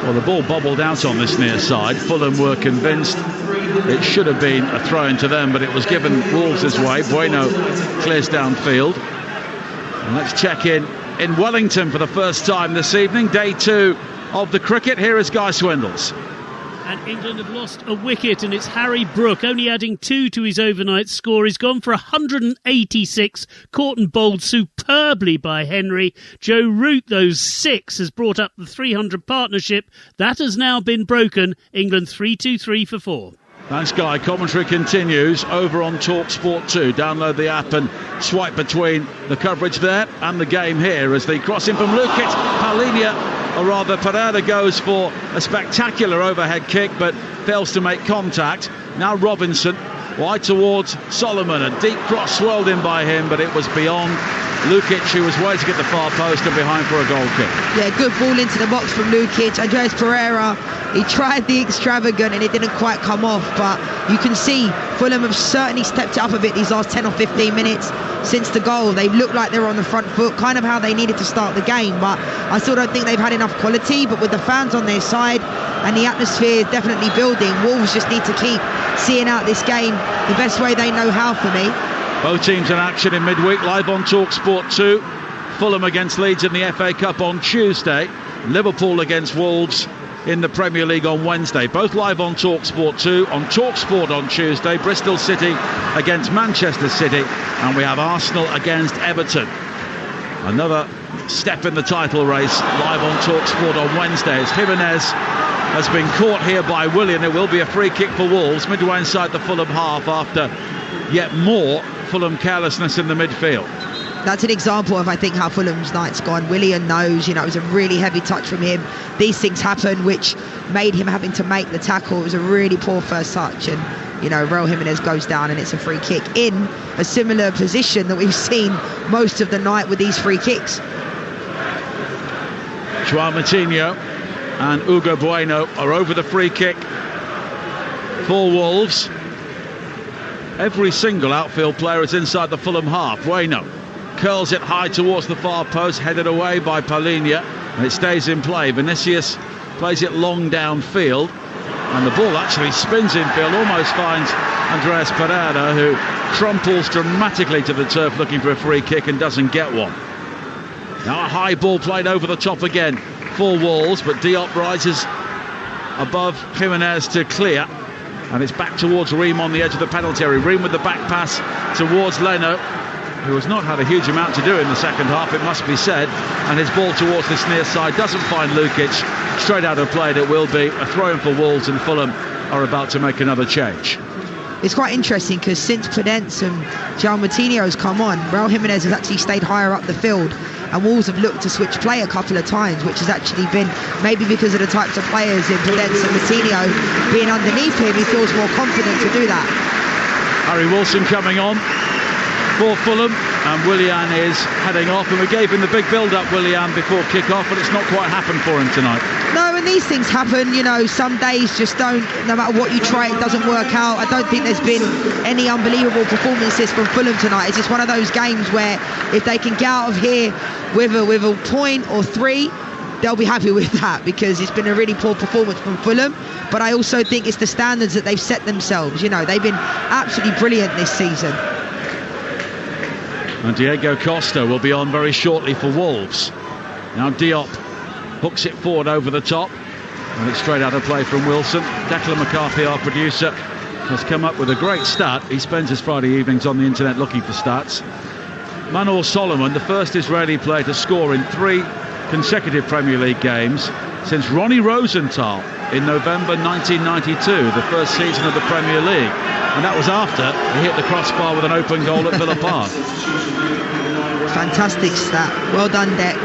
Well, the ball bobbled out on this near side. Fulham were convinced it should have been a throw into them, but it was given Wolves' way. Bueno clears downfield. And let's check in Wellington for the first time this evening. Day 2 of the cricket. Here is Guy Swindles. And England have lost a wicket, and it's Harry Brook only adding 2 to his overnight score. He's gone for 186, caught and bowled superbly by Henry. Joe Root, those 6, has brought up the 300 partnership. That has now been broken. England 3-2-3 for 4. Thanks, Guy. Commentary continues over on Talksport 2. Download the app and swipe between the coverage there and the game here as the crossing from Lukic. Paulinho, or rather Pereira, goes for a spectacular overhead kick but fails to make contact. Now Robinson wide towards Solomon. A deep cross swirled in by him, but it was beyond Lukic, who was waiting at the far post and behind for a goal kick. Yeah, good ball into the box from Lukic. Andreas Pereira, he tried the extravagant and it didn't quite come off, but you can see Fulham have certainly stepped it up a bit these last 10 or 15 minutes since the goal. They've looked like they're on the front foot, kind of how they needed to start the game, but I still don't think they've had enough quality. But with the fans on their side and the atmosphere definitely building, Wolves just need to keep seeing out this game the best way they know how, for me. Both teams in action in midweek, live on Talksport 2. Fulham against Leeds in the FA Cup on Tuesday. Liverpool against Wolves in the Premier League on Wednesday. Both live on Talksport 2. On Talksport on Tuesday, Bristol City against Manchester City. And we have Arsenal against Everton. Another step in the title race live on Talksport on Wednesday as Jimenez has been caught here by Willian. It will be a free kick for Wolves midway inside the Fulham half after yet more Fulham carelessness in the midfield. That's an example of, I think, how Fulham's night's gone. Willian knows, you know, it was a really heavy touch from him. These things happen, which made him having to make the tackle. It was a really poor first touch, and, you know, Raul Jimenez goes down and it's a free kick in a similar position that we've seen most of the night with these free kicks. João Moutinho and Hugo Bueno are over the free kick for Wolves. Every single outfield player is inside the Fulham half. Bueno curls it high towards the far post, headed away by Paulinho, and it stays in play. Vinicius plays it long downfield, and the ball actually spins infield, almost finds Andreas Pereira, who crumples dramatically to the turf looking for a free kick and doesn't get one. Now a high ball played over the top again for Wolves, but Diop rises above Jimenez to clear, and it's back towards Ream on the edge of the penalty area. Ream with the back pass towards Leno. who has not had a huge amount to do in the second half, it must be said, and his ball towards this near side doesn't find Lukic. Straight out of play, it will be a throw-in for Wolves, and Fulham are about to make another change. It's quite interesting because since Prudence and João Moutinho's come on, Raul Jimenez has actually stayed higher up the field, and Wolves have looked to switch play a couple of times, which has actually been maybe because of the types of players in Prudence and Moutinho being underneath him. He feels more confident to do that. Harry Wilson coming on for Fulham, and Willian is heading off, and we gave him the big build-up, Willian, before kick-off, but it's not quite happened for him tonight. No, and these things happen, you know, some days just don't, no matter what you try, it doesn't work out. I don't think there's been any unbelievable performances from Fulham tonight. It's just one of those games where if they can get out of here with a point or three, they'll be happy with that, because it's been a really poor performance from Fulham. But I also think it's the standards that they've set themselves. You know, they've been absolutely brilliant this season. And Diego Costa will be on very shortly for Wolves. Now Diop hooks it forward over the top, and it's straight out of play from Wilson. Declan McCarthy, our producer, has come up with a great stat. He spends his Friday evenings on the internet looking for stats. Manor Solomon, the first Israeli player to score in 3 consecutive Premier League games since Ronnie Rosenthal in November 1992, the first season of the Premier League. And that was after he hit the crossbar with an open goal at Villa Park. Fantastic stat. Well done, Dec.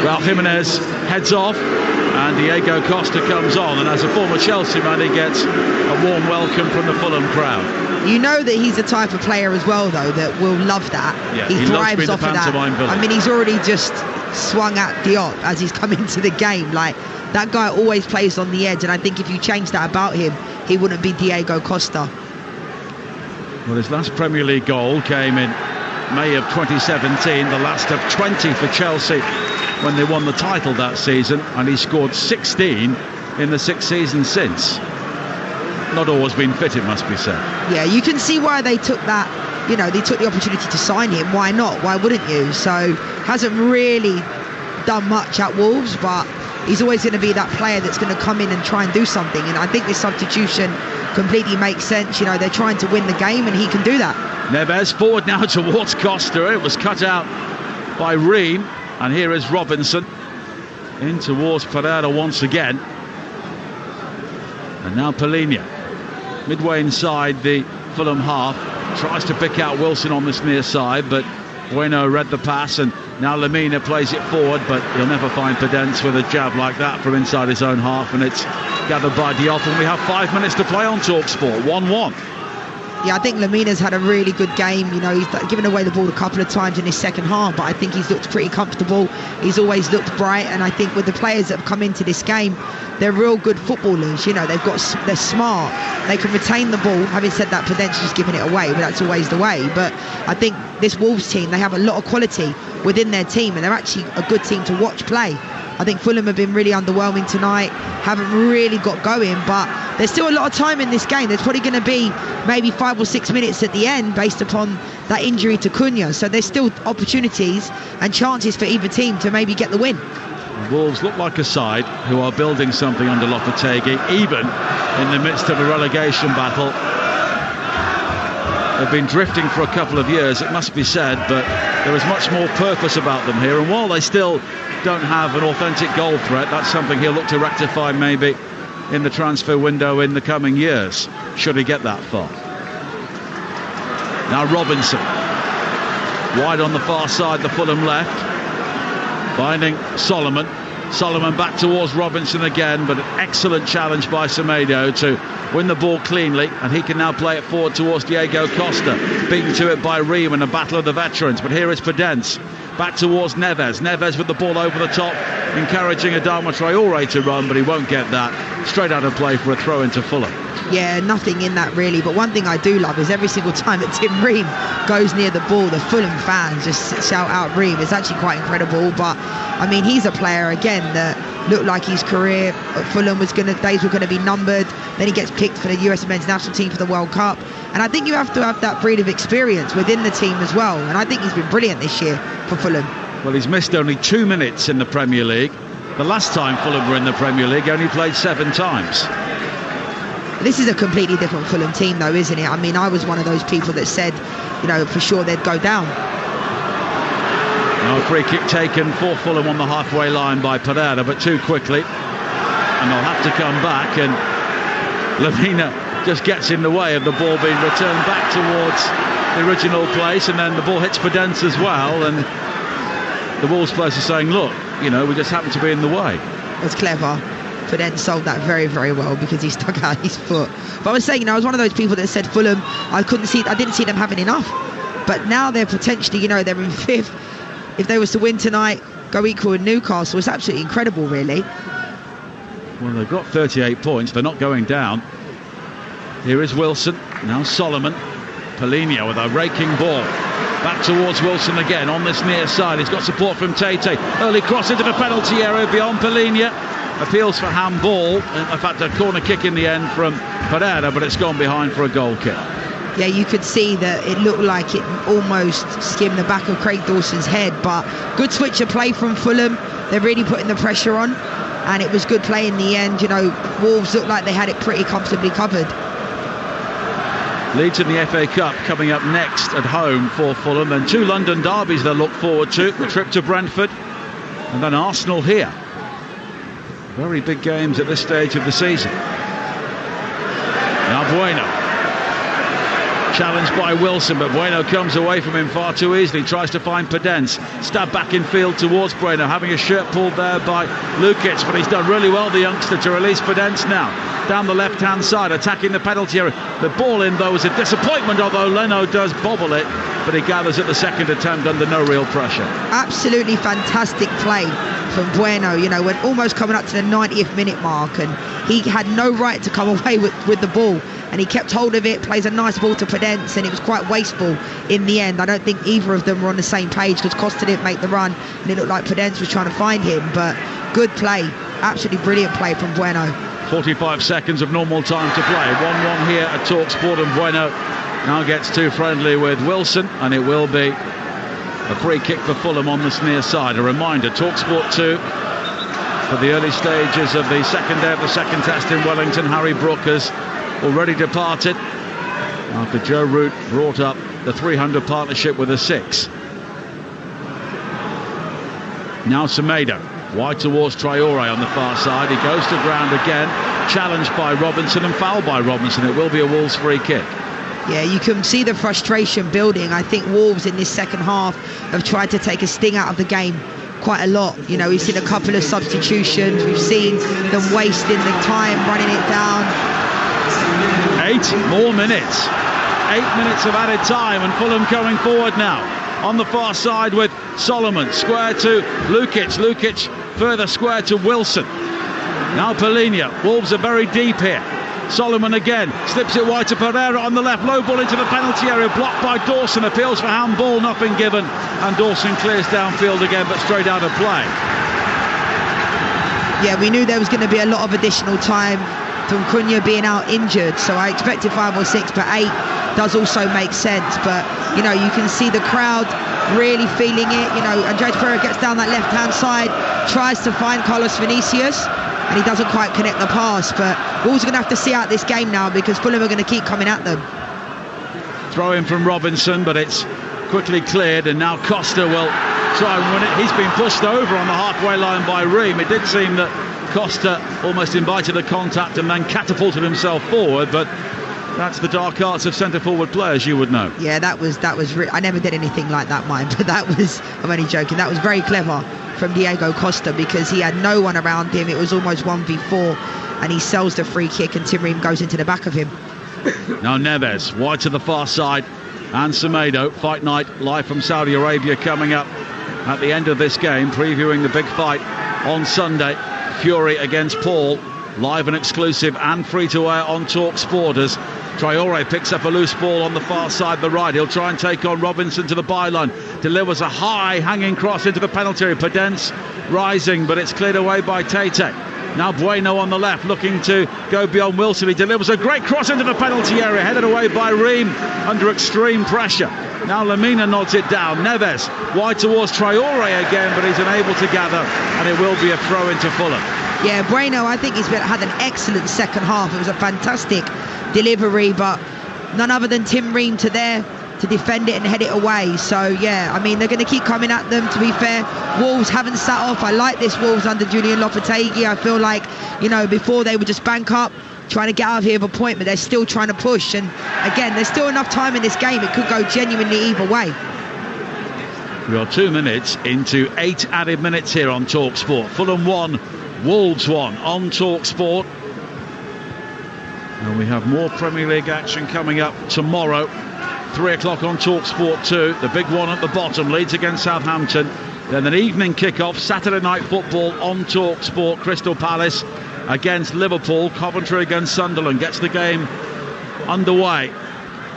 Raul Jimenez heads off, and Diego Costa comes on, and as a former Chelsea man, he gets a warm welcome from the Fulham crowd. You know that he's the type of player as well, though, that will love that. Yeah, he thrives off of that. Villain. I mean, he's already just swung at Diop as he's come into the game. Like, that guy always plays on the edge, and I think if you change that about him, he wouldn't be Diego Costa. Well, his last Premier League goal came in May of 2017, the last of 20 for Chelsea when they won the title that season, and he scored 16 in the 6 seasons since. Not always been fit, it must be said. Yeah, you can see why they took that, you know, they took the opportunity to sign him. Why not? Why wouldn't you? So, hasn't really done much at Wolves, but he's always going to be that player that's going to come in and try and do something, and I think this substitution completely makes sense. You know, they're trying to win the game, and he can do that. Neves forward now towards Costa. It was cut out by Ream, and here is Robinson in towards Pereira once again, and now Polina midway inside the Fulham half, tries to pick out Wilson on this near side, but Bueno read the pass, and now Lamina plays it forward, but he'll never find Prudence with a jab like that from inside his own half, and it's gathered by Diop, and we have 5 minutes to play on Talksport. 1-1. Yeah, I think Lamina's had a really good game. You know, he's given away the ball a couple of times in his second half, but I think he's looked pretty comfortable. He's always looked bright, and I think with the players that have come into this game, they're real good footballers. You know, they're smart. They can retain the ball. Having said that, Prudence is giving it away, but that's always the way. But I think this Wolves team, they have a lot of quality within their team, and they're actually a good team to watch play. I think Fulham have been really underwhelming tonight, haven't really got going, but there's still a lot of time in this game. There's probably going to be maybe 5 or 6 minutes at the end based upon that injury to Cunha. So there's still opportunities and chances for either team to maybe get the win. Wolves look like a side who are building something under Lopetegui, even in the midst of a relegation battle. They've been drifting for a couple of years, it must be said, but there is much more purpose about them here. And while they still don't have an authentic goal threat, that's something he'll look to rectify maybe in the transfer window in the coming years, should he get that far. Now Robinson, wide on the far side, the Fulham left, finding Solomon. Solomon back towards Robinson again, but an excellent challenge by Semedo to win the ball cleanly, and he can now play it forward towards Diego Costa, beaten to it by Ream in a battle of the veterans. But here is Prudence, back towards Neves. Neves with the ball over the top, encouraging Adama Traore to run, but he won't get that. Straight out of play for a throw into Fulham. Yeah, nothing in that really, but one thing I do love is every single time that Tim Ream goes near the ball, the Fulham fans just shout out Ream. It's actually quite incredible, but I mean, he's a player again that looked like his career at Fulham days were going to be numbered. Then he gets picked for the US men's national team for the World Cup, and I think you have to have that breed of experience within the team as well, and I think he's been brilliant this year for Fulham. Well, he's missed only 2 minutes in the Premier League. The last time Fulham were in the Premier League, only played 7 times. This is a completely different Fulham team, though, isn't it? I mean, I was one of those people that said, for sure they'd go down. Now a free kick taken for Fulham on the halfway line by Pereira, but too quickly. And they'll have to come back, and Lamina just gets in the way of the ball being returned back towards the original place, and then the ball hits Podence as well, and the Wolves players are saying, look, we just happen to be in the way. That's clever. Podence sold that very, very well because he stuck out his foot. But I was saying, I was one of those people that said Fulham, I didn't see them having enough. But now they're potentially, they're in 5th. If they was to win tonight, go equal with Newcastle, it's absolutely incredible, really. Well, they've got 38 points. They're not going down. Here is Wilson. Now Solomon. Polina with a raking ball. Back towards Wilson again on this near side. He's got support from Tete. Early cross into the penalty area beyond Polina. Appeals for handball. In fact, a corner kick in the end from Pereira, but it's gone behind for a goal kick. Yeah, you could see that it looked like it almost skimmed the back of Craig Dawson's head, but good switch of play from Fulham. They're really putting the pressure on, and it was good play in the end. Wolves looked like they had it pretty comfortably covered. Leeds in the FA Cup coming up next at home for Fulham. Then 2 London derbies they'll look forward to. The trip to Brentford and then Arsenal here. Very big games at this stage of the season. Now Bueno. Challenged by Wilson, but Bueno comes away from him far too easily. Tries to find Podence. Stab back in field towards Bueno. Having a shirt pulled there by Lukic, but he's done really well, the youngster, to release Podence now. Down the left-hand side, attacking the penalty area. The ball in, though, was a disappointment, although Leno does bobble it, but he gathers at the second attempt under no real pressure. Absolutely fantastic play from Bueno, when almost coming up to the 90th minute mark, and he had no right to come away with the ball, and he kept hold of it, plays a nice ball to Podence, and it was quite wasteful in the end. I don't think either of them were on the same page because Costa didn't make the run, and it looked like Podence was trying to find him, but good play, absolutely brilliant play from Bueno. 45 seconds of normal time to play. 1-1 here at Talksport, and Bueno now gets too friendly with Wilson, and it will be a free kick for Fulham on this near side. A reminder, Talksport 2 for the early stages of the second day of the second test in Wellington. Harry Brook has already departed after Joe Root brought up the 300 partnership with a 6. Now Semedo. Wide towards Traore on the far side. He goes to ground again. Challenged by Robinson and fouled by Robinson. It will be a Wolves free kick. Yeah, you can see the frustration building. I think Wolves in this second half have tried to take a sting out of the game quite a lot. We've seen a couple of substitutions. We've seen them wasting the time, running it down. 8 more minutes. 8 minutes of added time, and Fulham going forward now. On the far side with Solomon. Square to Lukic. Lukic further square to Wilson. Now Polina. Wolves are very deep here. Solomon again. Slips it wide to Pereira on the left. Low ball into the penalty area. Blocked by Dawson. Appeals for handball. Nothing given. And Dawson clears downfield again, but straight out of play. Yeah, we knew there was going to be a lot of additional time from Cunha being out injured. So I expected 5 or 6, but 8 does also make sense. But, you can see the crowd really feeling it. Andres Pereira gets down that left-hand side, tries to find Carlos Vinicius, and he doesn't quite connect the pass. But Wolves are going to have to see out this game now because Fulham are going to keep coming at them. Throw in from Robinson, but it's quickly cleared, and now Costa will try and win it. He's been pushed over on the halfway line by Ream. It did seem that Costa almost invited the contact and then catapulted himself forward, but that's the dark arts of centre-forward players, you would know. Yeah, that was I never did anything like that, but that was, I'm only joking, that was very clever from Diego Costa because he had no one around him. It was almost 1v4, and he sells the free kick, and Tim Ream goes into the back of him. Now Neves, wide to the far side, and Semedo. Fight Night live from Saudi Arabia coming up at the end of this game, previewing the big fight on Sunday. Fury against Paul, live and exclusive and free to air on Talksport as Traore picks up a loose ball on the far side, the right. He'll try and take on Robinson to the byline. Delivers a high hanging cross into the penalty area. Podence rising, but it's cleared away by Tete. Now Bueno on the left, looking to go beyond Wilson. He delivers a great cross into the penalty area, headed away by Ream under extreme pressure. Now Lamina nods it down. Neves wide towards Traore again, but he's unable to gather, and it will be a throw into Fulham. Yeah, Bueno, I think had an excellent second half. It was a fantastic delivery, but none other than Tim Ream to defend it and head it away. So yeah, I mean, they're going to keep coming at them, to be fair. Wolves haven't sat off. I like this Wolves under Julian Lopetegui. I feel like, before they would just bank up, trying to get out of here with a point, but they're still trying to push. And again, there's still enough time in this game. It could go genuinely either way. We are 2 minutes into 8 added minutes here on Talksport. Fulham 1, Wolves 1 on Talksport. And we have more Premier League action coming up tomorrow. 3 o'clock on Talksport 2. The big one at the bottom, Leeds against Southampton. Then an evening kick-off, Saturday night football on Talksport. Crystal Palace against Liverpool. Coventry against Sunderland gets the game underway.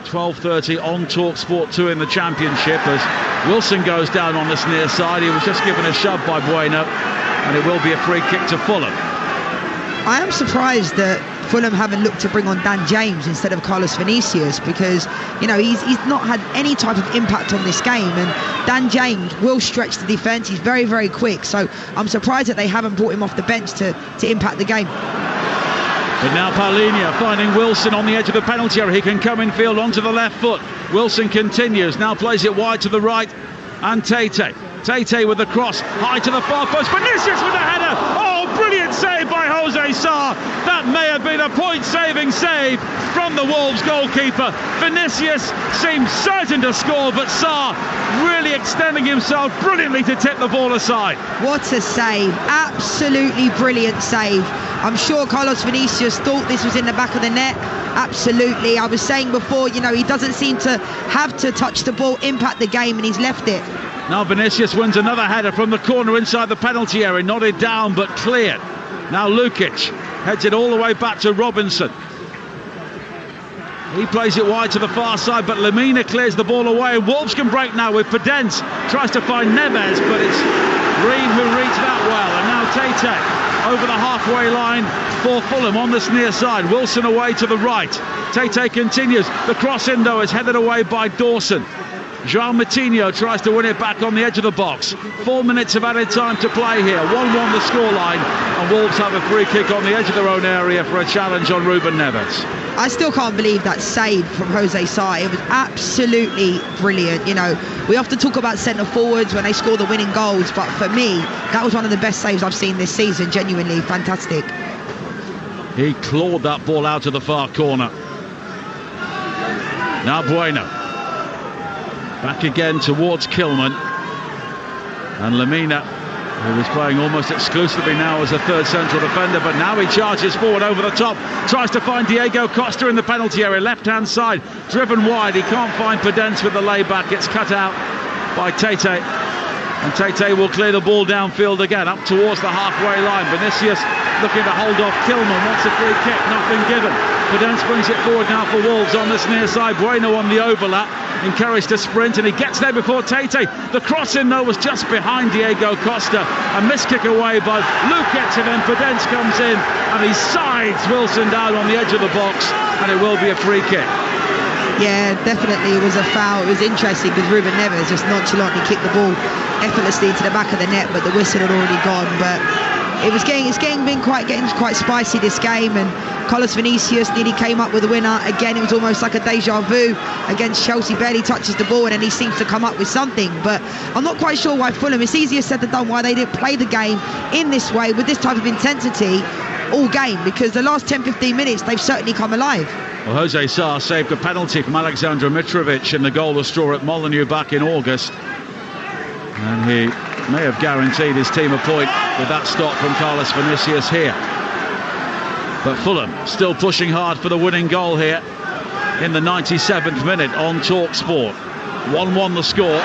12:30 on Talksport 2 in the Championship as Wilson goes down on this near side. He was just given a shove by Bueno, and it will be a free kick to Fulham. I am surprised that Fulham haven't looked to bring on Dan James instead of Carlos Vinicius, because he's not had any type of impact on this game, and Dan James will stretch the defence. He's very, very quick, so I'm surprised that they haven't brought him off the bench to impact the game. But now Paulinho finding Wilson on the edge of the penalty area. He can come in field onto the left foot. Wilson continues, now plays it wide to the right, and Tete with the cross high to the far post. Vinicius with the header. Oh, brilliant save by Jose Sarr. That may have been a point-saving save from the Wolves goalkeeper. Vinicius seemed certain to score, but Sarr really extending himself brilliantly to tip the ball aside. What a save. Absolutely brilliant save. I'm sure Carlos Vinicius thought this was in the back of the net. Absolutely. I was saying before, he doesn't seem to have to touch the ball, impact the game, and he's left it. Now Vinicius wins another header from the corner inside the penalty area, nodded down but cleared. Now Lukic heads it all the way back to Robinson. He plays it wide to the far side, but Lemina clears the ball away. Wolves can break now with Podence. Tries to find Neves, but it's Ream who reads that well. And now Tete over the halfway line for Fulham on this near side. Wilson away to the right. Tete continues. The cross in, though, is headed away by Dawson. João Moutinho tries to win it back on the edge of the box. 4 minutes of added time to play here. 1-1 the scoreline, and Wolves have a free kick on the edge of their own area for a challenge on Ruben Neves. I still can't believe that save from Jose Sarr. It was absolutely brilliant. We often talk about centre forwards when they score the winning goals, but for me, that was one of the best saves I've seen this season. Genuinely fantastic. He clawed that ball out to the far corner. Now Bueno. Back again towards Kilman. And Lemina, who is playing almost exclusively now as a third central defender, but now he charges forward over the top, tries to find Diego Costa in the penalty area, left-hand side, driven wide. He can't find Podence with the layback. It's cut out by Tete. And Tete will clear the ball downfield again, up towards the halfway line. Vinicius looking to hold off Kilman, wants a free kick, nothing given. Podence brings it forward now for Wolves on this near side. Bueno on the overlap, encouraged to sprint, and he gets there before Tete. The cross in, though, was just behind Diego Costa. A missed kick away by Lukic, and then Podence comes in and he sides Wilson down on the edge of the box, and it will be a free kick. Yeah, definitely it was a foul. It was interesting because Ruben Neves just nonchalantly kicked the ball effortlessly to the back of the net, but the whistle had already gone. But it's getting quite spicy, this game, and Carlos Vinicius nearly came up with a winner. Again, it was almost like a deja vu against Chelsea. Barely touches the ball and then he seems to come up with something. But I'm not quite sure why Fulham, it's easier said than done, why they didn't play the game in this way with this type of intensity all game, because the last 10-15 minutes they've certainly come alive. Well, Jose Sarr saved a penalty from Aleksandar Mitrovic in the goalless draw at Molineux back in August, and he may have guaranteed his team a point with that stop from Carlos Vinicius here. But Fulham still pushing hard for the winning goal here in the 97th minute on Talksport. 1-1 the score,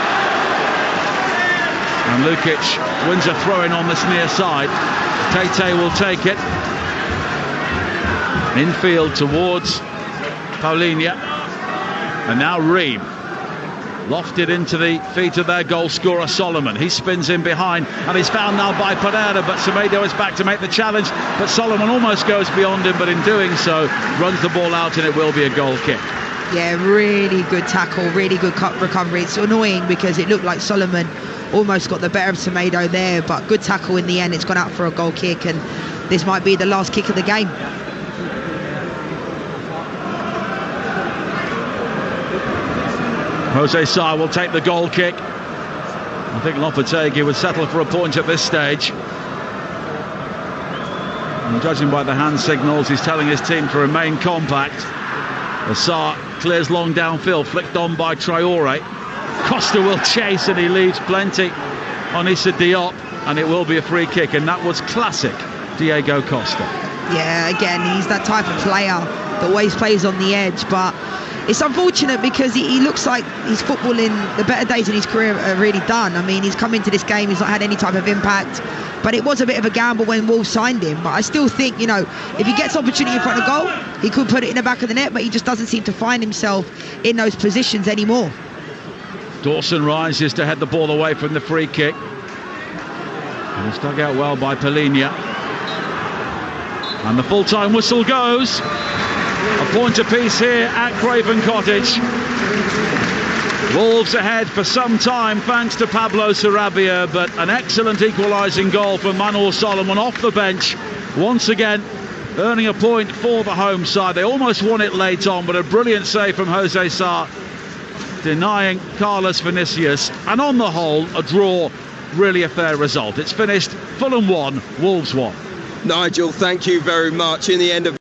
and Lukic wins a throw-in on this near side. Tete will take it infield towards Paulinho, and now Ream lofted into the feet of their goal scorer Solomon. He spins in behind and he's found now by Pereira, but Semedo is back to make the challenge, but Solomon almost goes beyond him, but in doing so runs the ball out, and it will be a goal kick. Yeah, really good tackle, really good recovery. It's annoying because it looked like Solomon almost got the better of Semedo there, but good tackle in the end. It's gone out for a goal kick, and this might be the last kick of the game. Jose Sarr will take the goal kick. I think Lopetegui would settle for a point at this stage. And judging by the hand signals, he's telling his team to remain compact. As Sarr clears long downfield, flicked on by Traore. Costa will chase, and he leaves plenty on Issa Diop, and it will be a free kick, and that was classic Diego Costa. Yeah, again, he's that type of player that always plays on the edge, but it's unfortunate because he looks like his football in the better days in his career are really done. I mean, he's come into this game, he's not had any type of impact, but it was a bit of a gamble when Wolves signed him. But I still think, you know, if he gets opportunity in front of goal, he could put it in the back of the net, but he just doesn't seem to find himself in those positions anymore. Dawson rises to head the ball away from the free kick. And it's dug out well by Polinia. And the full-time whistle goes. A point apiece here at Craven Cottage. Wolves ahead for some time thanks to Pablo Sarabia, but an excellent equalising goal from Manor Solomon off the bench. Once again, earning a point for the home side. They almost won it late on, but a brilliant save from Jose Sarr, denying Carlos Vinicius. And on the whole, a draw, really a fair result. It's finished Fulham 1, Wolves 1. Nigel, thank you very much. In the end of